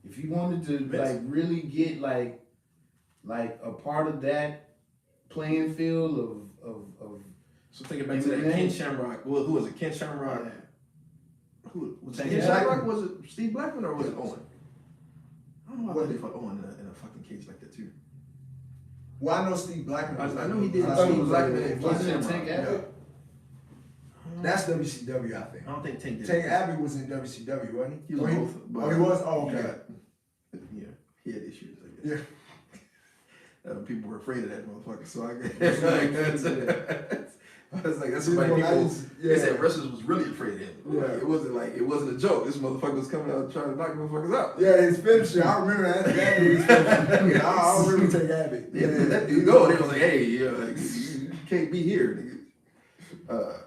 If he wanted to Vince. like really get like a part of that playing field of so thinking back to that MMA. Ken Shamrock. Well, who was it? Ken Shamrock. Yeah. Who was it? Ken Ken Shamrock? Blackman. Was it Steve Blackman or was it Owen? I don't know why Was they it? fought Owen in a fucking cage like that too. Well, I know Steve Blackman. was I know he did. I I thought Steve he was Blackman like- and Was it Ken Tank Shamrock. Abbott? That's WCW, I think. I don't think Tank did. Tank Abbey was in WCW, wasn't he? He was Or both. But he was? Oh, he okay. got, he had issues, I guess. People were afraid of that motherfucker. So I guess I was like, that's why people. They said wrestlers was really afraid of him. Yeah. Like it wasn't a joke. This motherfucker was coming out trying to knock motherfuckers out. Yeah, his finisher. I remember that dude's finisher. I don't really take Abbott. Yeah, that dude go. They was like, hey, like, you can't be here, nigga.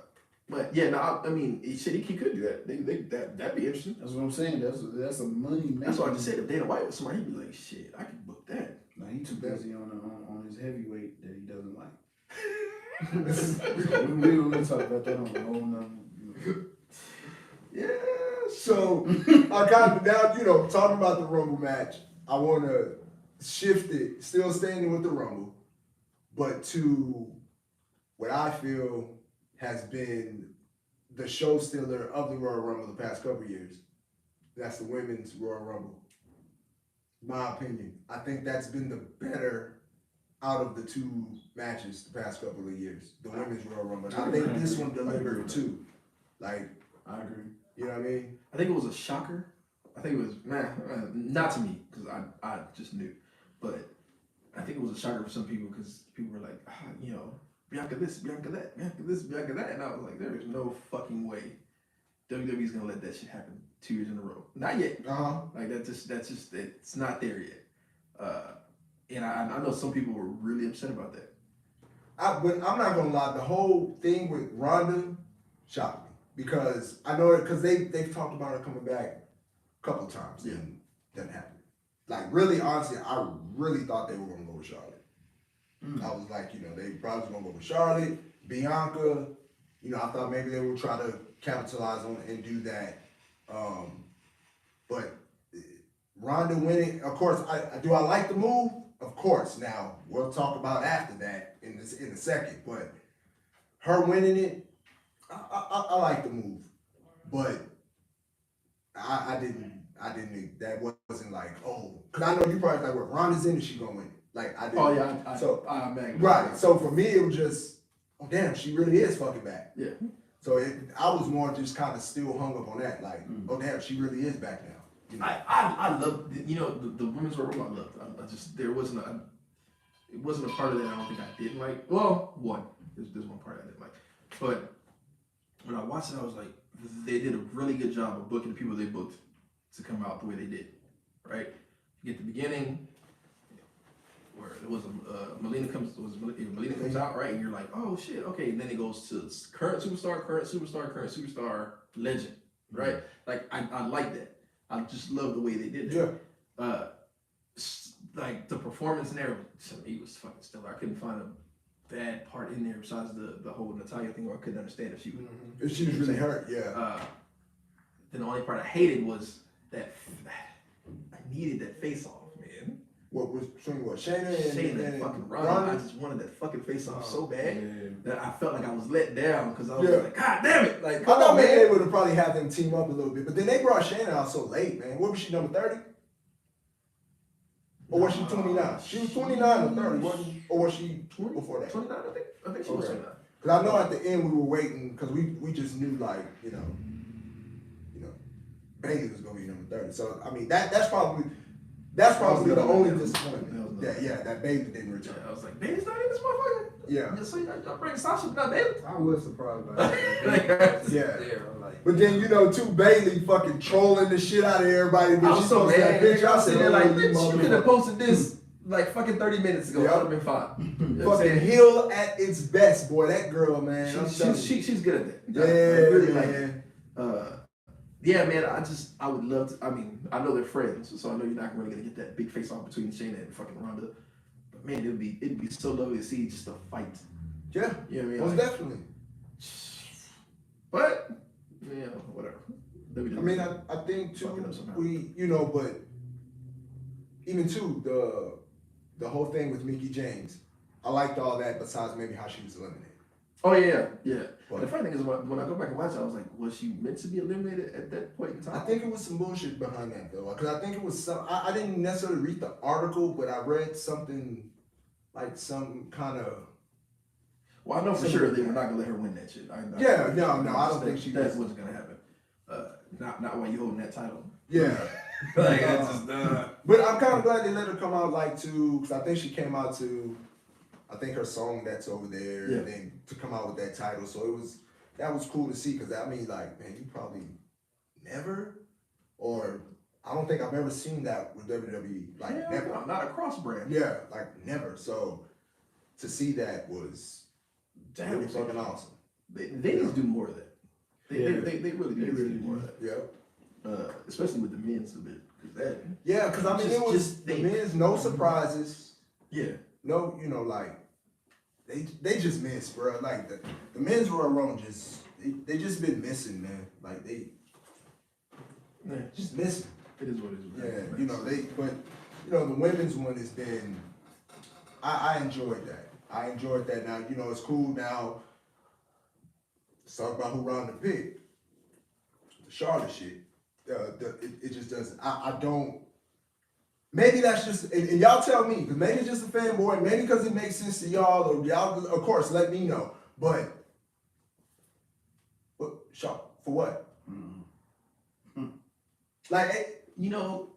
But yeah, no, I mean, shit, he could do that. That'd be interesting. That's what I'm saying. That's a money making. That's why I just said if Dana White was somebody, he'd be like, shit, I could book that. No, he too busy on his heavyweight that he doesn't like. we talk about that on the whole nother. Yeah, so I kind of now, talking about the Rumble match, I want to shift it, still standing with the Rumble, but to what I feel has been the show stealer of the Royal Rumble the past couple of years. That's the women's Royal Rumble. My opinion. I think that's been the better out of the two matches the past couple of years. The women's Royal Rumble. And I think this one delivered too. Like, I agree. you know what I mean? I think it was a shocker. I think it was, not to me, because I just knew. But I think it was a shocker for some people, because people were like, Bianca this, Bianca that, Bianca this, Bianca that. And I was like, there is no fucking way WWE's going to let that shit happen 2 years in a row. Not yet. Like, that's just, it's not there yet. And I know some people were really upset about that. But I'm not gonna lie, the whole thing with Ronda shocked me because I know it because they've talked about her coming back a couple of times. Yeah. And doesn't happen. Like really, honestly, I really thought they were gonna go with Charlotte. I was like, they probably was gonna go with Charlotte, Bianca. I thought maybe they would try to capitalize on it and do that. But Ronda winning, of course, I like the move. Of course, now we'll talk about after that in a second. But her winning it, I like the move, but I didn't. That wasn't like because I know you probably like, well, Ronda's in it, she gonna win. Like I didn't. Oh yeah, I'm back. Right. So for me, it was just, oh damn, she really is fucking back. Yeah. So I was more just kind of still hung up on that, like, oh damn, she really is back now. I love the women's Royal Rumble. I loved. I just it wasn't a part of that I don't think I didn't like. Well, there's one part I didn't like, but when I watched it, I was like, they did a really good job of booking the people they booked to come out the way they did. Right? You get the beginning where it was Melina comes out, right, and you're like, oh shit, okay, and then it goes to current superstar, legend, right? Like I like that. I just love the way they did it. Yeah. Like the performance in there, to me, was fucking stellar. I couldn't find a bad part in there besides the whole Natalya thing, where I couldn't understand if she was. If she was really hurt, yeah. Then the only part I hated was that I needed that face off, man. What was between Shayna and fucking Ronda? I just wanted that fucking face off so bad that I felt like I was let down because I was like, God damn it! Like, I thought maybe they would have probably had them team up a little bit, but then they brought Shayna out so late, man. What was she, number 30? Or was she 29? She was 29 or 30, wasn't she? Or was she before that? 29, I think she was 29. Because I know at the end we were waiting because we just knew like Bayley was gonna be number 30. So I mean that's probably the only disappointment. That Bayley didn't return. I was like, Bayley's not in this motherfucker. Yeah. Just so y'all bring Sasha, not Bayley. I was surprised by that. Yeah. There, I'm like, But then too, Bayley fucking trolling the shit out of everybody. I was so mad. I was sitting there like, bitch, bitch, you could have posted this like fucking 30 minutes ago. Yep. I would have been fine. You know what I'm Fucking saying? heel at its best, boy. That girl, man. She's good at that. Yeah, I really like man. it. Yeah, man, I would love to. I mean, I know they're friends, so I know you're not really gonna get that big face off between Shayna and fucking Ronda. But man, it'd be so lovely to see just a fight. Yeah, You know what I mean? most Like, definitely. but whatever. I mean, I think too, Fucking up somehow. but even too, the whole thing with Mickie James, I liked all that besides maybe how she was eliminated. Oh yeah. But The funny thing is, when I go back and watch it, I was like, was she meant to be eliminated at that point in time? I think it was some bullshit behind that though, because I think it was I didn't necessarily read the article, but I read something like some kind of. Well, I know for sure they were not gonna let her win that shit. No, I don't think she that was. wasn't gonna happen. Not while you holding that title. Yeah. Like that's just But I'm kind of glad they let her come out like to, because I think she came out to, I think her song that's over there, Yeah. and then to come out with that title. So that was cool to see, because I mean, like, man, you probably never, or I don't think I've ever seen that with WWE, like Yeah, never. not a cross brand. Yeah, like never. So to see that was really fucking awesome. They need to do more of that. They really need They to really do more of that. Yeah. Especially with the men's a bit. 'Cause that, Yeah, because I mean, it was Just the think. men's no surprises. yeah. No, you know, like they just missed, bro. Like the men's Royal Rumble just they just been missing, man. Like they Yeah, just missing. it is what it is. Yeah, you know but you know the women's one has been. I enjoyed that. I enjoyed that. Now you know it's cool. Now let's talk about who Ronda picked. The Charlotte shit. It just doesn't. I don't. Maybe that's just, and y'all tell me, because maybe it's just a fanboy, maybe because it makes sense to y'all, or y'all, of course, let me know. But, for what? Like, You know,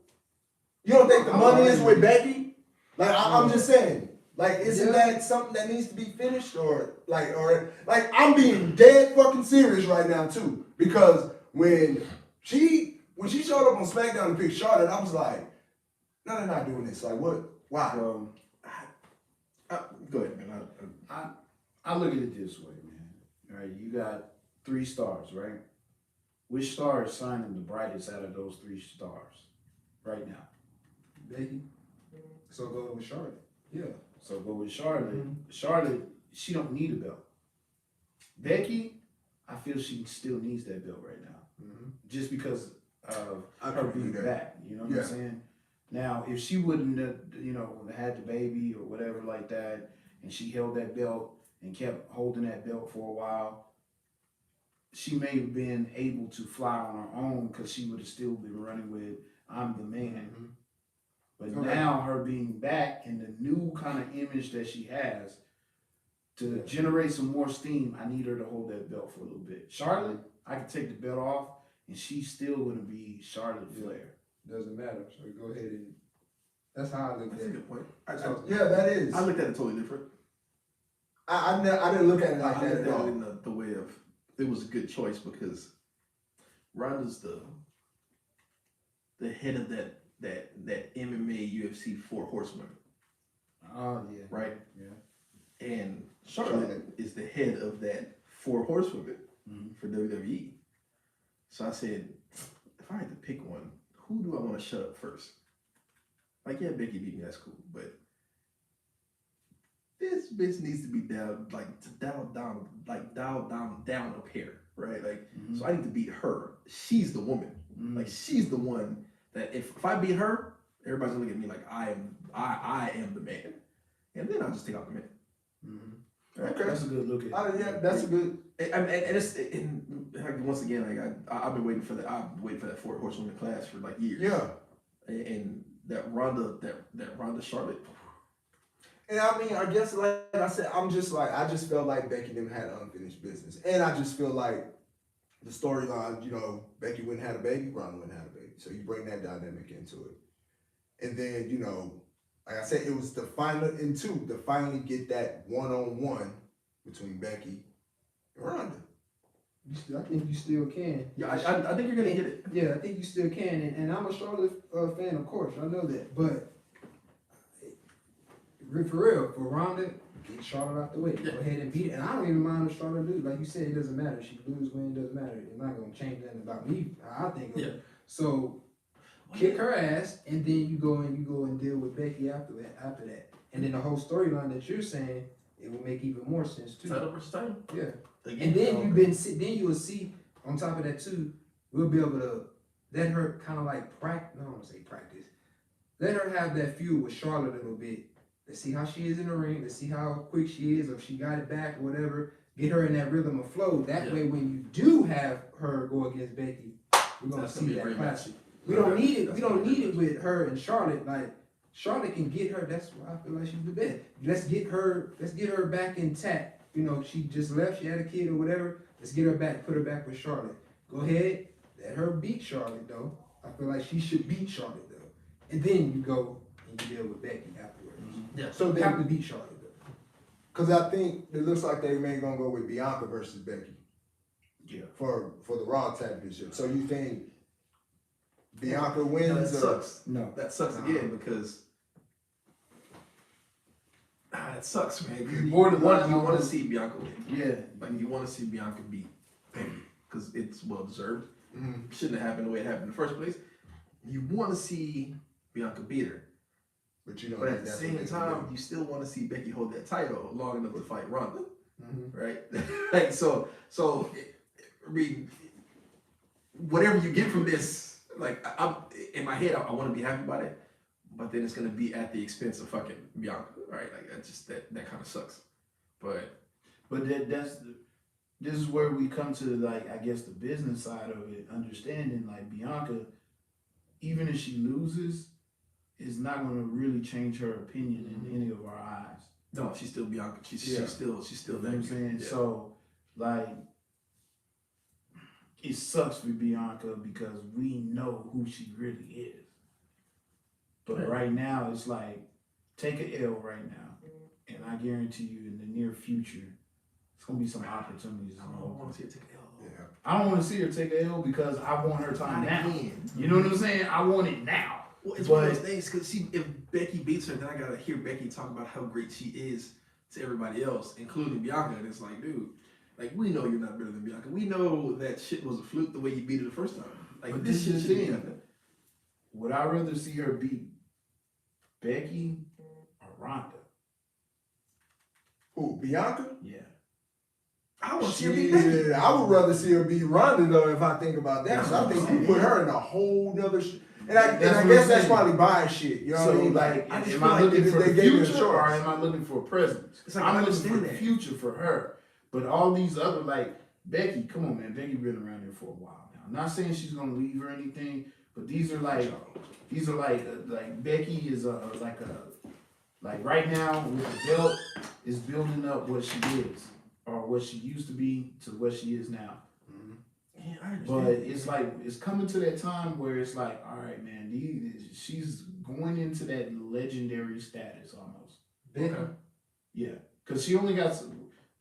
you don't think the money is with Becky? Like, I'm just saying, like, isn't Yeah. that something that needs to be finished, or I'm being dead fucking serious right now too, because when she showed up on SmackDown and picked Charlotte, I was like, no, they're not doing this. Like, what? Why? Well, go ahead, man. I look at it this way, man. All right, you got 3 stars, right? Which star is signing the brightest out of those 3 stars right now? Becky. So go with Charlotte. Yeah. So go with Charlotte. Charlotte, she don't need a belt. Becky, I feel she still needs that belt right now, just because of I her can being do that. back. You know what Yeah. I'm saying? Now, if she wouldn't have, had the baby or whatever like that, and she held that belt and kept holding that belt for a while, she may have been able to fly on her own because she would have still been running with "I'm the man." But Okay. now her being back and the new kind of image that she has, to generate some more steam, I need her to hold that belt for a little bit. Charlotte, I can take the belt off, and she's still going to be Charlotte Flair. Doesn't matter. So go ahead and that's how I look at That's a it. good point. Yeah, that is. I looked at it totally different. I didn't look at it like I that looked at at it all. in the way of it was a good choice because Ronda's the head of that MMA UFC 4 Horsemen, Oh yeah. right? Yeah. And Charlotte is the head of that 4 Horsewomen for WWE. So I said, if I had to pick one, who do I want to shut up first? Like, yeah, Becky beat me, that's cool, but this bitch needs to be dialed down a pair, right? Like, so I need to beat her. She's the woman. Like, she's the one that if I beat her, everybody's gonna look at me like I am the man, and then I'll just take out the man. Right? Okay. That's a good look at it. Yeah, that's a good. And it's like, once again, like I've been waiting for that 4 Horsewoman class for like years. Yeah. And that Ronda Charlotte. And I mean, I guess like I said, I just felt like Becky didn't have unfinished business. And I just feel like the storyline, Becky wouldn't have a baby, Ronda wouldn't have a baby. So you bring that dynamic into it. And then, like I said, it was to finally get that one-on-one between Becky and Ronda. I think you still can. Yeah, I think you're gonna get it. Yeah, I think you still can, and I'm a Charlotte fan, of course. I know that, but for real, for Ronda, get Charlotte out the way. Go ahead and beat it, and I don't even mind if Charlotte lose. Like you said, it doesn't matter. She lose, win, doesn't matter. It's not gonna change nothing about me. I think. Yeah. So kick her ass, and then you go and deal with Becky after that, and then the whole storyline that you're saying, it will make even more sense too. Title versus title. Yeah. Again, And then you will see on top of that too, we'll be able to let her kind of like practice. No, I don't want to say practice. Let her have that feud with Charlotte a little bit. Let's see how she is in the ring. Let's see how quick she is, or if she got it back or whatever. Get her in that rhythm of flow. That way, when you do have her go against Becky, we're gonna That's see gonna be a that great classic. match. We don't need it. We don't need it with her and Charlotte. Like Charlotte can get her. That's why I feel like she's the best. Let's get her back intact. She just left. She had a kid or whatever. Let's get her back. Put her back with Charlotte. Go ahead. Let her beat Charlotte though. I feel like she should beat Charlotte though. and then you go and you deal with Becky afterwards. Yeah. So You have then, to beat Charlotte though. cause I think it looks like they may gonna go with Bianca versus Becky Yeah. for the Raw Championship. So you think Bianca No, wins that or? sucks. No. That sucks again because that sucks, man. 'Cause You you borderline want to almost- see Bianca win. Yeah. Like you want to see Bianca beat Becky because it's well deserved. Mhm. Shouldn't have happened the way it happened in the first place. You want to see Bianca beat her, But you don't but think at the that's what same they time, can you still want to see Becky hold that title long enough to fight Ronda, do. Mhm. right? Like so. I mean, whatever you get from this, like I'm in my head, I want to be happy about it, but then it's gonna be at the expense of fucking Bianca, right? Like that kind of sucks. But This is where we come to, like, I guess the business side of it, understanding like Bianca, even if she loses, is not going to really change her opinion in any of our eyes. no, she's still Bianca. She's Yeah. still You know that. what I'm saying? Yeah. So, like, it sucks for Bianca because we know who she really is. But Right. right now, it's like, take a L right now, and I guarantee you in the near future, it's going to be some opportunities. I don't want to see her take a L. Yeah. I don't want to see her take a L because I want her time Not now. again. You know what I'm saying? I want it now. Well, it's one of But- those things because if Becky beats her, then I gotta hear Becky talk about how great she is to everybody else, including Bianca. And it's like, dude, like we know you're not better than Bianca. We know that shit was a fluke the way you beat her the first time. Like But this this shit is the should be thing. happening. Would I rather see her beat Becky or Ronda? Who, Bianca? Yeah. I want to see her beat Becky. Shit, I would rather see her beat Ronda though if I think about that. So I think you put her in a whole nother and I That's what guess I'm that's saying. probably buying shit. You know what I So mean? like, I just am feel I like looking if for they the gave me a future or choice. am I looking for present? It's like, I I'm looking understand for the that. future for her. But all these other, like Becky, come on, man, Becky been around here for a while now. I'm not saying she's gonna leave or anything, but these are like Becky is like right now with the belt is building up what she is or what she used to be to what she is now. Yeah, I understand. But it's like it's coming to that time where it's like, all right, man, she's going into that legendary status almost. Becky, Okay. Yeah, because she only got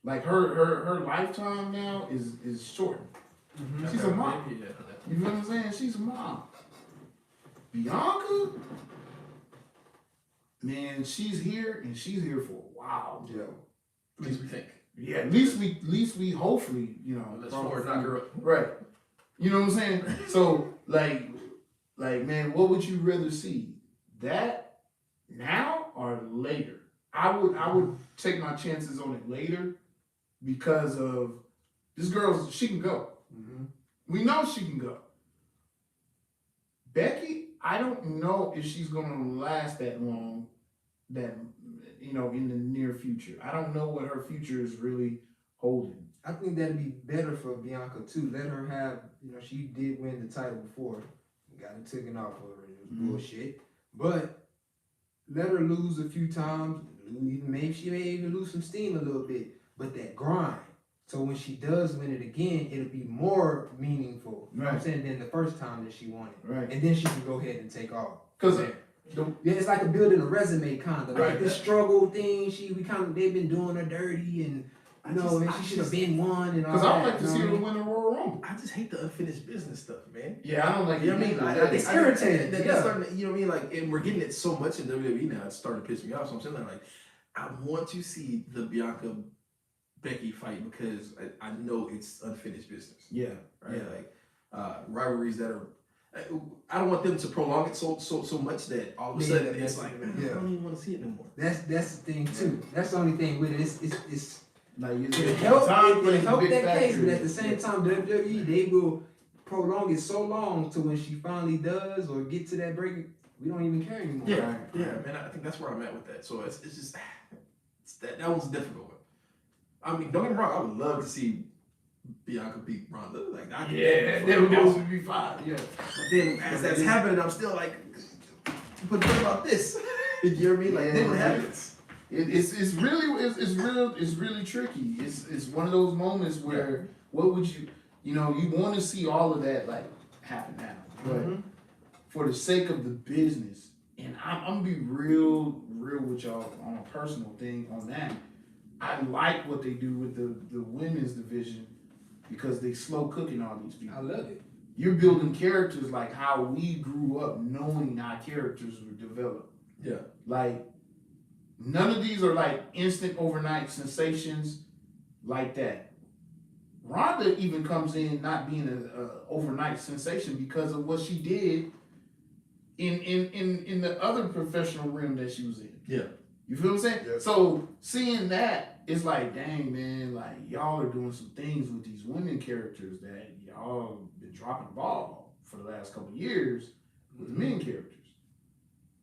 like her lifetime now is short. She's a mom. Yeah. You know what I'm saying? She's a mom. Bianca, man, she's here and she's here for a while. Yeah. At least we think. Yeah, at least we hopefully, you know, Let's forward knock her up. right. You know what I'm saying? So like man, what would you rather see? That now or later? I would take my chances on it later because of this girl, she can go. We know she can go. Becky, I don't know if she's gonna last that long, that you know, in the near future. I don't know what her future is really holding. I think that'd be better for Bianca too. Let her have, you know, she did win the title before, got it taken off of her. It was bullshit. But let her lose a few times. Maybe she may even lose some steam a little bit. But that grind. So when she does win it again, it'll be more meaningful. You know what I'm Right. saying? Than the first time that she won it. Right. And then she can go ahead and take off. Because Yeah, it's like a building a resume kind of like Right. this struggle thing. They've been doing her dirty, and you know, and she should have been one and all that. I would like to you know see what I her mean? win the Royal Rumble. I just hate the unfinished business stuff, man. Yeah, I don't like You know what I mean? It's irritating, That's yeah. starting to, you know what I mean? Like, and we're getting it so much in WWE now, it's starting to piss me off. So I'm saying that, like, I want to see the Bianca Becky fight because I know it's unfinished business, Yeah. right? Yeah. Like, rivalries that are. I don't want them to prolong it so much that all of a sudden it's like I don't even want to see it no more. That's the thing too. That's the only thing with it. It's Like it help big that case, factor. but at the same time, WWE they will prolong it so long to when she finally does or get to that break, we don't even care anymore. Yeah, yeah, man. I think that's where I'm at with that. So it's just that was a difficult one. I mean, don't get me wrong. I would love to see Bianca beat Ronda. Like, that would be fine. Yeah. But then as that's happening, I'm still like, but what about this? You know what I mean? Like, then what happens? It's really tricky. It's one of those moments where what would you know, you want to see all of that like happen now, but for the sake of the business, I'm gonna be real with y'all on a personal thing on that. I like what they do with the women's division because they slow cooking all these people. I love it. You're building characters like how we grew up knowing our characters were developed. Yeah. Like, none of these are like instant overnight sensations like that. Rhonda even comes in not being a overnight sensation because of what she did in the other professional realm that she was in. Yeah. You feel what I'm saying? Yeah. So seeing that, it's like, dang man, like y'all are doing some things with these women characters that y'all been dropping the ball for the last couple of years with the men characters.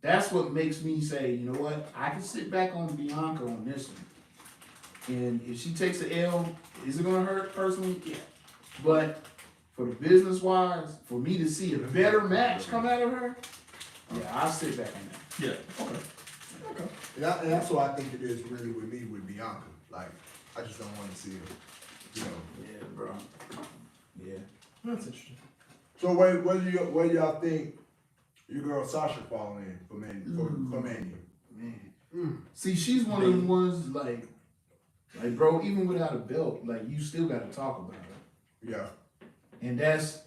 That's what makes me say, you know what? I can sit back on Bianca on this one. And if she takes the L, is it gonna hurt personally? Yeah. But for the business wise, for me to see a better match come out of her, yeah, I'll sit back on that. Yeah. Okay. Okay. And that's what I think it is really with me with Bianca. Like, I just don't want to see her, you know. Yeah, bro. Yeah. That's interesting. So where do y'all think your girl Sasha fall in for Mania? Man. See, she's one of the ones like bro, even without a belt, like you still gotta talk about her. Yeah. And that's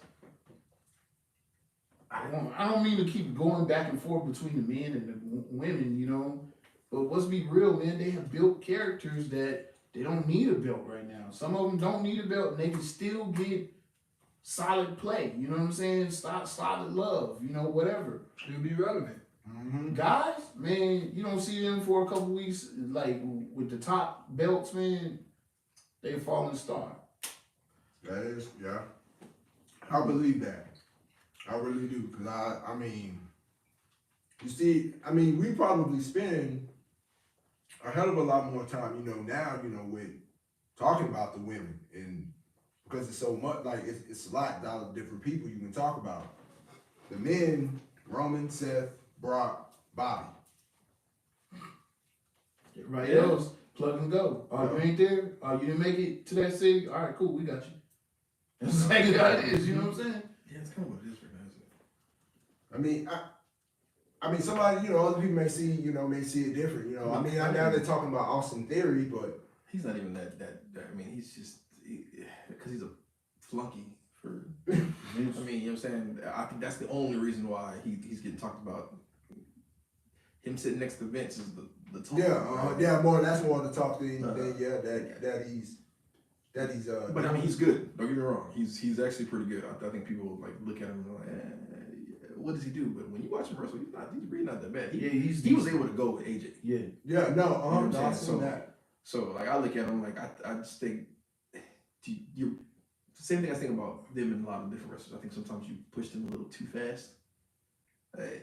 I don't mean to keep going back and forth between the men and the women, you know. But let's be real, man. They have built characters that they don't need a belt right now. Some of them don't need a belt, and they can still get solid play. You know what I'm saying? Solid love. You know, whatever. Still be relevant. Mm-hmm. Guys, man, you don't see them for a couple weeks, like with the top belts, man. They falling star. That is, yeah. I believe that. I really do, cause I mean, you see, I mean, we probably spend a hell of a lot more time, you know, now, you know, with talking about the women, and because it's so much, like it's a lot of different people you can talk about. The men, Roman, Seth, Brock, Bobby. Everybody else, plug and go. Oh, you ain't there? Oh, you didn't make it to that city? All right, cool, we got you. That's exactly how it is, you know what I'm saying? Yeah, it's kind of what it is right now, isn't it? I mean, I mean, somebody, you know, other people may see it different, you know. I mean, now they're talking about Austin Theory, but He's not even that. I mean, he's just because he's a flunky for. I mean, you know what I'm saying. I think that's the only reason why he's getting talked about. Him sitting next to Vince is the talk. That's more the talk than that he's. But I mean, he's good. Don't get me wrong. He's actually pretty good. I think people like look at him and like, what does he do? But when you watch him wrestle, he's really not that bad. He was able to go with AJ. Yeah. Yeah, no, You know what I'm I've saying? seen that. So like I look at him like I just think you the same thing I think about them in a lot of different wrestlers. I think sometimes you push them a little too fast.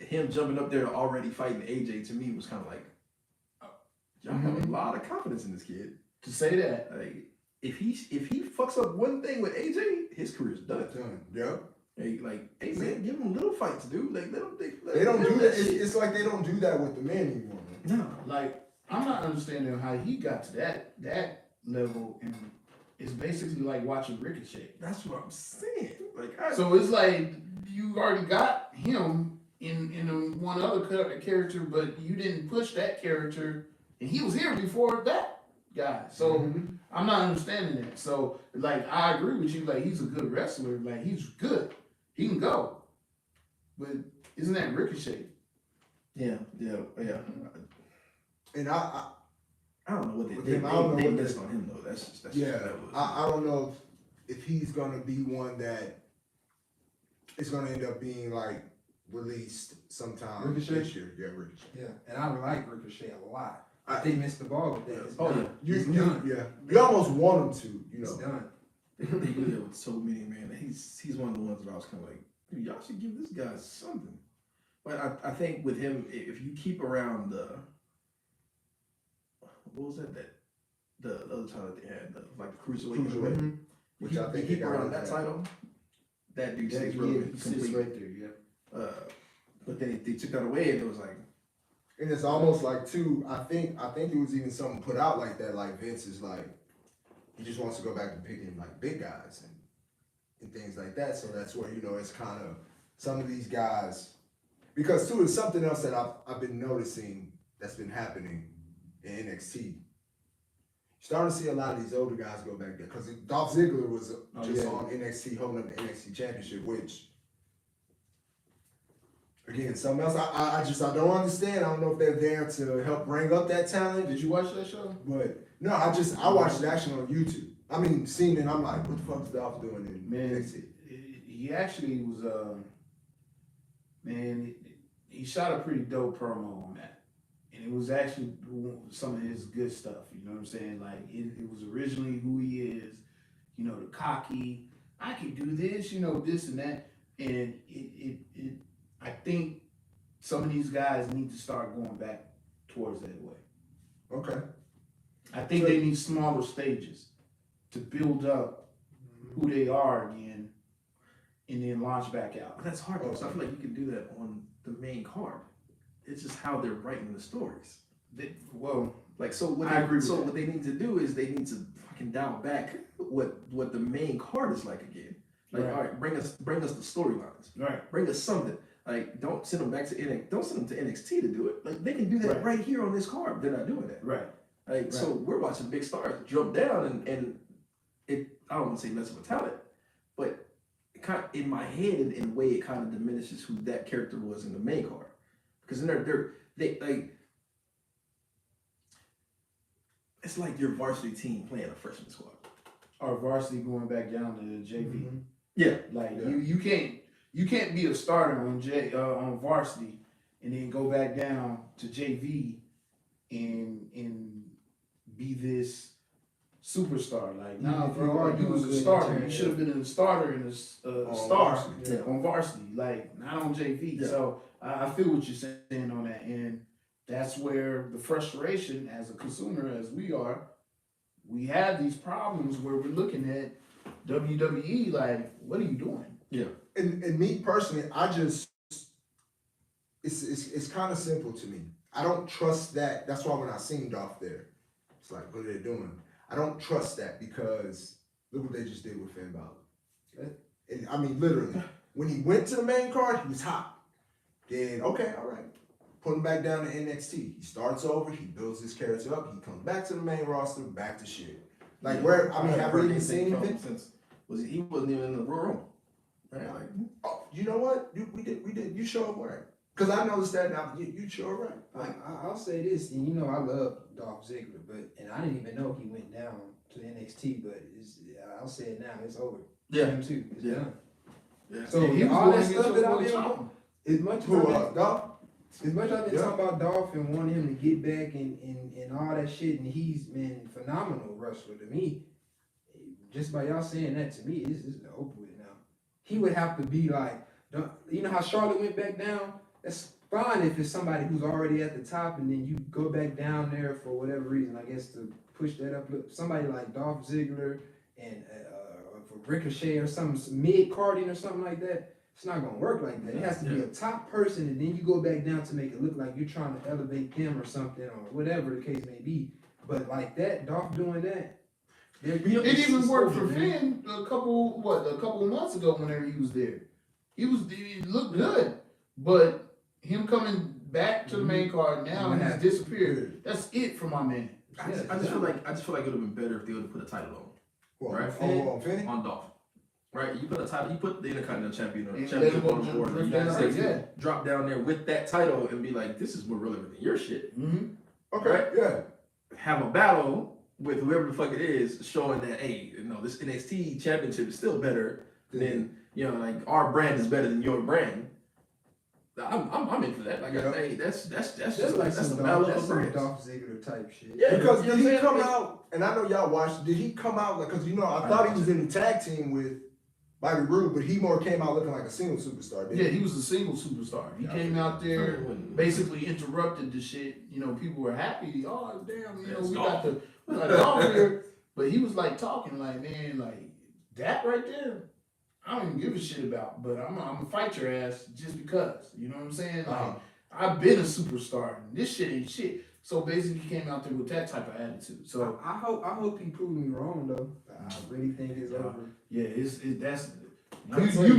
Him jumping up there already fighting AJ to me was kind of like, y'all have a lot of confidence in this kid. To say that. Like if he fucks up one thing with AJ, his career's done. Done. Yeah. Hey man, give him little fights, dude. Like They don't do that. It's like they don't do that with the men anymore, man. No. Like, I'm not understanding how he got to that level, and it's basically like watching Ricochet. That's what I'm saying. Like So it's like you already got him in one other character, but you didn't push that character, and he was here before that guy. So I'm not understanding that. So like I agree with you. Like he's a good wrestler. Like he's good. He can go. But isn't that Ricochet? yeah. And I don't know what With they him, I don't know they what missed they- on him though. That's just yeah, that was. I don't know if he's gonna be one that is gonna end up being like released sometime Ricochet? this year. Yeah, Ricochet. Yeah, and I like Ricochet a lot. They missed the ball with that. It's Oh, done. yeah. It's done. You almost want him to, you It's know. done. They do that with so many, man. He's one of the ones that I was kind of like, dude, y'all should give this guy something. But I think with him, if you keep around what was that the other title that they had, like the cruiserweight, Cruiserweight. Which I think you they keep got around that. that title, that dude Yeah, stays he relevant sits completely. right there. Yeah. But then they took that away, and it was like, And it's almost like too. I think it was even something put out like that. Like Vince is like, he just wants to go back to picking like big guys and things like that. So that's where it's kind of some of these guys. Because too, it's something else that I I've been noticing that's been happening in NXT. Starting to see a lot of these older guys go back there because Dolph Ziggler was just on NXT holding up the NXT Championship, which again, something else I don't understand. I don't know if they're there to help bring up that talent. Did you watch that show? But no, I watched it actually on YouTube. I mean, seeing it, I'm like, what the fuck is Dolph doing in NXT? He actually was he shot a pretty dope promo on that. And it was actually some of his good stuff, you know what I'm saying? Like, it was originally who he is, you know, the cocky, I can do this, you know, this and that. And I think some of these guys need to start going back towards that way. Okay. I think they need smaller stages to build up who they are again and then launch back out. But that's hard because I feel like you can do that on the main card. It's just how they're writing the stories. What they need to do is they need to fucking dial back what the main card is like again. Like, Right. all right, bring us the storylines. Right. Bring us something. Like, don't send them back to NXT. Don't send them to NXT to do it. Like, they can do that right here on this card. They're not doing that. Right. Like, so we're watching big stars jump down and it. I don't want to say mess with talent, but it kind of, in my head, in a way, it kind of diminishes who that character was in the main card. Because then they like, it's like your varsity team playing a freshman squad. Or varsity going back down to the JV. Yeah, Like you can't be a starter on varsity and then go back down to JV and be this superstar. Like, nah, If you bro, all are you doing was a good, starter. turn You it should have been a starter and a star on varsity, like not on JV. Yeah. So I feel what you're saying on that, and that's where the frustration as a consumer, as we are, we have these problems where we're looking at WWE like, what are you doing? And me personally, it's kind of simple to me. I don't trust that. That's why when I seen Dolph there, it's like, what are they doing? I don't trust that because look what they just did with Finn Balor. And I mean, literally, when he went to the main card, he was hot. Then, okay, all right. Put him back down to NXT. He starts over, he builds his character up, he comes back to the main roster, back to shit. Like, have we even seen him? He wasn't even in the room. Right? Like, Oh, you know what? We did. You show up right. Because I noticed that now. You show up right. Like, I'll say this, and you know I love Dolph Ziggler, and I didn't even know he went down to NXT, but I'll say it now, it's over. Yeah. Him too. It's Yeah. done. Yeah. So he was all going that against stuff your that I've boy been Ciampa. as much as I've been talking about Dolph and wanting him to get back and all that shit, and he's been a phenomenal wrestler to me. Just by y'all saying that to me, it's over with now. He would have to be like, you know how Charlotte went back down? That's fine if it's somebody who's already at the top and then you go back down there for whatever reason, I guess to push that up. Somebody like Dolph Ziggler and for Ricochet or some mid-carding or something like that, it's not going to work like that. It has to be a top person and then you go back down to make it look like you're trying to elevate them or something or whatever the case may be. But like that, Dolph doing that, It even worked for Finn a couple of months ago whenever he was there. He looked good, but him coming back to the main card now and he's disappeared. That's it for my man. I just feel like it would have been better if they would have put a title on. Well, Right. on Finn? On Dolph. Right? You put a title, you put the Intercontinental Champion or And championship let on him the go board. The jump United down, States yeah. drop down there with that title and be like, this is more relevant than your shit. Mm-hmm. Okay, Right? yeah. Have a battle with whoever the fuck it is, showing that, hey, you know, this NXT championship is still better than, you know, like our brand is better than your brand. I'm into that. Like, hey, that's some the battle of Dolph, the brands. Dolph Ziggler type shit. Yeah, Because you know did what he I'm come saying? out, and I know y'all watched, did he come out, like, because, you know, I thought he was in the tag team with Bobby Roode, but he more came out looking like a single superstar, didn't Yeah, he was a single superstar. He came out there, basically interrupted the shit. You know, people were happy. Oh damn, you know, we got Dolph here, but he was like talking like, man, like that right there. I don't even give a shit about, but I'm gonna fight your ass just because. You know what I'm saying? Like, I've been a superstar. And this shit ain't shit. So basically, he came out there with that type of attitude. So I hope he proved me wrong though. I really think it's over. yeah, that's I'm telling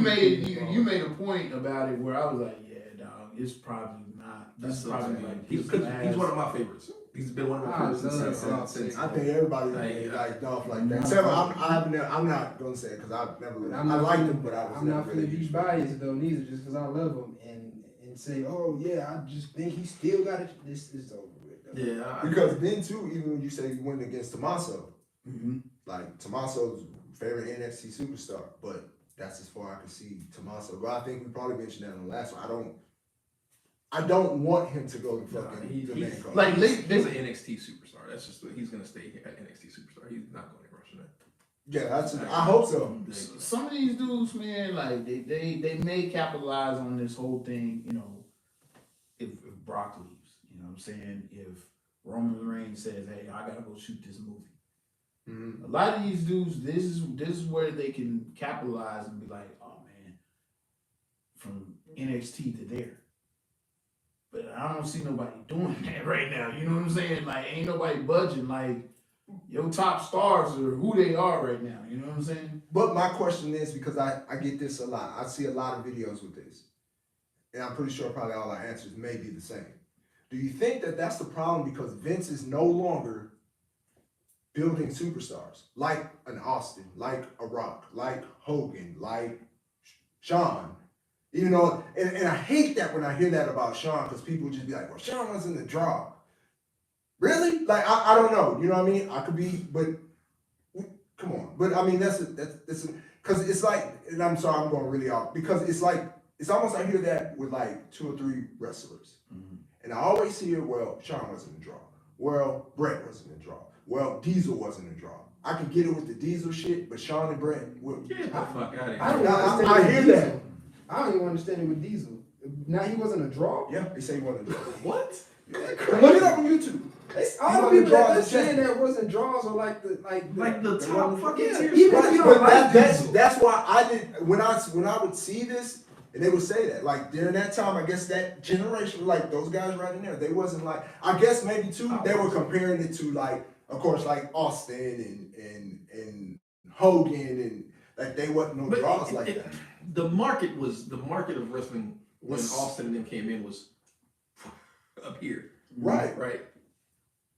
you made a point about it where I was like, yeah, dog, it's probably not this is That's probably so like he's his last. one of my favorites. He's been one of my I favorites love since I think everybody Like, like Dolph like that. Except I'm not gonna say it because I've never. But I I'm not liked finna- him, but I was I'm never not really. gonna be biased though, neither, just because I love him and say, oh yeah, I just think he still got it. This is over with. Though. Yeah, Because then too, even when you say you went against Tommaso, Mm-hmm. like Tommaso's favorite NXT superstar, but that's as far I can see Tommaso. But I think we probably mentioned that on the last one. I don't want him to go to fucking the main card. Like he's an NXT superstar. That's just he's gonna stay at NXT superstar. He's not going anywhere from that. yeah, that's. I hope so. Some of these dudes, man, like they may capitalize on this whole thing, you know, if Brock leaves, you know what I'm saying? If Roman Reigns says, hey, I gotta go shoot this movie. Mhm. A lot of these dudes, this is where they can capitalize and be like, oh man, from NXT to there. But I don't see nobody doing that right now. You know what I'm saying? Like, ain't nobody budging. Like, your top stars are who they are right now. You know what I'm saying? But my question is because I get this a lot. I see a lot of videos with this, and I'm pretty sure probably all our answers may be the same. Do you think that that's the problem because Vince is no longer building superstars like an Austin, like a Rock, like Hogan, like Shawn? You know, and I hate that when I hear that about Shawn because people just be like, well, Shawn wasn't the draw. Really? Like, I don't know. You know what I mean? I could be, but come on. But I mean, that's because it's like, and I'm sorry, I'm going really off because it's like, it's almost I hear that with like 2 or 3 wrestlers. Mm-hmm. And I always hear, well, Shawn wasn't a draw. Well, Brett wasn't a draw. Well, Diesel wasn't a draw. I could get it with the Diesel shit, but Shawn and Brett were. Get the fuck out of here. I don't understand. I it with hear Diesel. that. I don't even understand it with Diesel. Now he wasn't a draw. Yeah, they say he wasn't a draw. What? Look it up on YouTube. All the wasn't people that draws are as saying champion. that wasn't draws are like the top one- fucking yeah, tier even stars. if you But don't like Diesel. that's why I did when I would see this and they would say that like during that time I guess that generation like those guys right in there they wasn't like I guess maybe too they were comparing it to like of course like Austin and Hogan and like they wasn't no draws like that. The market of wrestling when Was- Austin and them came in was up here. Right. Right.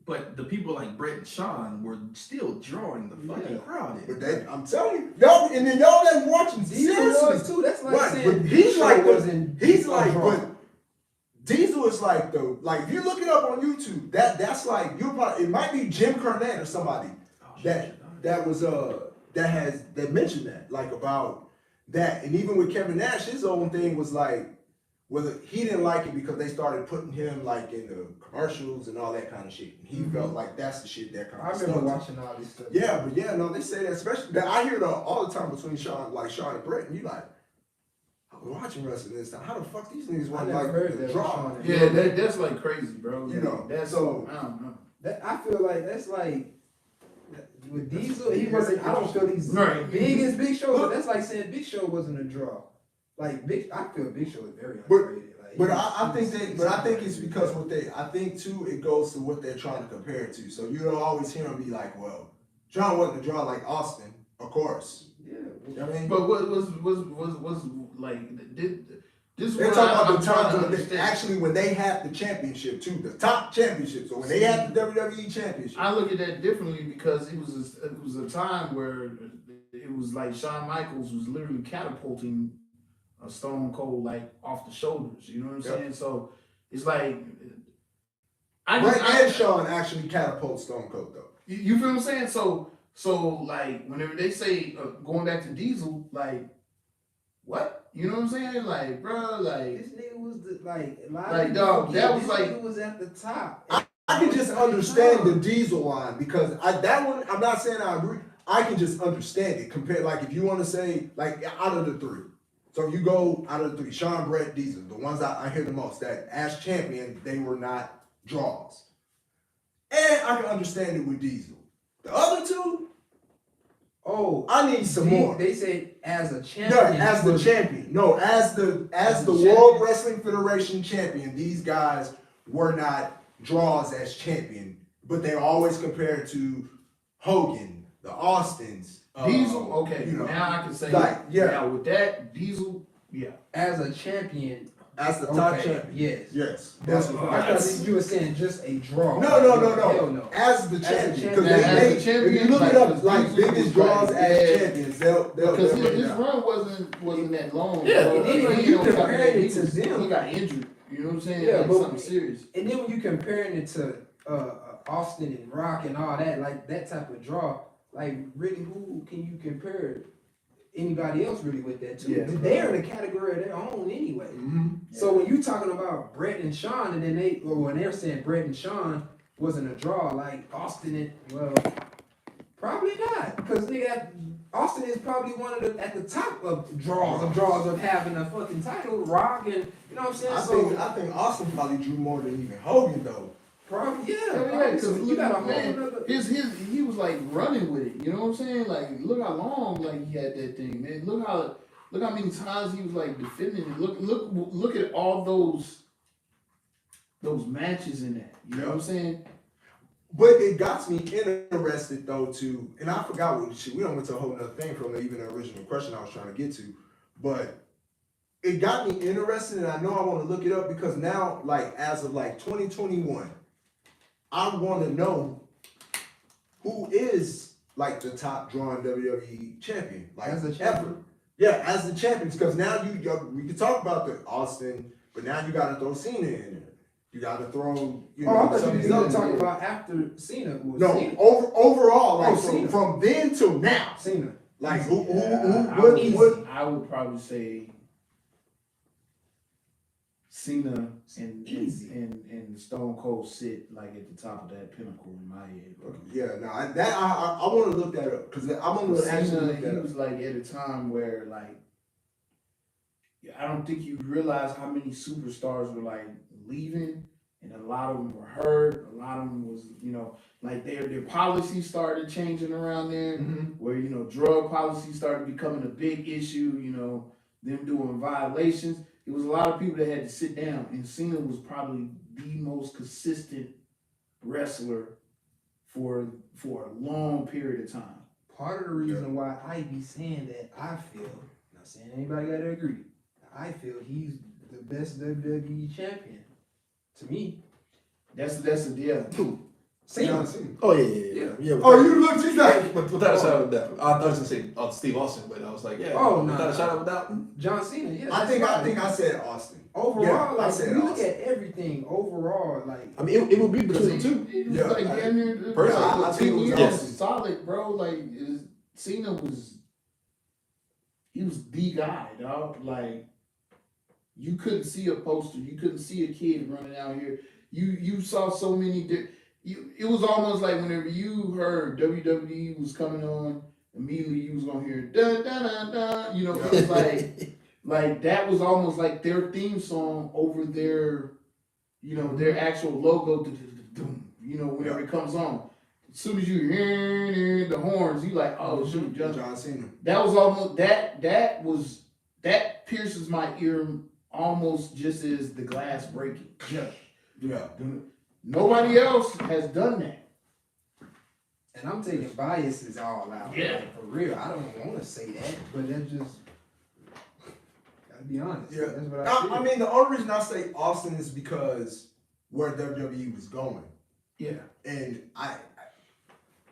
But the people like Brett and Shawn were still drawing the fucking crowd in. But they, I'm telling you, y'all, and then y'all that watching Diesel seriously. was too. That's like Right, saying but he's Big like Show the- wasn't. He's a like, draw. but Diesel is like the like if you look it up on YouTube, that's like you probably it might be Jim Cornette or somebody that was that mentioned that like about that, and even with Kevin Nash, his own thing was like whether he didn't like it because they started putting him like in the commercials and all that kind of shit, and he felt like that's the shit that kind I of remember stuck. watching all this stuff. Yeah, but yeah, no, they say that especially that I hear it all the time between Shawn and Brett, and you like, I was watching wrestling this time. How the fuck these niggas I want never like heard the that with draw? Shawn and Yeah, that's like crazy, bro. You know, that's so- I don't know. That I feel like that's like with Diesel. He wasn't. I don't feel he's Right. big as Big Show. But that's like saying Big Show wasn't a draw. Like I feel Big Show is very underrated. Like, But he's- I think he's- that, but I think it's because I think too, it goes to what they're trying to compare it to. So you don't always hear them be like, well, John wasn't a draw like Austin, of course. Yeah. You know what I mean? But what was like this They're what talking I'm about the trying to times when they, understand. actually when they had the championship too, the top championship. So when they had the WWE championship, I look at that differently because it was a time where it was like Shawn Michaels was literally catapulting a Stone Cold like off the shoulders. You know what I'm Yep. saying? So it's like Brett and Shawn actually catapult Stone Cold though. You feel what I'm saying? So like whenever they say going back to Diesel, like what? You know what I'm saying? Like, bro, like This nigga was the like a lot Like, of people dog, forget that was this like- nigga was at the top. I can just understand the Diesel line because that one. I'm not saying I agree. I can just understand it. Compared, like if you want to say like out of the 3, so if you go out of the 3, Shawn, Brett, Diesel, the ones I hear the most. That as champion, they were not draws, and I can understand it with Diesel. The other 2, Oh, I need some more. They said as a No, champion. as the was- champion. No, as the the World champion. Wrestling Federation champion, these guys were not draws as champion, but they were always compared to Hogan, the Austins, Diesel, okay, you know, now I can say like, yeah. now with that Diesel, yeah. As a champion, as the top Okay, champion. yes. Yes, But that's I what thought you were saying just a draw. No, Hell no. as the champion. Because champion. As they, the champion, if you look like, it up, because like these biggest was draws like, as yeah. champions, they'll Because bring it his down. run wasn't that long. Yeah, bro. and then when He you on top of compare that, it he to was- them- he got injured. You know what I'm saying? Yeah, Like but- something serious. And then when you comparing it to Austin and Rock and all that, like that type of draw, like really, who can you compare anybody else really with that to? Yeah. They're in a category of their own anyway. Mhm. So when you talking about Brett and Sean, and then when they're saying Brett and Sean wasn't a draw, like Austin and well, probably not, because Austin is probably one of the at the top of draws of having a fucking title. Rock and you know what I'm saying. I think Austin probably drew more than even Hogan though. Probably, yeah. Yeah, probably. because So you got a whole man, nother. he was like running with it. You know what I'm saying? Like, look how long like he had that thing, man. Look how many times he was like defending it. Look at all those matches in that. You know what I'm saying? But it got me interested though too, and I forgot what shit. We don't went to a whole nother thing from even the original question I was trying to get to, but it got me interested, and I know I want to look it up because now, like as of like 2021, I want to know who is like the top drawing WWE champion, like As a ever. champion? Yeah, as the champions, because now we can talk about the Austin, but now you got to throw Cena in there. You got to throw, you know, Oh, I thought some you of were these going other to talk names. about after Cena. Was No, Cena. overall, like Oh, Cena. from then till now, Cena. like I what? would probably say Cena Easy. and Stone Cold sit like at the top of that pinnacle in my head, bro. Yeah, no, I want to look that up because I'm gonna actually Cena, look he that up. was like at a time where like I don't think you realize how many superstars were like leaving, and a lot of them were hurt. A lot of them was, you know, like their policies started changing around there, Mhm. where you know drug policy started becoming a big issue. You know, them doing violations. It was a lot of people that had to sit down, and Cena was probably the most consistent wrestler for a long period of time. Part of the reason why I be saying that, I feel, not saying anybody got to agree, I feel he's the best WWE champion. To me, That's the deal. Cena. Oh yeah. Oh, you look, she's like, Without a shadow of a doubt. I thought I was gonna say Steve Austin, but I was like, yeah. Oh, without no. a shadow of a doubt. John Cena. Yeah, I that's think right. I said Austin. Overall, Yeah, I like said when you look Austin. at everything overall, like I mean, it would be between the two. It was Yeah, like I- damn near personally, I like think it 10 was years Austin. solid, bro. Like Cena was, he was the guy, dog. Like you couldn't see a poster, you couldn't see a kid running out here. You saw so many. It was almost like whenever you heard WWE was coming on, immediately you was gonna hear da da da da. You know, it was like that was almost like their theme song over their, you know, their actual logo. You know, whenever it comes on, as soon as you hear the horns, you like, oh shoot, John Cena. that was almost that pierces my ear almost just as the glass breaking. Yeah. Nobody else has done that. and I'm taking biases all out. Yeah. Like, for real. I don't want to say that, but that's just gotta be honest. Yeah. That's what I feel. I mean, the only reason I say Austin is because where WWE was going, Yeah. and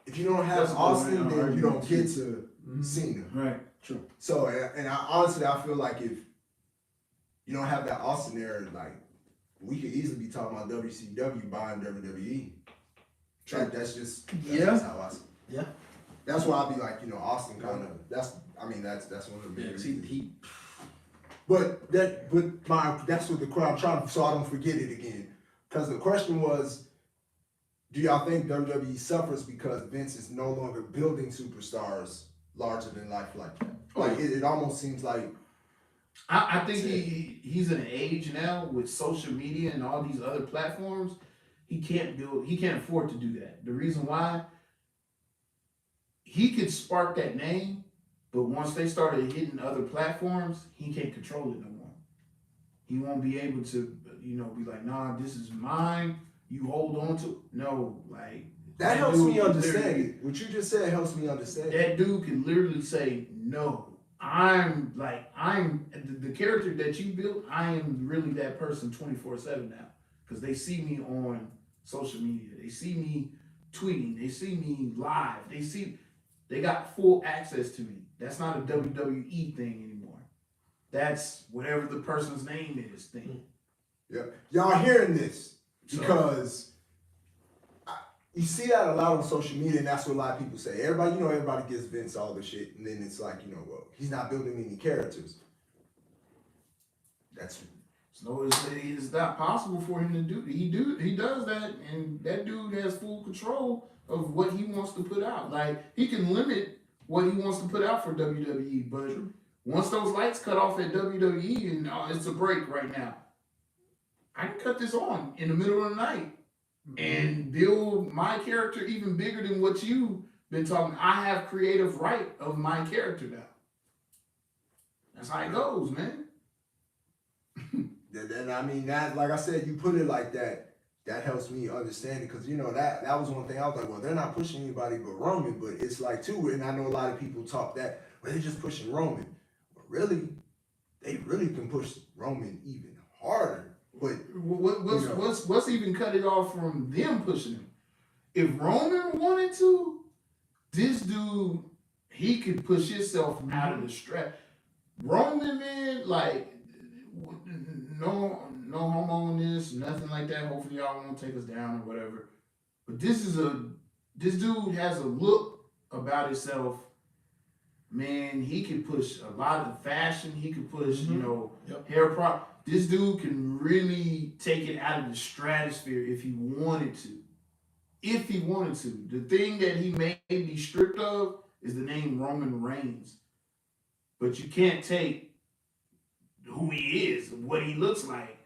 if you don't have That's a good Austin, way to then you don't argue, get to Cena. Right. True. So, and I honestly, I feel like if you don't have that Austin there, like we could easily be talking about WCW buying WWE. That's just how I see it. Yeah. That's why I'll be like, you know, Austin kind of. That's one of the big reasons. But that's what the crowd trying, so I don't forget it again. Because the question was, do y'all think WWE suffers because Vince is no longer building superstars larger than life like that? Like it almost seems like I think he's in an age now with social media and all these other platforms. He can't afford to do that. The reason why, he could spark that name, but once they started hitting other platforms, he can't control it no more. He won't be able to, you know, be like, nah, this is mine. You hold on to it. No, like that helps dude me can understand literally- it. What you just said helps me understand. That dude can literally say no. the character that you built. I am really that person 24/7 now, because they see me on social media, they see me tweeting, they see me live, they got full access to me. That's not a WWE thing anymore. That's whatever the person's name is thing. Yeah, y'all hearing this So- because you see that a lot on social media, and that's what a lot of people say. Everybody gives Vince all the shit, and then it's like, well, he's not building any characters. So it's not possible for him to do. He does that, and that dude has full control of what he wants to put out. Like, he can limit what he wants to put out for WWE, but once those lights cut off at WWE and it's a break right now, I can cut this on in the middle of the night and build my character even bigger than what you've been talking. I have creative right of my character now. That's how it goes, man. And I mean, that, like I said, you put it like that, that helps me understand it, because that was one thing I was like, well, they're not pushing anybody but Roman, but it's like too, and I know a lot of people talk that, well, they're just pushing Roman, but really, they really can push Roman even harder. But What's even cut it off from them pushing him? If Roman wanted to, this dude, he could push himself out of the strap. Roman, man, like, no homo on this, nothing like that. Hopefully y'all won't take us down or whatever. But this dude has a look about himself. Man, he could push a lot of fashion. He could push, hair prop. This dude can really take it out of the stratosphere if he wanted to. If he wanted to. The thing that he may be stripped of is the name Roman Reigns. But you can't take who he is, what he looks like,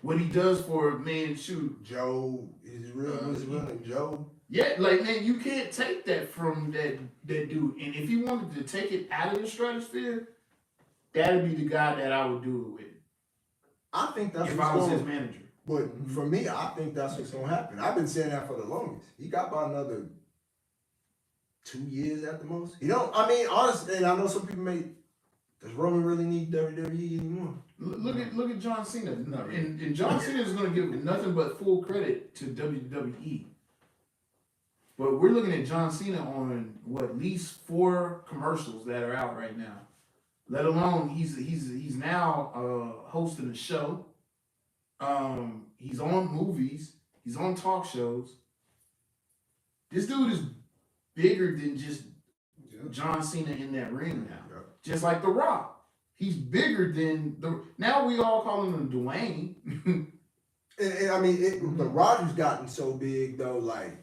what he does for man, shoot. Joe, his real name Joe. Yeah, like, man, you can't take that from that dude. And if he wanted to take it out of the stratosphere, that'd be the guy that I would do it with. I think that's If what's I was going his manager. But for me, I think that's what's gonna happen. I've been saying that for the longest. He got about another 2 years at the most. Honestly, and I know some people does Roman really need WWE anymore? Look at John Cena. Not really. And John Cena is going to give nothing but full credit to WWE. But we're looking at John Cena on at least 4 commercials that are out right now. Let alone he's now hosting a show. He's on movies. He's on talk shows. This dude is bigger than just John Cena in that ring now. Yeah. Just like The Rock. He's bigger than now we all call him Dwayne. And I mean, the Roger's gotten so big though, like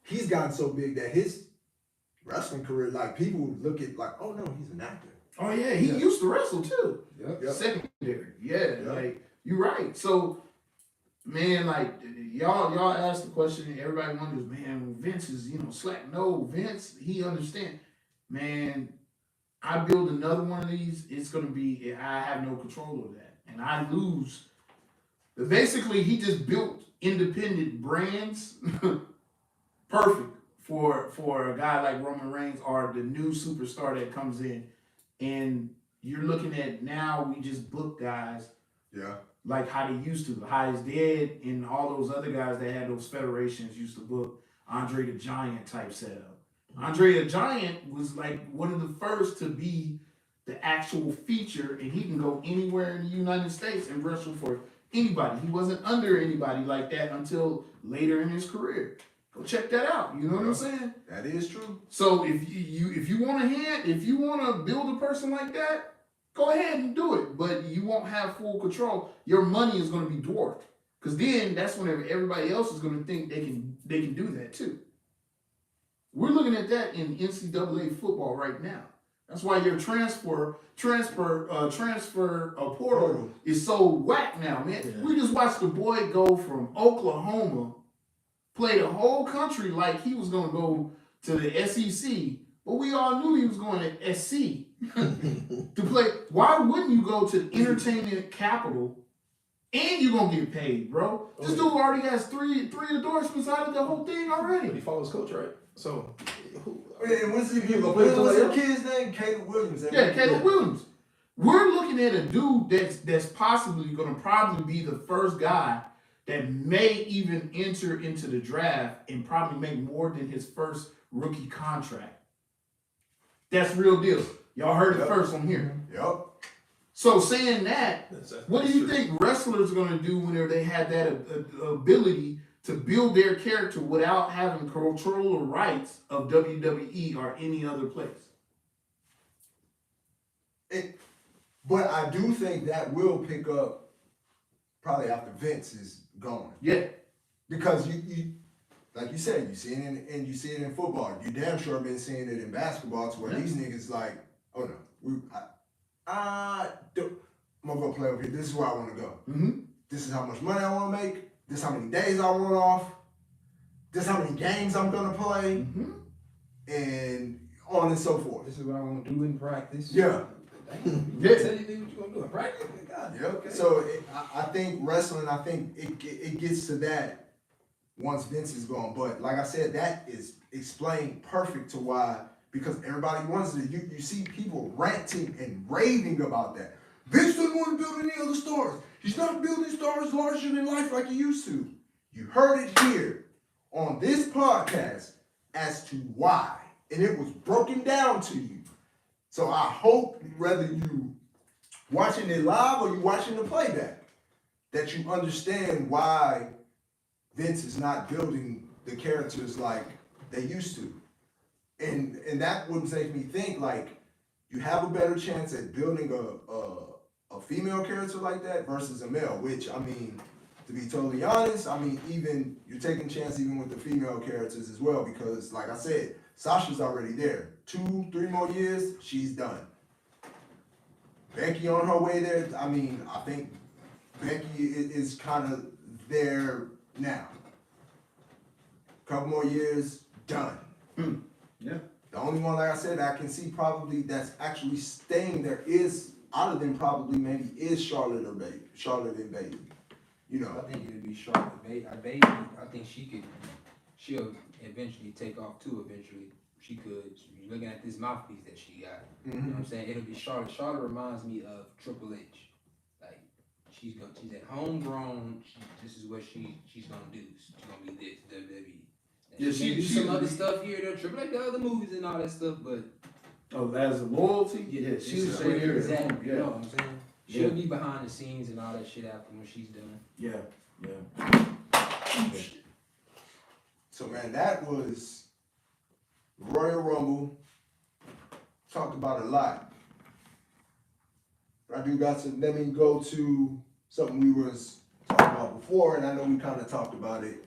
he's gotten so big that his wrestling career, like people look at like, oh no, he's an actor. Oh yeah, he used to wrestle too. Yep. Yep. Secondary. Yeah, Yep. like you're right. So, man, like y'all asked the question, everybody wonders, man, Vince is slack. No, Vince, he understands. Man, I build another one of these, it's gonna be, I have no control of that, and I lose. Basically, he just built independent brands, perfect for a guy like Roman Reigns or the new superstar that comes in. And you're looking at now, we just book guys Yeah. like how they used to. How is Dead and all those other guys that had those federations used to book Andre the Giant type setup. Andre the Giant was like one of the first to be the actual feature, and he can go anywhere in the United States and wrestle for anybody. He wasn't under anybody like that until later in his career. Go check that out. You know what I'm saying? That is true. So if you want to build a person like that, go ahead and do it. But you won't have full control. Your money is going to be dwarfed, because then that's whenever everybody else is going to think they can do that too. We're looking at that in NCAA football right now. That's why your transfer portal is so whack now, man. Yeah. We just watched the boy go from Oklahoma, play the whole country like he was gonna go to the SEC, but we all knew he was going to SC to play. Why wouldn't you go to entertainment capital And you're gonna get paid, bro. This dude already has three endorsements out of the whole thing But already. he follows coach, right? So, who, And what's the You gonna play with what's the somebody kid's name? Caleb Williams. Yeah, Caleb Williams. We're looking at a dude that's possibly gonna probably be the first guy that may even enter into the draft and probably make more than his first rookie contract. That's real deal. Y'all heard it Yep. first on here. Yep. So saying that, that's what do you true. think wrestlers are gonna do whenever they have that ability to build their character without having control or rights of WWE or any other place? But I do think that will pick up probably after Vince is gone. Yeah. Because you like you said, you see it and you see it in football. You damn sure been seeing it in basketball to where these niggas like, oh no, I'm gonna go play over here. This is where I want to go. Mm-hmm. This is how much money I want to make. This is how many days I want off. This is how many games I'm gonna play, Mm-hmm. and on and so forth. This is what I want to do in practice. Yeah. Yeah. Tell you what you gonna do in practice. God, Yep. okay. So I think wrestling, I think it gets to that once Vince is gone. But like I said, that is explained perfect to why, because everybody wants it. You see people ranting and raving about that. Vince doesn't want to build any other stars. He's not building stars larger than life like he used to. You heard it here on this podcast as to why. And it was broken down to you. So I hope whether you watching it live or you watching the playback, that you understand why Vince is not building the characters like they used to. And that would make me think like you have a better chance at building a female character like that versus a male, which I mean, to be totally honest, I mean, even you're taking chance even with the female characters as well, because like I said, Sasha's already there. 2-3 more years, she's done. Becky on her way there. I mean, I think Becky is kind of there now. Couple more years, done. Yeah. The only one, like I said, I can see probably that's actually staying there is out of them probably maybe is Charlotte and Bailey. You know. I think it'd be Charlotte. Baby, I think she'll eventually take off too. Eventually, she could. You're looking at this mouthpiece that she got. You know what I'm saying? It'll be Charlotte. Charlotte reminds me of Triple H. Like she's at homegrown. This is what she's gonna do. She's gonna be this WWE. Yeah, she do some other stuff here. There, Triple H, the other movies and all that stuff, but Oh, as a loyalty? yeah, Yeah, she's she's where here. exactly. You know Yeah. what I'm saying? She'll be behind the scenes and all that shit after when she's done. Yeah. So man, that was Royal Rumble. Talked about a lot. I do got to let me go to something we was talking about before, and I know we kind of talked about it.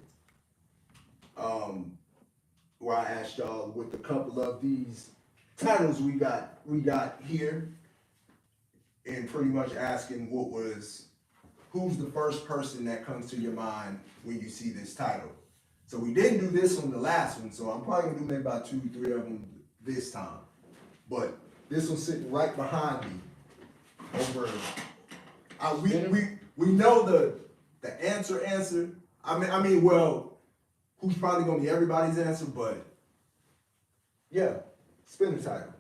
Where I asked y'all with a couple of these titles we got here, and pretty much asking who's the first person that comes to your mind when you see this title. So we didn't do this on the last one, so I'm probably gonna do maybe about 2-3 of them this time. But this one's sitting right behind me. We know the answer. I mean, well, who's probably gonna be everybody's answer, but yeah, spin the title.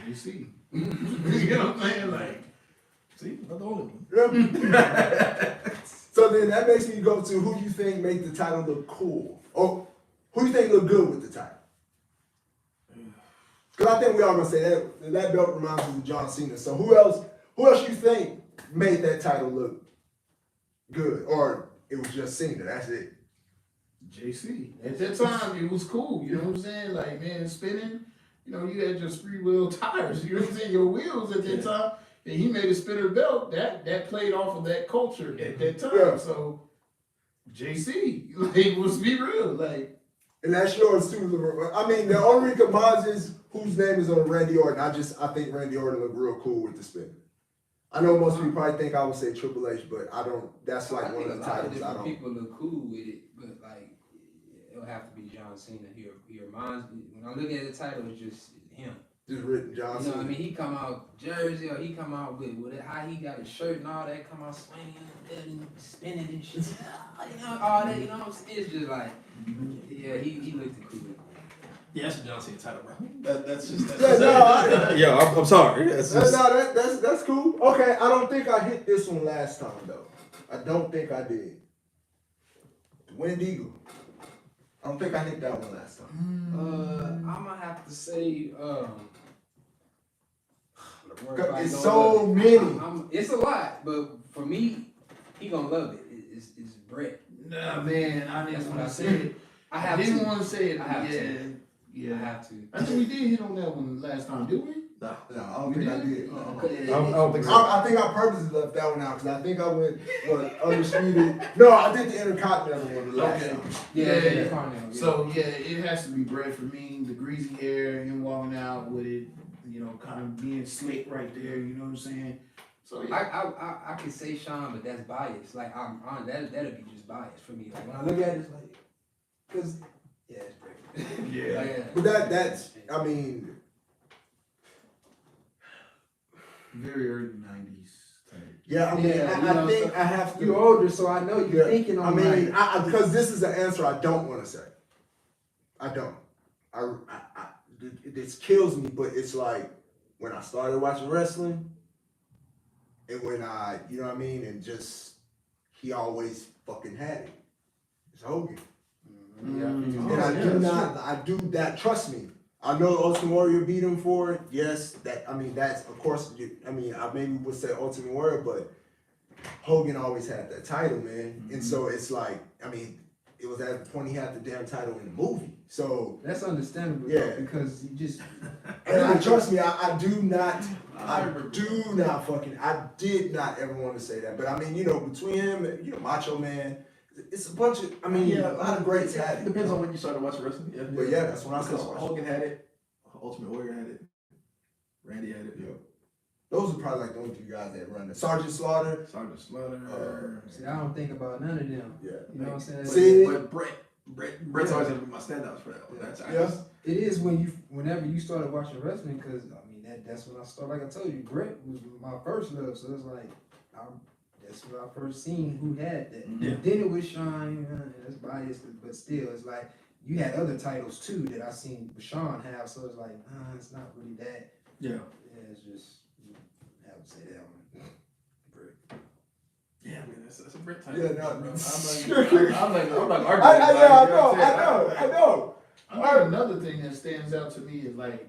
You see. You know what I'm saying? Like, See, not the only one. Yep. So then that makes me go to who you think make the title look cool, or who you think look good with the title. Because I think we all gonna say that belt reminds us of John Cena. So who else you think made that title look good, or it was just Cena? That's it. JC. At that time, it was cool. You know what I'm saying? Like, man, spinning, you know, you had your free wheel tires. You know what I'm saying? Your wheels at that time. And he made a spinner belt. That played off of that culture at that time. Yeah. So, JC, like, let's be real. Like, And that's yours too. I mean, the only reason combines is whose name is on Randy Orton. I think Randy Orton looked real cool with the spin. I know most people probably think I would say Triple H, but I don't. That's like one of the titles I don't. People look cool with it, but like it'll have to be John Cena. He reminds me when I look at the title, it's just him. Just written You Johnson. know what I mean? He come out jersey or he come out with it, how he got his shirt and all that, come out swinging and spinning and shit. You know, all that, you know what I'm saying? It's just like, yeah, he looked cool. Yeah, that's a John Cena title, bro. That's just. Yeah, no, yeah, I'm sorry. That's that's cool. Okay, I don't think I hit this one last time though. I don't think I did. The Wind Eagle. I don't think I hit that one last time. I'm gonna have to say, It's so many. it's a lot, but for me, he gonna love it. It's Brett. Nah, man, I That's didn't what want I to say said. it. I I have didn't to. want to say it. I have yeah, to. yeah. I have to. I think we did hit on that one last time, did we? No, I don't think I did. I don't think so. I think I purposely left that one out because I think I went undisputed. No, I did the Intercontinental one the last Okay. time. Yeah. So yeah, it has to be Brett for me. The greasy hair, him walking out with it, you know, kind of being slick right there. You know what I'm saying? So yeah. I could say Sean, but that's biased. Like I'm on that'll be just biased for me. Like when I look at it, it's like, cause yeah, it's Brett. Yeah. Like, But that's, I mean, Very early '90s type. yeah, I mean, Yeah, you I know, think so I have to. You older, so I know you're Yeah, thinking I on mean, like, because this is an answer I don't want to say. I don't. This kills me, but it's like when I started watching wrestling, and when I, you know what I mean, and just he always fucking had it. It's Hogan. Mm-hmm. And I do that. Trust me. I know Ultimate Warrior beat him for it. Yes, that's of course. I maybe would say Ultimate Warrior, but Hogan always had that title, man. And so it's like, it was at the point he had the damn title in the movie. So that's understandable, Yeah. though, because you just and trust me, I did not ever want to say that. But between him and Macho Man, it's a bunch of a lot of greats had it. Depends on when you started watching wrestling. Yeah. But yeah, that's when I Because started watching. Hogan had it, Ultimate Warrior had it, Randy had it. Yeah. Those are probably like the only two guys that run it. Sergeant Slaughter. Sergeant Slaughter. see, I don't think about none of them. Yeah. You know what I'm saying? See? But Brett's always gonna be my standouts for that one. That's Yeah. It is whenever you started watching wrestling, because that's when I started. Like I told you, Brett was my first love, so it's like that's when I first seen who had that. Yeah. Then it was Sean. That's biased, but still, it's like you had other titles too that I seen Sean have. So it's like, it's not really that. Yeah. Yeah, it's just I would say that one. Brett. Yeah, that's a Brett title. Yeah, no, I'm not arguing. I know. I heard another thing that stands out to me is like,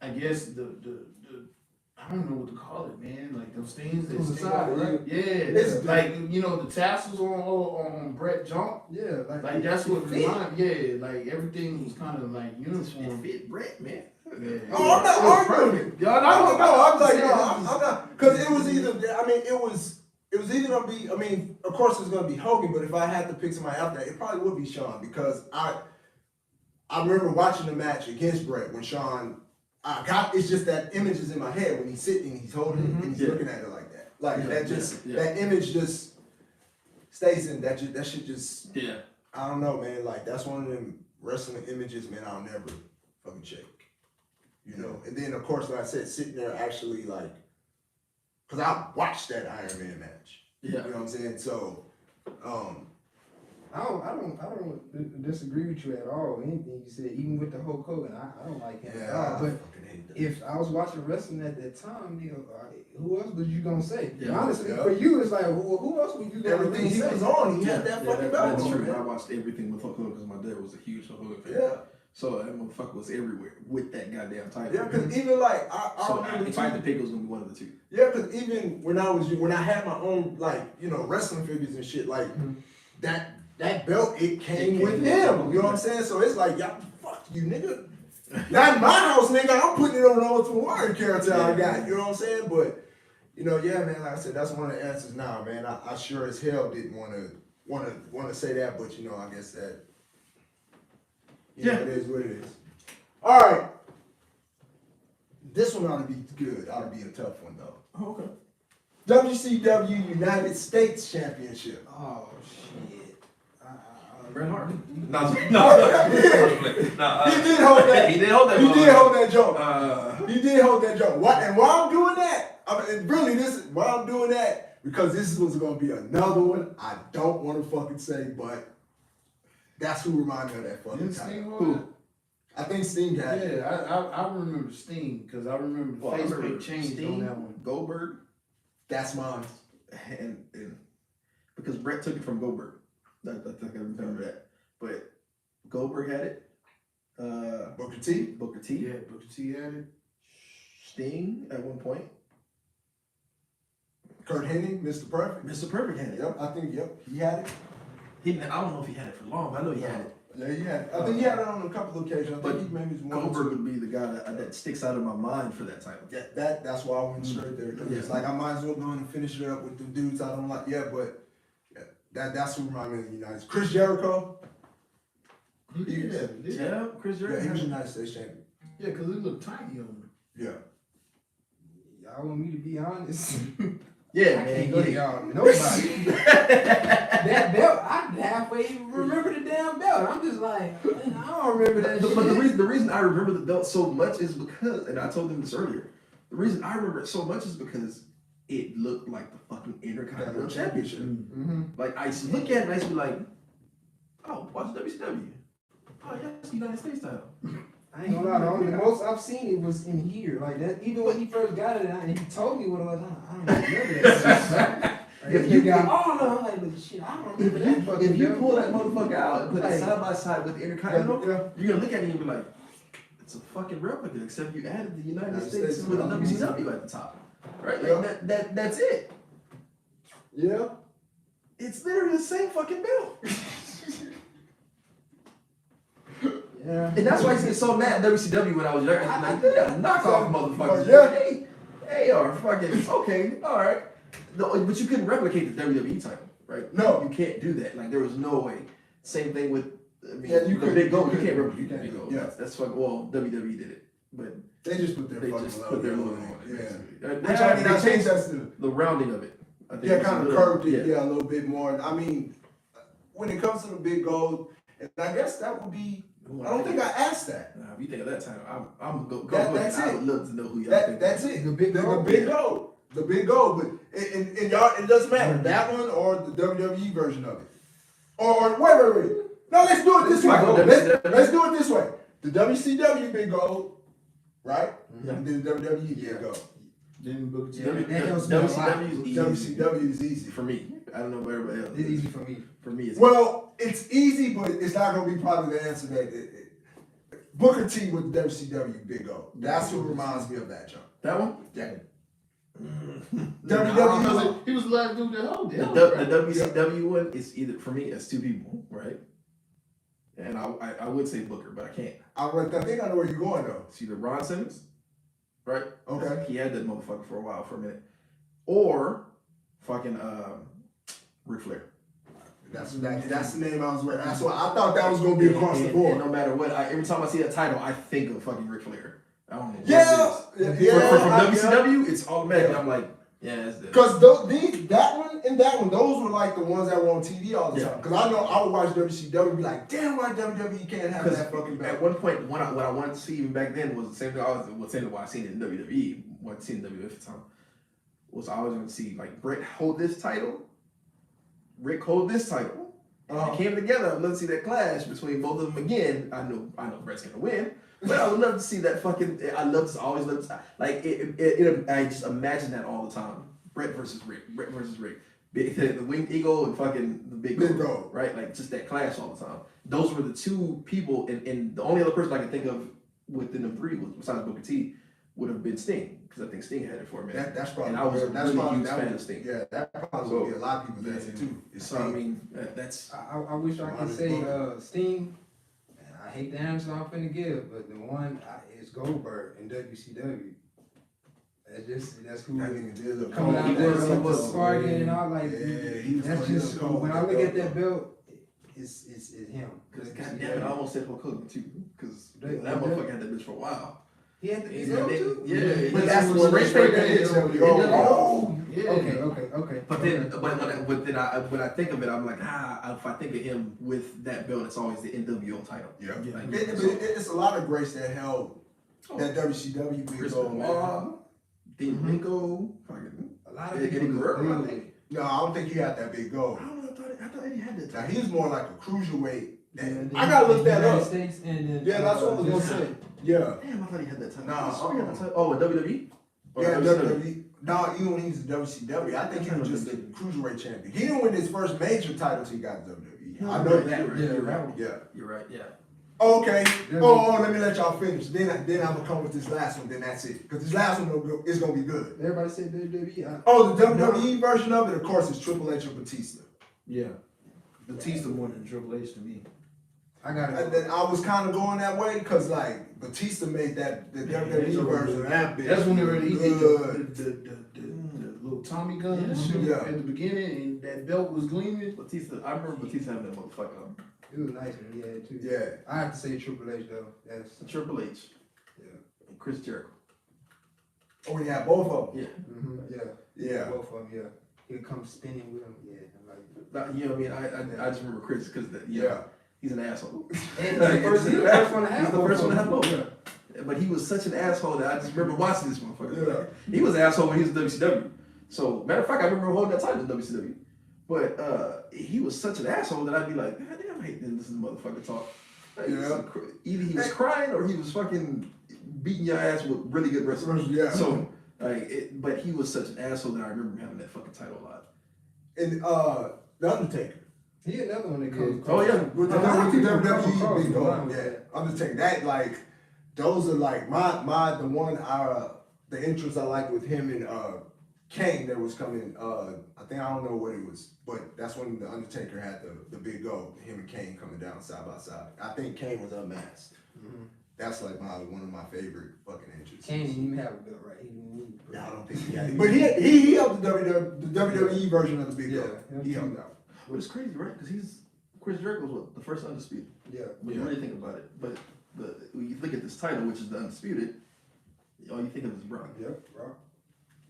I guess the I don't know what to call it, man. Like those things that On the stick side, out, right? Yeah, It's like the tassels on Brett jump. Yeah, Like that's what fit. reminded. Yeah, like everything was kind of like It uniform. fit Brett, man. Yeah. Oh, I'm not arguing. Yeah, I'm not, because it was either. It was either gonna be. Of course, it's gonna be Hogan, but if I had to pick somebody after that, it probably would be Shawn because I remember watching the match against Brett when Shawn. It's just that image is in my head when he's sitting, and he's holding it, and he's looking at it like that. Like that image just stays in that shit just. Yeah. I don't know, man. Like that's one of them wrestling images, man. I'll never fucking shake. And then of course, like I said, sitting there actually like, cause I watched that Iron Man match. Yeah. You know what I'm saying? So, I don't disagree with you at all. Anything you said, even with the Hulk Hogan, I don't like him at yeah, all. I But fucking hate that. if I was watching wrestling at that time, who else was you gonna say? Yeah. Honestly, Yeah. for you, it's like, who else would you gonna Everything really he say? was on, he had that fucking belt That's on, true. man. I watched everything with Hulk Hogan because my dad was a huge Hulk Hogan fan. Yeah. So that motherfucker was everywhere with that goddamn title. Yeah, cause even like I So remember if I had too- to pick, it was gonna be one of the two. Yeah, cause even when I had my own wrestling figures and shit like that belt it came with him. You know what I'm saying? So it's like y'all fuck you, nigga. Not in my house, nigga. I'm putting it on the Ultimate Warrior character I got. You know what I'm saying? But yeah, man. Like I said, that's one of the answers now, man. I sure as hell didn't want to say that, but I guess that. It is what it is. All right. This one ought to be good. Ought to be a tough one though. Oh, okay. WCW United States Championship. Oh shit! Bret Hart. No, He did hold that. He did hold that. He did hold that joke. Uh, He did hold that joke. What? And why I'm doing that? I mean, really, why I'm doing that, because this was gonna be another one I don't want to fucking say, but that's who reminded me of that fucking Didn't Sting title. hold it? I think Sting had it. Yeah, I remember Sting because I remember the well, I face remember paint changed Sting, on that one. Goldberg, That's mine. and because Brett took it from Goldberg. I think I remember that. But Goldberg had it. Booker T. Booker T. Yeah, Booker T had it. Sting at one point. Kurt Hennig, Mr. Perfect. Mr. Perfect had it. Yep, I think, he had it. I don't know if he had it for long, but I know he had it. Yeah, he had it. I think he had it on a couple of occasions. I But think he maybe was one or Goldberg two. would be the guy that sticks out in my mind for that title. That's why I went straight there. 'Cause it's like I might as well go and finish it up with the dudes I don't like. Yeah, but that's who reminded me of the United States. Chris Jericho. He did have it. Yeah, Chris Yeah, he Jericho. was United States champion. Yeah, because it looked tiny on him. Yeah. Y'all want me to be honest? Yeah, I man. can't go to y'all. Nobody. That belt, I halfway remember the damn belt. I'm just like, man, I don't remember that But shit. the reason I remember the belt so much is because, and I told them this earlier, the reason I remember it so much is because it looked like the fucking Intercontinental Championship. Mm-hmm. Like I used to look at it and I used to be like, oh, watch WCW. Oh yeah, it's the United States title. I ain't gonna lie, the most I've seen it was in here. Like that, even when he first got it, and he told me what it was, I don't remember that. If If you you got all of them, I'm like, but shit, I don't remember that fucking If you belt. pull that motherfucker out and put it Like- side by side with the Intercontinental, Yeah. you're gonna look at it and be like, it's a fucking replica, except you added the United United States States with a title. WCW at the top. Right? Like Yeah. that's it. Yeah. It's literally the same fucking belt. Yeah. And that's why I used to get so mad at WCW when I was younger. I'm like, they got knockoff motherfuckers. Yeah. They are fucking, okay, alright. No, but you couldn't replicate the WWE title, right? No. You can't do that. Like, there was no way. Same thing with, I mean, Yeah, you the could- Big Gold. you You could- can't replicate you the can't Big do it, Gold. yeah. That's fucking, well, WWE did it. But They just put their they fucking just logo put their logo on on it. it. Yeah. basically. Which I mean, I they think changed that's the the rounding of it. I think yeah, it's a kind of little- curved it, yeah, a little bit more. I mean, when it comes to the Big Gold, and I guess that would be. I don't think I asked that. Nah, if you think of that title, I'm go That's I it. would love to know who y'all think. That's it. The Big Gold? The Big Gold. The Big Gold. But and y'all, it doesn't matter that one or the WWE version of it. Or wait. No, let's do it this way. Michael Let's do it this way. The WCW Big Gold, right? Yeah. And then the WWE Big Gold. Then Booker T. Yeah. That helps me a lot. WCW is easy. WCW is easy. For me. I don't know about everybody else. It's easy for me. For me, it's Well, it's easy, but it's not gonna be probably the answer that Booker T with the WCW Big Gold. That's who reminds me of that jump. that one. Yeah. Because he was the last dude that held it. The WCW one is either for me. It's two people, right? And I would say Booker, but I can't. I think I know where you're going though. It's either Ron Simmons, right? Okay. He had that motherfucker for a while, for a minute, or fucking Ric Flair. That's the name I was with. That's why I thought that was gonna be across the And board. no matter what, every time I see that title, I think of fucking Ric Flair. I don't know. what Yeah, it is. yeah, From WCW, it's automatic. Yeah. I'm like, yeah, that's it. Because that one and that one, those were like the ones that were on TV all the Yeah. time. Because I know I would watch WCW and be like, damn, why WWE can't have Because that fucking at belt? one point, what I wanted to see even back then was the same thing I was saying what I seen in WWE, what I seen in WWF at the time, was I always want to see like Brett hold this title, Rick hold this title. Uh-huh. It came together. I'd love to see that clash between both of them again. I know Brett's gonna win, but I would love to see that fucking. I always love to like it. I just imagine that all the time. Brett versus Rick. The Winged Eagle and fucking the Big Big Gold, Gold. right? Like just that clash all the time. Those were the two people, and the only other person I can think of within them three, besides Booker T, would have been Sting, because I think Sting had it for a minute. That's probably And I was a that's really probably huge that fan would- of Sting. Yeah, that probably would be a lot of people's answer too. It's So I Sting. mean, that's I wish I could say Sting. And I hate the answer I'm finna give, but the one is Goldberg in WCW. That's who That nigga did look coming cold. out there was, with the was. sparking and all like. Yeah, he was That's funny, just he was cold when I with look that at that belt. belt, it's him. Because goddamn it, I almost said Hulk Hogan too, because They- that motherfucker had that bitch for a while. He had the big Yeah, goal too? yeah, But that's that's what the Ray straight Trader hits is. that we go. Oh, Yeah. okay. But then, when I think of it, I'm like, if I think of him with that belt, it's always the NWO title. Yeah. Yeah. Like, It's a lot of greats that held that WCW big Chris gold, man. Benoit, Dean Malenko, fucking. A lot of Eddie people Guerrero, look I good. think. No, I don't think he had that big gold. I don't know. I thought Eddie had that Now title. he's more like a cruiserweight. Yeah, I gotta look that United up. States and then, Yeah, that's what I was gonna say. Yeah. Damn, I thought he had that title. Nah, I swear he had that title. Oh, in WWE? Or Yeah, WCW? WWE. No, even when he was in WCW, I think he was just a cruiserweight champion. He didn't win his first major title till he got to WWE. I know that. Right, Yeah, you're right. right. Yeah. You're right. Yeah. Okay. Yeah. Oh, let me let y'all finish. Then I'm gonna come with this last one. Then that's it. Cause this last one is gonna be good. Everybody said WWE. Oh, the WWE version of it, of course, is Triple H and Batista. Yeah. Batista more than Triple H to me. I got And it. then I was kind of going that way because like Batista made that the WWE version of that bitch. That's when they really did good. the little Tommy gun Yeah. shit Yeah. at the beginning, and that belt was gleaming. Batista. I remember Batista having that motherfucker on. It was nice when he had it too. Yeah. I have to say Triple H though. That's Triple H. Yeah. And Chris Jericho. Oh, we had both of them. yeah. Yeah. Both of them, yeah. He'll come spinning with him, yeah. I'm like, You know what I mean? I just remember Chris because Yeah. he's an asshole. and he's the first one to have He's the both first of one to have them. both. Yeah. But he was such an asshole that I just remember watching this motherfucker. Yeah. Like, he was an asshole when he was in WCW. So matter of fact, I remember him holding that title in WCW. But he was such an asshole that I'd be like, God damn, I hate this motherfucker talk. Like, Yeah. Either he was crying or he was fucking beating your ass with really good wrestling. Yeah. So but he was such an asshole that I remember him having that fucking title a lot. And The Undertaker. He another one that comes. Oh, yeah. With the A lot of people come across WWE big the line gold. with Yeah. that. Undertaker. That like those are like the one the entrance I like with him and Kane that was coming. I think I don't know what it was, but that's when the Undertaker had the big gold. Him and Kane coming down side by side. I think Kane was unmasked. Mhm. That's like one of my favorite fucking entrances. Kane didn't even have a belt, right? He didn't need it. Yeah, I don't think he had it. But he helped the WWE version of the big Yeah, gold. him He too. helped out. But it's crazy, right? Because Chris Jericho was what, the first undisputed. Yeah. When you really think about it. But when you look at this title, which is the undisputed, all you think of is Brock. Yep, bro.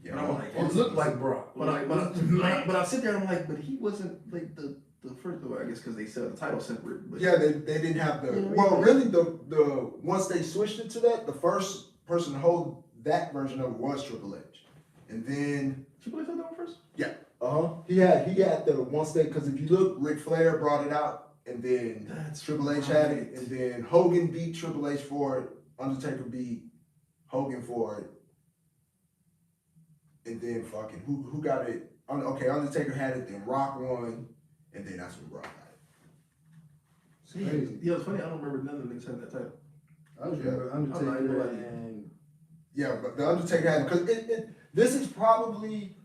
Yeah, But I'm like, It looked like Brock. But I sit there and I'm like, but he wasn't like the first. Well, I guess because they said the title separate. But yeah, they didn't have the. Yeah, Well, yeah. really, the once they switched it to that, the first person to hold that version of it was Triple H, and then Triple H had that one first. he had the once they because if you look, Ric Flair brought it out, and then That's Triple H had it, and then Hogan beat Triple H for it. Undertaker beat Hogan for it, and then fucking who got it? Okay, Undertaker had it, then Rock won, and then that's when Rock got it. It's crazy. Yeah, it's funny. I don't remember none of the niggas having that title. I was remember I'm not even Undertaker gonna lie. and Yeah, but the Undertaker had because this is probably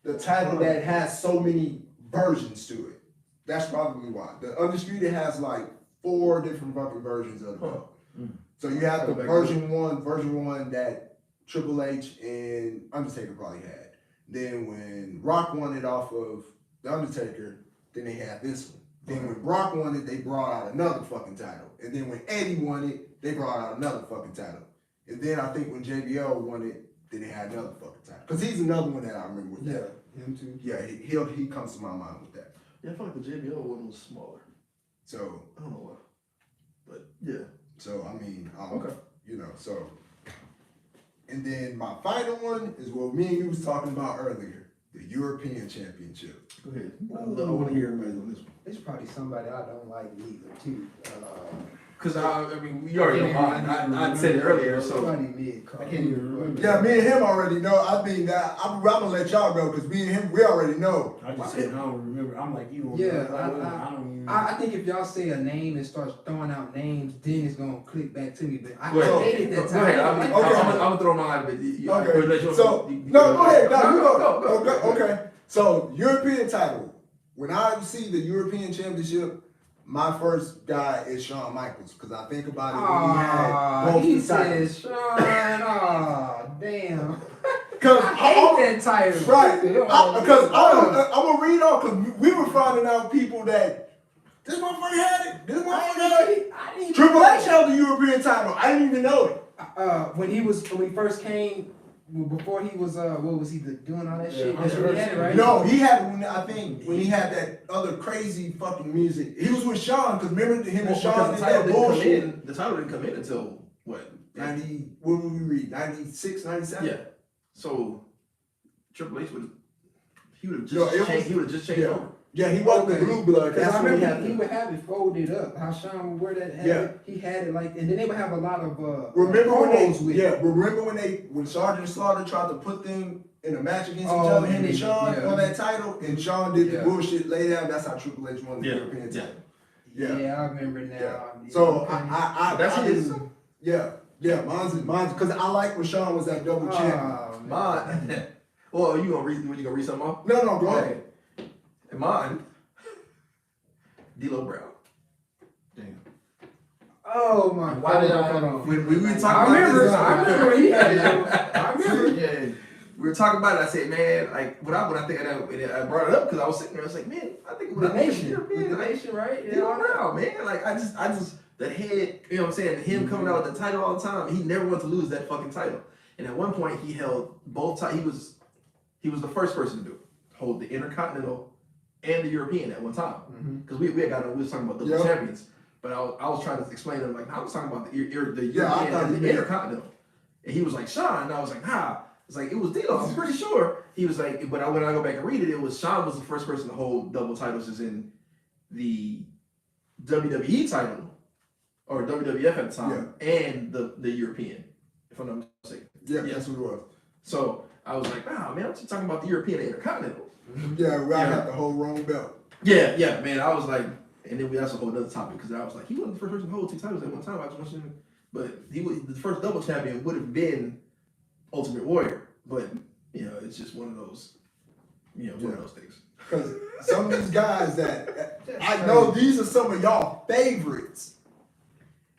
the title that has so many versions to it. That's probably why. The Undisputed has like 4 different fucking versions of the belt. Mm. So you have the Go back version one that Triple H and Undertaker probably had. Then when Rock won it off of the Undertaker, then they had this one. Then when Brock won it, they brought out another fucking title. And then when Eddie won it, they brought out another fucking title. And then I think when JBL won it, then they had another fucking title. Because he's another one that I remember with yeah, that. him too. Yeah, he comes to my mind with that. Yeah, I feel like the JBL one was smaller. So I don't know why, but yeah. I mean, Okay. you know, so. And then my final one is what me and you was talking about earlier, the European Championship. Go ahead. I want to hear everybody on this one. It's probably somebody I don't like either too. Cause I mean, you already know mine. I said it earlier, so. Somebody mid card. I can't even remember. Yeah, me and him already know. I mean, I'm gonna let y'all go because me and him, we already know. I just said I don't remember. I'm like you. Don't Yeah, remember. I don't even. I think if y'all say a name and starts throwing out names, then it's gonna click back to me. But I Go ahead. hated that Go time. ahead. I I'm like that. gonna throw mine, but you. Okay. So no, go ahead. No, you go. Okay. So European title. When I see the European Championship, my first guy is Shawn Michaels because I think about it when he had both He the titles. says, Sean, aw, damn. Because I hate that title. Right. Because I'm gonna read on because we were finding out people that this motherfucker had it. This motherfucker had it. I didn't Triple H held the European title. I didn't even know it. when he first came, before he was what was he doing all that shit? That's Hunter when he had it, right? No, he had when he had that other crazy fucking music. He was with Sean, because remember him and Sean did that bullshit. The title didn't come in until what? 90, what would we read? 96, 97? Yeah. So Triple H would have No, just it changed. He would have just changed yeah. over. Yeah, he wasn't the blue blood. Because That's I when he remember had he the, would have it folded up. How Sean would wear that. Yeah. He had it like, and then they would have a lot of remember promos with it. when Sergeant Slaughter tried to put them in a match against Oh, each other, and him and they- Sean yeah. on that title, and Sean did Yeah. the bullshit lay down. That's how Triple H won the Yeah. European Yeah. title. Yeah, Yeah. I remember now. Yeah. Yeah, So okay. I That's I his. didn't- yeah, mine's because I like when Sean was that double champion. Oh, man. Mine. Well, you gonna read something off? No, go ahead. And mine. D'Lo Brown. Damn. Oh my God. Why did I- Hold on. When we were I talking about remember. this, I remember when he had it. I remember. Yeah. we were talking about it. I said, man, like when I think and I brought it up because I was sitting there. I was like, man, I think The nation, European, the like, nation, right? D'Lo Brown, man. Like I just the head. You know what I'm saying? Him coming out with the title all the time. He never wanted to lose that fucking title. And at one point, he held both titles. He was the first person to do it. Hold the Intercontinental and the European at one time. Mhm. Because we was talking about the Yeah. champions, but I was trying to explain to him like I was talking about the European Yeah, I thought and you the meant- Intercontinental, and he was like Sean, and I was like nah, it's like it was D'Lo, I'm pretty sure. He was like, but when I go back and read it, it was Sean was the first person to hold double titles as in the WWE title or WWF at the time and the European, if I'm not mistaken. Yeah, Yeah. that's what it was. So I was like, nah, man, I'm just talking about the European and Intercontinental. Yeah, I Yeah. had the whole wrong belt. Yeah, man. I was like, and then that's a whole other topic because I was like, he wasn't the first person to hold two titles at one time. I was watching, but he was the first double champion would have been Ultimate Warrior, but you know, it's just one of those, one of those things. Because some of these guys that I know, these are some of y'all favorites.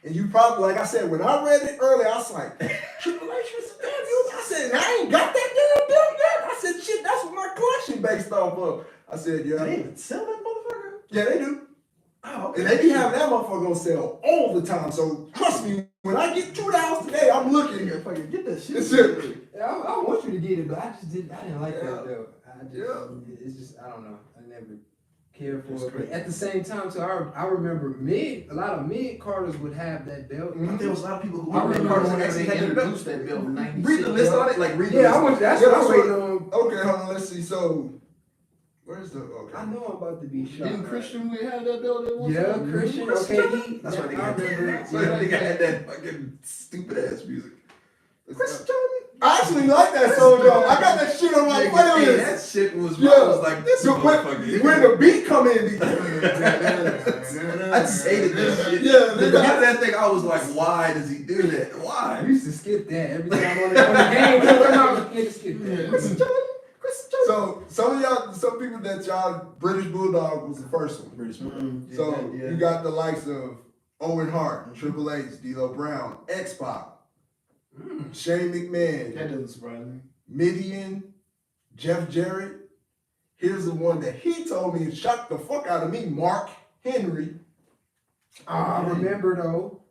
And you probably, like I said, when I read it earlier, I was like, Triple H was the champion. I said, I ain't got that damn belt yet. I said, shit, that's what my collection based off of. I said, yeah. They even sell that motherfucker? Yeah, they do. Oh, And they be having that motherfucker on sale all the time. So trust me, when I get to the house today, I'm looking. Yeah, fucking get that shit. That's it. Yeah, I want you to get it, but I didn't like Yeah. that though. It's just, I don't know. I never cared for It's it. But crazy. at the same time, too, I remember a lot of mid-carders would have that belt. Mhm. But there was a lot of people who I remember Carter when actually they had the belt. introduced that belt in '96. Read the list on it, like read the Yeah, list. that's Yeah, what I'm that's waiting on. Okay, hold on, let's see. So, where's the, okay. I know I'm about to be shot. Didn't Christian we had that belt at one Yeah, time? Christian. Christian. Okay, That's why they I got remember. That's why they had that fucking stupid ass music. I actually like that song, though. I got that shit on my Hey, playlist. that shit was. Yeah. I was like, this So motherfucker. when the beat come in, I just hated that shit. Yeah, the nigga, beginning of that thing, I was like, why does he do that? I Why? used to skip that every time on the game. Come out, nigga, skip that. so some people that y'all British Bulldog was the first one. British So you got the likes of Owen Hart, Triple H, D'Lo Brown, X-Pac, Shane McMahon, That doesn't surprise me. Midian, Jeff Jarrett. Here's the one that he told me and shocked the fuck out of me, Mark Henry, I remember though.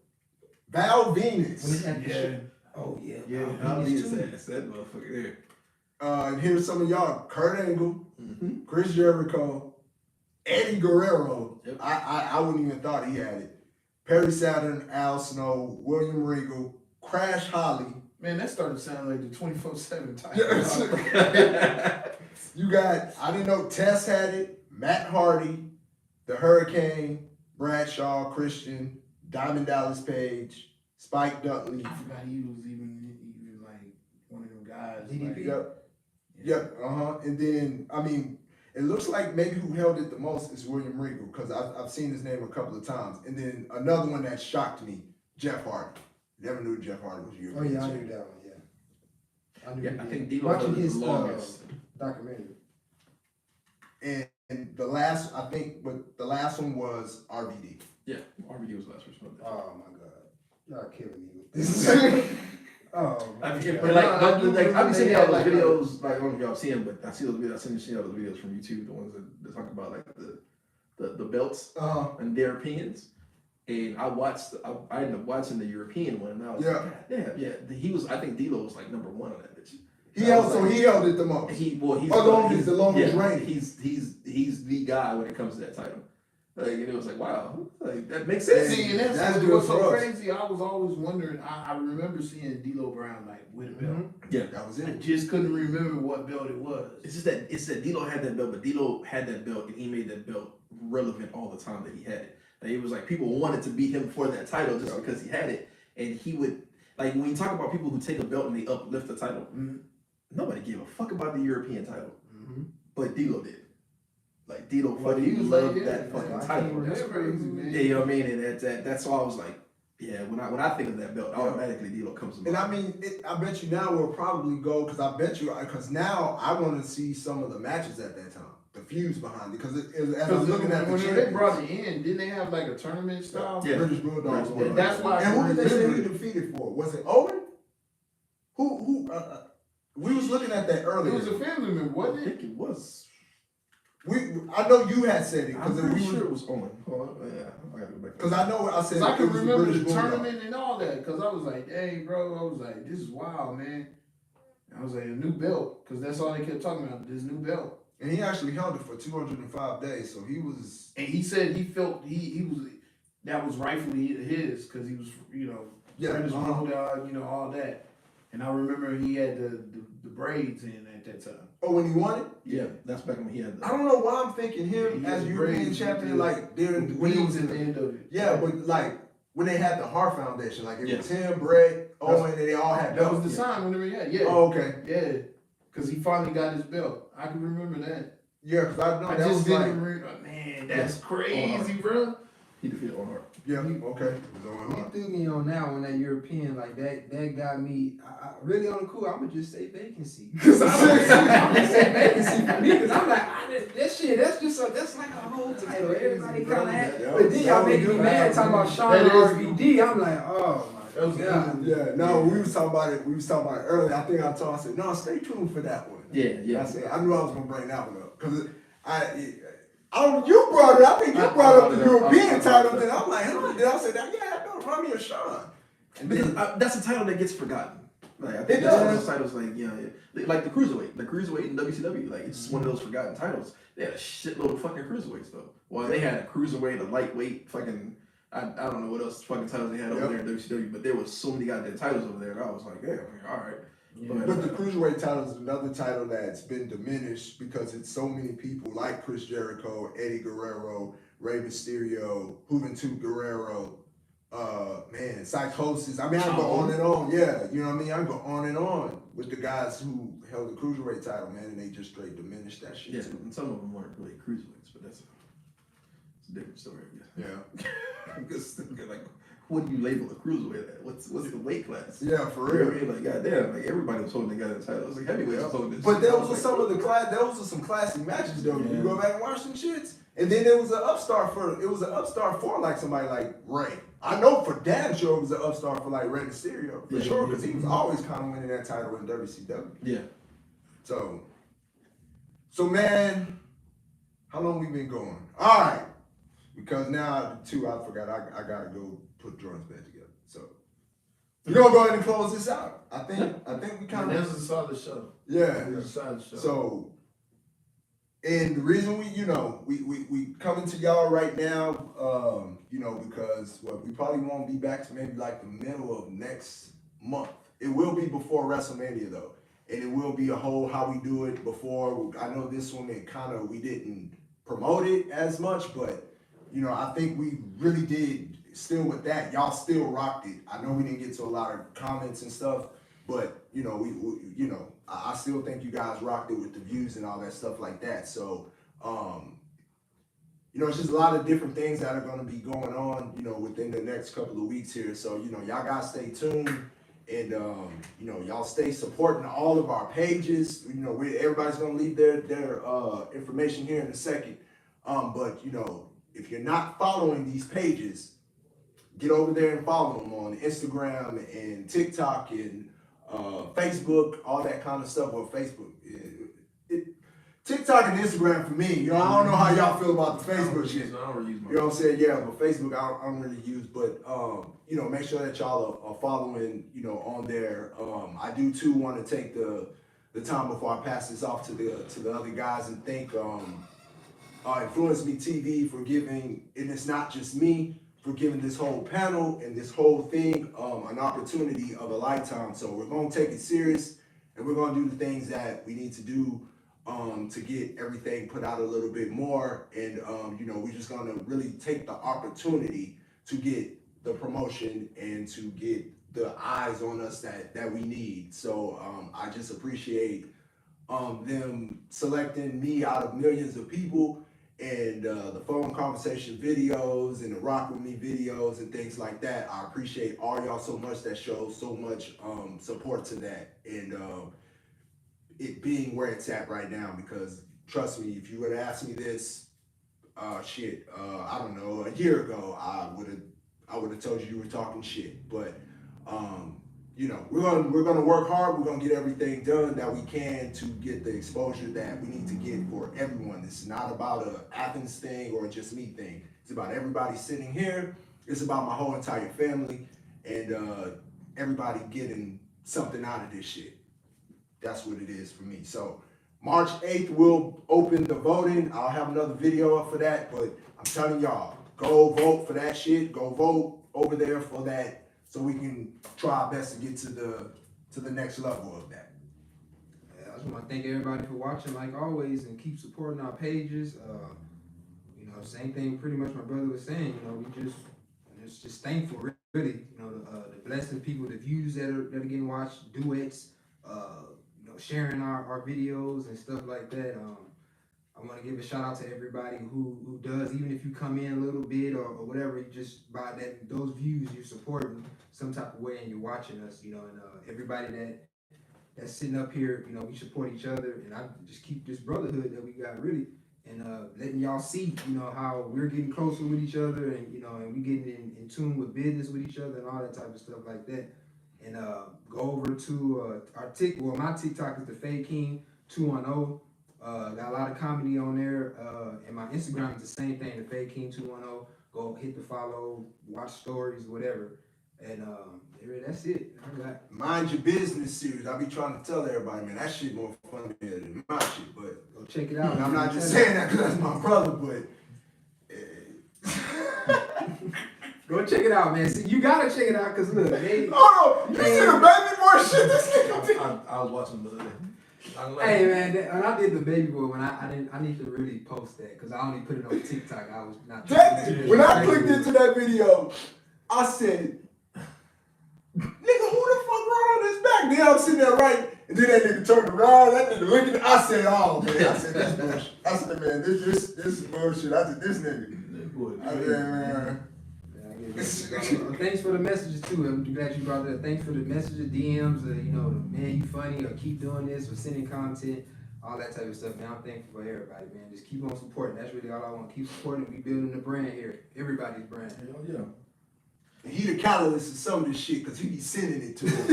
Val When he Venus. had the Yeah. shit. Oh yeah. Yeah, Val Venus too. that motherfucker there. And here's some of y'all, Kurt Angle, Mm-hmm. Chris Jericho, Eddie Guerrero. Yep. I wouldn't even thought he had it. Perry Saturn, Al Snow, William Regal, Crash Holly. Man, that started to sound like the 24/7 type. You got, I didn't know Tess had it, Matt Hardy, the Hurricane, Bradshaw, Christian, Diamond Dallas Page, Spike Dudley. I forgot he was even like one of them guys. DDP. Like, Yep, And then, I mean, it looks like maybe who held it the most is William Regal, because I've seen his name a couple of times. And then another one that shocked me, Jeff Hardy. Never knew Jeff Hardy was Oh European yeah, I champion. knew that one. Yeah. I knew Yeah, he I did. think D'Lo Watching was the his longest. documentary. And the last, I think, but the last one was RVD. Yeah, RVD was the last person. Oh my god, y'all killing me with this. Oh, I my forget, God. but like I've been seeing all those like- videos. Like I don't know if y'all see them, but I see those videos. I've seen all those videos from YouTube, the ones that talk about like the belts and their opinions. And I ended up watching the European one, and I was like, God damn, yeah. He was, I think D'Lo was like number 1 on that bitch. He held it the most. He's the longest reigning. He's the guy when it comes to that title. Like, and it was like, wow, like that makes sense. See, and that's good what's for so us. crazy. I was always wondering. I remember seeing D'Lo Brown like with a belt. Yeah, That was I it. just couldn't remember what belt it was. it's that D'Lo had that belt, but D'Lo had that belt, and he made that belt relevant all the time that he had it. Like, it was like people wanted to beat him for that title just because he had it, and he would, like, when you talk about people who take a belt and they uplift the title, nobody gave a fuck about the European title, but D'Lo did. Like, D'Lo fucking he was loved like, yeah, that fucking I title. can't That's crazy, man. Yeah, you know what I mean? And that's why I was like, yeah, when I think of that belt, automatically D'Lo comes to mind. And I mean, I bet you now we'll probably go, because now I want to see some of the matches at that time, the feuds behind it, because as I'm looking at the when they champions, brought it in, didn't they have like a tournament style? Yeah. British Bulldogs. Yeah, that's why I And who did they say remember he it. defeated for? Was it Owen? Who? We was looking at that It earlier. was a family member, I wasn't it? think it was. I know you had said it I'm because pretty sure it was Owen. Hold on, yeah, I gotta go back. Because I know I said Cause I it can was the remember British the Bulldog. tournament and all that. Cause I was like, dang, bro. I was like, this is wild, man. I was like, a new belt. Cause that's all they kept talking about. This new belt. And he actually held it for 205 days, so he was. And he said he felt he was that was rightfully his because he was British Bulldog, all that. And I remember he had the braids in at that time. Oh, when he won it? Yeah, that's back when he had the. I don't know why I'm thinking him Yeah, he as had European braids champion, with like during when he was at in the end of it. Yeah, but like when they had the Hart Foundation, like it was Yeah. him, Brett, Owen, and they all had That was belts. the time whenever yeah. Oh, okay. Yeah. Cause he finally got his belt. I can remember that. Yeah, because I know I that just was didn't like. remember. Man, that's crazy, bro. He defeated Owen Hart. Yeah, okay. It was Owen You Hart. threw me on that one, that European, like that got me. I really on the cool. I'ma just say vacancy, cause I'm gonna say vacancy for me, cause I'm like, that's like a whole title. Everybody kind of had, but then y'all make me mad talking about Sean That is- RVD. I'm like, oh That was my god. Yeah, no, we was talking about it. We was talking about it earlier. I think I told. I said, no, stay tuned for that one. Yeah. I said, I knew I was gonna bring that one up because you brought it. I think you brought up the European title. Then I'm like, huh? Then I said, yeah, that don't run me a Sean. And Because then that's a title that gets forgotten. Like, I think It that's one of does. those titles, like the cruiserweight in WCW. Like, it's one of those forgotten titles. They had a shitload of fucking cruiserweights though. Well, they had a cruiserweight, a lightweight, fucking. I don't know what else fucking titles they had over there in WCW, but there was so many goddamn titles over there. And I was like, yeah, all right. But the cruiserweight title is another title that's been diminished because it's so many people like Chris Jericho, Eddie Guerrero, Rey Mysterio, Juventud Guerrero, Psychosis. I mean, I can go on and on. Yeah, you know what I mean? I can go on and on with the guys who held the cruiserweight title, man, and they just straight diminished that shit Yeah, too. and some of them weren't really cruiserweights, but it's a different story, I guess. Yeah. Because, like, what do you label a cruiserweight at? What's the weight class? Yeah, for You know real. what I mean? Like, goddamn, like everybody was holding together the title. It was like heavyweights was holding this. But shit. I those were was some like, of the those were some classic matches though. If you Yeah. go back and watch some shits. And then there was an upstart for like somebody like Ray. I know for damn sure it was an upstart for like Rey Mysterio for Yeah. sure because he was always kind of winning that title in WCW. Yeah. So man, how long we been going? All right, because now I forgot I gotta go put Jordan's bed together. So we're gonna go ahead and close this out. I think we kind That's of a solid show. yeah. That's a solid show. So, and the reason we coming to y'all right now, because we probably won't be back to maybe like the middle of next month. It will be before WrestleMania though, and it will be a whole how we do it before. I know this one we didn't promote it as much, but I think we really did. Still with that, y'all still rocked it. I know we didn't get to a lot of comments and stuff, but I still think you guys rocked it with the views and all that stuff like that. So, it's just a lot of different things that are going to be going on, within the next couple of weeks here. So, y'all guys stay tuned and, y'all stay supporting all of our pages. Everybody's going to leave their information here in a second. But, if you're not following these pages, get over there and follow them on Instagram and TikTok and Facebook, all that kind of stuff. Well, Facebook, TikTok and Instagram for me. You know, I don't know how y'all feel about the Facebook shit. I don't really use You know what I'm saying? Yeah, but Facebook I don't really use. But you know, make sure that y'all are following, you know, on there. I do too want to take the time before I pass this off to the other guys and thank Influence Me TV for giving, and it's not just me, for giving this whole panel and this whole thing an opportunity of a lifetime. So we're gonna take it serious and we're gonna do the things that we need to do to get everything put out a little bit more. And you know, we're just gonna really take the opportunity to get the promotion and to get the eyes on us that we need. So I just appreciate them selecting me out of millions of people, and the phone conversation videos and the rock with me videos and things like that. I appreciate all y'all so much that shows so much support to that, and it being where it's at right now. Because trust me, if you would have asked me this I don't know, a year ago, I would have told you were talking shit. But you know, we're gonna work hard. We're gonna get everything done that we can to get the exposure that we need to get for everyone. This is not about a Athens thing or just me thing. It's about everybody sitting here. It's about my whole entire family, and everybody getting something out of this shit. That's what it is for me. So March 8th, we'll open the voting. I'll have another video up for that, but I'm telling y'all, go vote for that shit. Go vote over there for that, so we can try our best to get to the next level of that. I just want to thank everybody for watching, like always, and keep supporting our pages. You know, same thing pretty much my brother was saying. You know, we just thankful, really. You know, the blessing people, the views that are getting watched, duets, you know, sharing our videos and stuff like that. I want to give a shout out to everybody who does, even if you come in a little bit or whatever, you just by those views, you're supporting some type of way and you're watching us, you know, and everybody that's sitting up here, you know, we support each other, and I just keep this brotherhood that we got, really, and letting y'all see, you know, how we're getting closer with each other, and, you know, and we getting in tune with business with each other and all that type of stuff like that. And go over to my TikTok is the Fade King 210. Got a lot of comedy on there, and my Instagram is the same thing, the Fade King 210. Go hit the follow, watch stories, whatever, and that's it. I got Mind Your Business series. I be trying to tell everybody, man, that shit more funny than my shit. But go check it out. and I'm not just saying that because that's my brother, but Go check it out, man. See, you gotta check it out, cause look, they. oh no, you see the baby boy shit? This nigga. I was watching the other day. Hey man, when I did the baby boy, when I need to really post that, cause I only put it on TikTok. I was not. When I clicked into that video, I said, "Nigga, who the fuck wrote on this back?" Then I'm sitting there right, and then that nigga turned around. That nigga looking. I said, "Oh man," I said, "This bullshit." I said, "Man, this is bullshit." I said, "This nigga." I said, "Man." Thanks for the messages too. I'm glad you brought that. Thanks for the messages, DMs, you know, man, you funny, or keep doing this, or sending content, all that type of stuff. Man, I'm thankful for everybody, man. Just keep on supporting. That's really all I want. Keep supporting. We building the brand here. Everybody's brand. Hell yeah. And he the catalyst of some of this shit because he be sending it to him.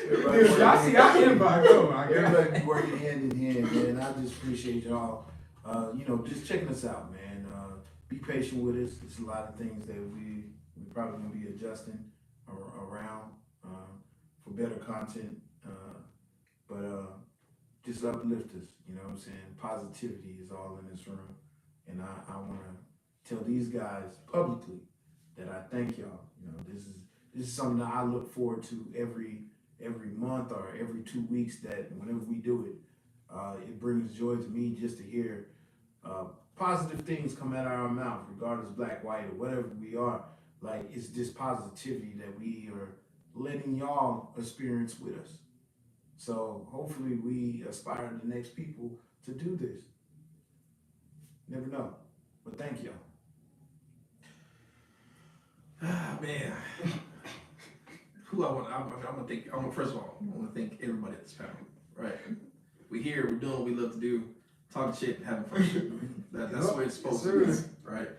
Dude, y'all see our inbox. Oh my God. Everybody be working hand in hand, man. I just appreciate y'all, you know, just checking us out, man. Be patient with us. There's a lot of things that we probably gonna be adjusting around for better content, but just uplift us. You know what I'm saying? Positivity is all in this room, and I want to tell these guys publicly that I thank y'all. You know, this is something that I look forward to every month or every 2 weeks. That whenever we do it, it brings joy to me just to hear positive things come out of our mouth, regardless black, white, or whatever we are. Like, it's this positivity that we are letting y'all experience with us. So hopefully we aspire the next people to do this. Never know, but thank y'all. Ah, man. Who I'm gonna thank. First of all, I want to thank everybody at this panel. Right, we here. We're doing what we love to do. Talking shit, having fun. That's what it's supposed to be, right?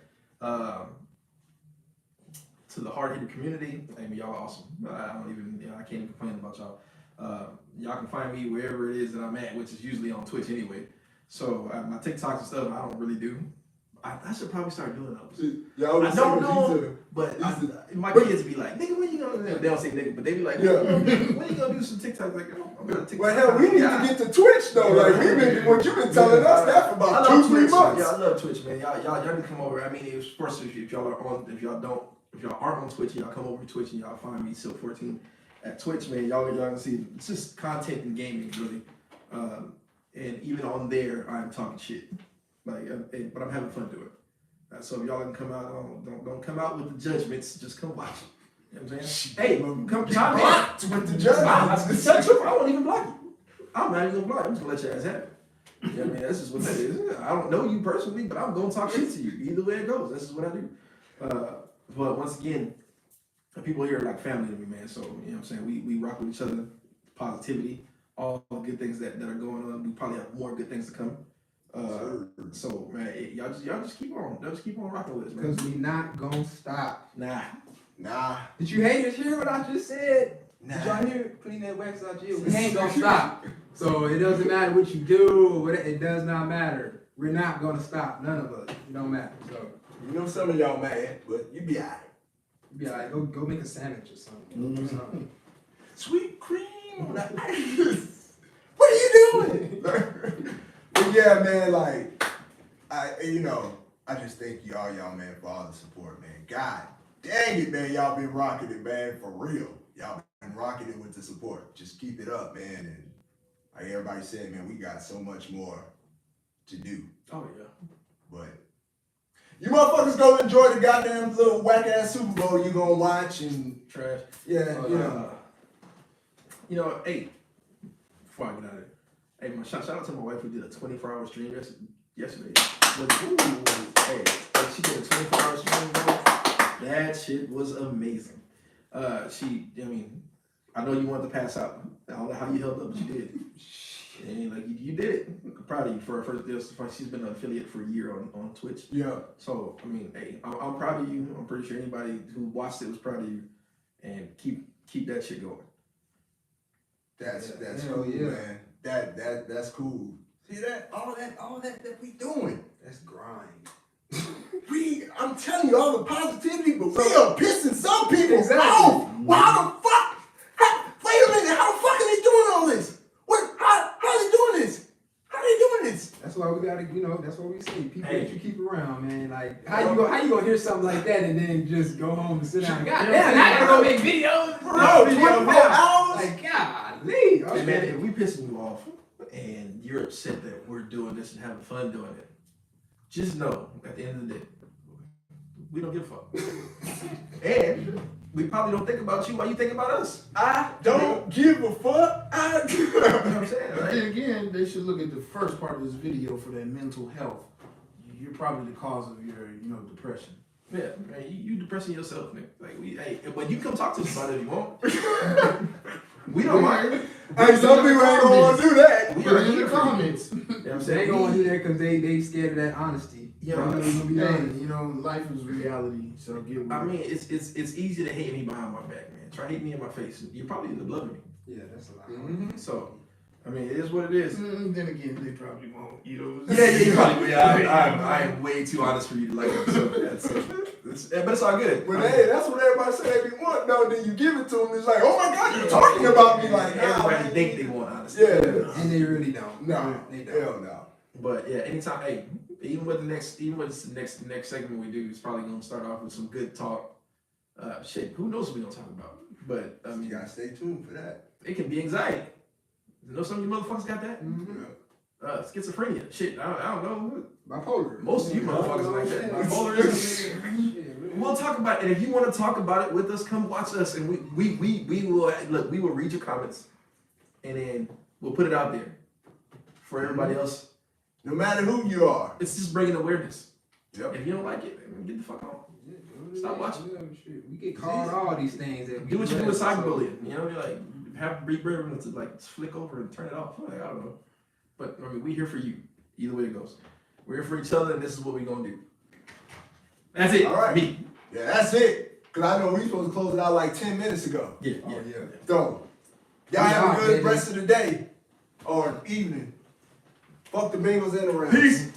To the hard-hitting community, I mean, y'all are awesome. I don't even, I can't even complain about y'all. Y'all can find me wherever it is that I'm at, which is usually on Twitch anyway. So my TikToks and stuff, I don't really do. I should probably start doing those. Y'all I don't know, but my kids be like, nigga, when you gonna? They don't say nigga, but they be like, when you gonna do some TikTok? Like, I'm gonna TikTok. Well, hell, we need to get to Twitch though. Like we been, what you been telling us that for about 2-3 months. Yeah, I love Twitch, man. Y'all need to come over. I mean, of course, if y'all are on, if y'all aren't on Twitch, y'all come over to Twitch and y'all find me Silk14 at Twitch, man. Y'all can see it's just content and gaming, really. And even on there, I'm talking shit. Like, but I'm having fun doing it. So if y'all can come out, don't come out with the judgments. Just come watch. You know what I'm saying? Hey, come chime in. With the judgments. I won't even block you. I'm not even gonna block you. I'm just gonna let your ass have it. You know what I mean? That's just what that is. I don't know you personally, but I'm gonna talk shit to you. Either way it goes, this is what I do. But once again, people here are like family to me, man. So, you know what I'm saying? We rock with each other, positivity, all the good things that are going on. We probably have more good things to come. So, man, y'all just keep on. Y'all just keep on rocking with us, man. Because we not gonna stop. Nah. Did you haters hear what I just said? Nah. Did y'all hear it? Clean that wax out your ear. We ain't gonna stop. So it doesn't matter what you do or what, it does not matter. We're not gonna stop. None of us. It don't matter. So You know some of y'all mad, but you be alright. be like, go make a sandwich or something. Mm-hmm. Or something. Sweet cream on the ice. What are you doing? But yeah, man, like I just thank y'all man for all the support, man. God dang it, man, y'all been rocking it, man, for real. Y'all been rocking it with the support. Just keep it up, man. And like everybody said, man, we got so much more to do. Oh yeah. But you motherfuckers go enjoy the goddamn little whack ass Super Bowl you gonna watch and Trash. yeah, Hey, before I get out of there, hey, shout out to my wife who did a 24-hour stream yesterday. Hey, she did a 24-hour stream, bro. That shit was amazing. I know you wanted to pass out. I don't know how you held up, but you did. And like you did it. I'm proud of you for her first. She's been an affiliate for a year on Twitch. Yeah. So hey, I'm proud of you. I'm pretty sure anybody who watched it was proud of you. And keep that shit going. That's Hell cool, yeah. man. That's cool. See that all that we doing. That's grind. I'm telling you all the positivity, but we are pissing some people Exactly. off. Well, how the fuck? Wait a minute, how the fuck are they doing all this? How are they doing this? How are they doing this? That's why we gotta, that's what we say. People Hey. that you keep around, man. Like, how you gonna hear something like that and then just go home and sit down? God damn, now I gotta go make videos. Bro, 24 hours? Like, golly. Hey man, if we pissing you off and you're upset that we're doing this and having fun doing it, just know at the end of the day, we don't give a fuck. And we probably don't think about you while you think about us. I don't give a fuck. You know what I'm saying? But Right? then again, they should look at the first part of this video for that mental health. You're probably the cause of your, depression. Yeah, man, you depressing yourself, nigga. Like but you come talk to us about it if you want. We don't mind. Hey, some people ain't gonna want to do that. We Put are it in here the for you. comments. You know what I'm They ain't saying? gonna do that because they scared of that honesty. Yeah. They're gonna be honest. Hey, life is reality, so get with it. I mean, it's easy to hate me behind my back, man. Try hating me in my face. You probably end up loving me. Yeah, that's a lot. Mm-hmm. So, I mean, it is what it is. Then again, they probably won't. Yeah, you probably. Yeah, I am way too honest for you to like it. So but it's all good. But hey, that's what everybody say they want, though. Then you give it to them, it's like, oh my God, you're talking about me like Everybody think they want honesty. Yeah. And they really don't. No, They don't. hell no. But yeah, anytime, hey, even with the next segment we do, it's probably gonna start off with some good talk. Shit, who knows what we gonna talk about? But I You mean, gotta stay tuned for that. it can be anxiety. You know, some of you motherfuckers got that. Mm-hmm. Schizophrenia. Shit, I don't know. Bipolar. Most of you motherfuckers like that. Bipolarism. We'll talk about it. And if you want to talk about it with us, come watch us, and we will look. We will read your comments, and then we'll put it out there for everybody else. No matter who you are. It's just bringing awareness. Yep. If you don't like it, then get the fuck on. Stop watching. We get called all these things. That we Do what you do with so- cyberbullying. You know, you like have be brave enough to like flick over and turn it off. Like, I don't know. But I mean, we're here for you. Either way it goes. We're here for each other, and this is what we're gonna do. That's it. All right. Me. Yeah, that's it. Cause I know we supposed to close it out like 10 minutes ago. Yeah. Oh, yeah. So, Y'all have a Yeah, good baby. rest of the day or evening. Fuck the Bengals and the Rams. Peace.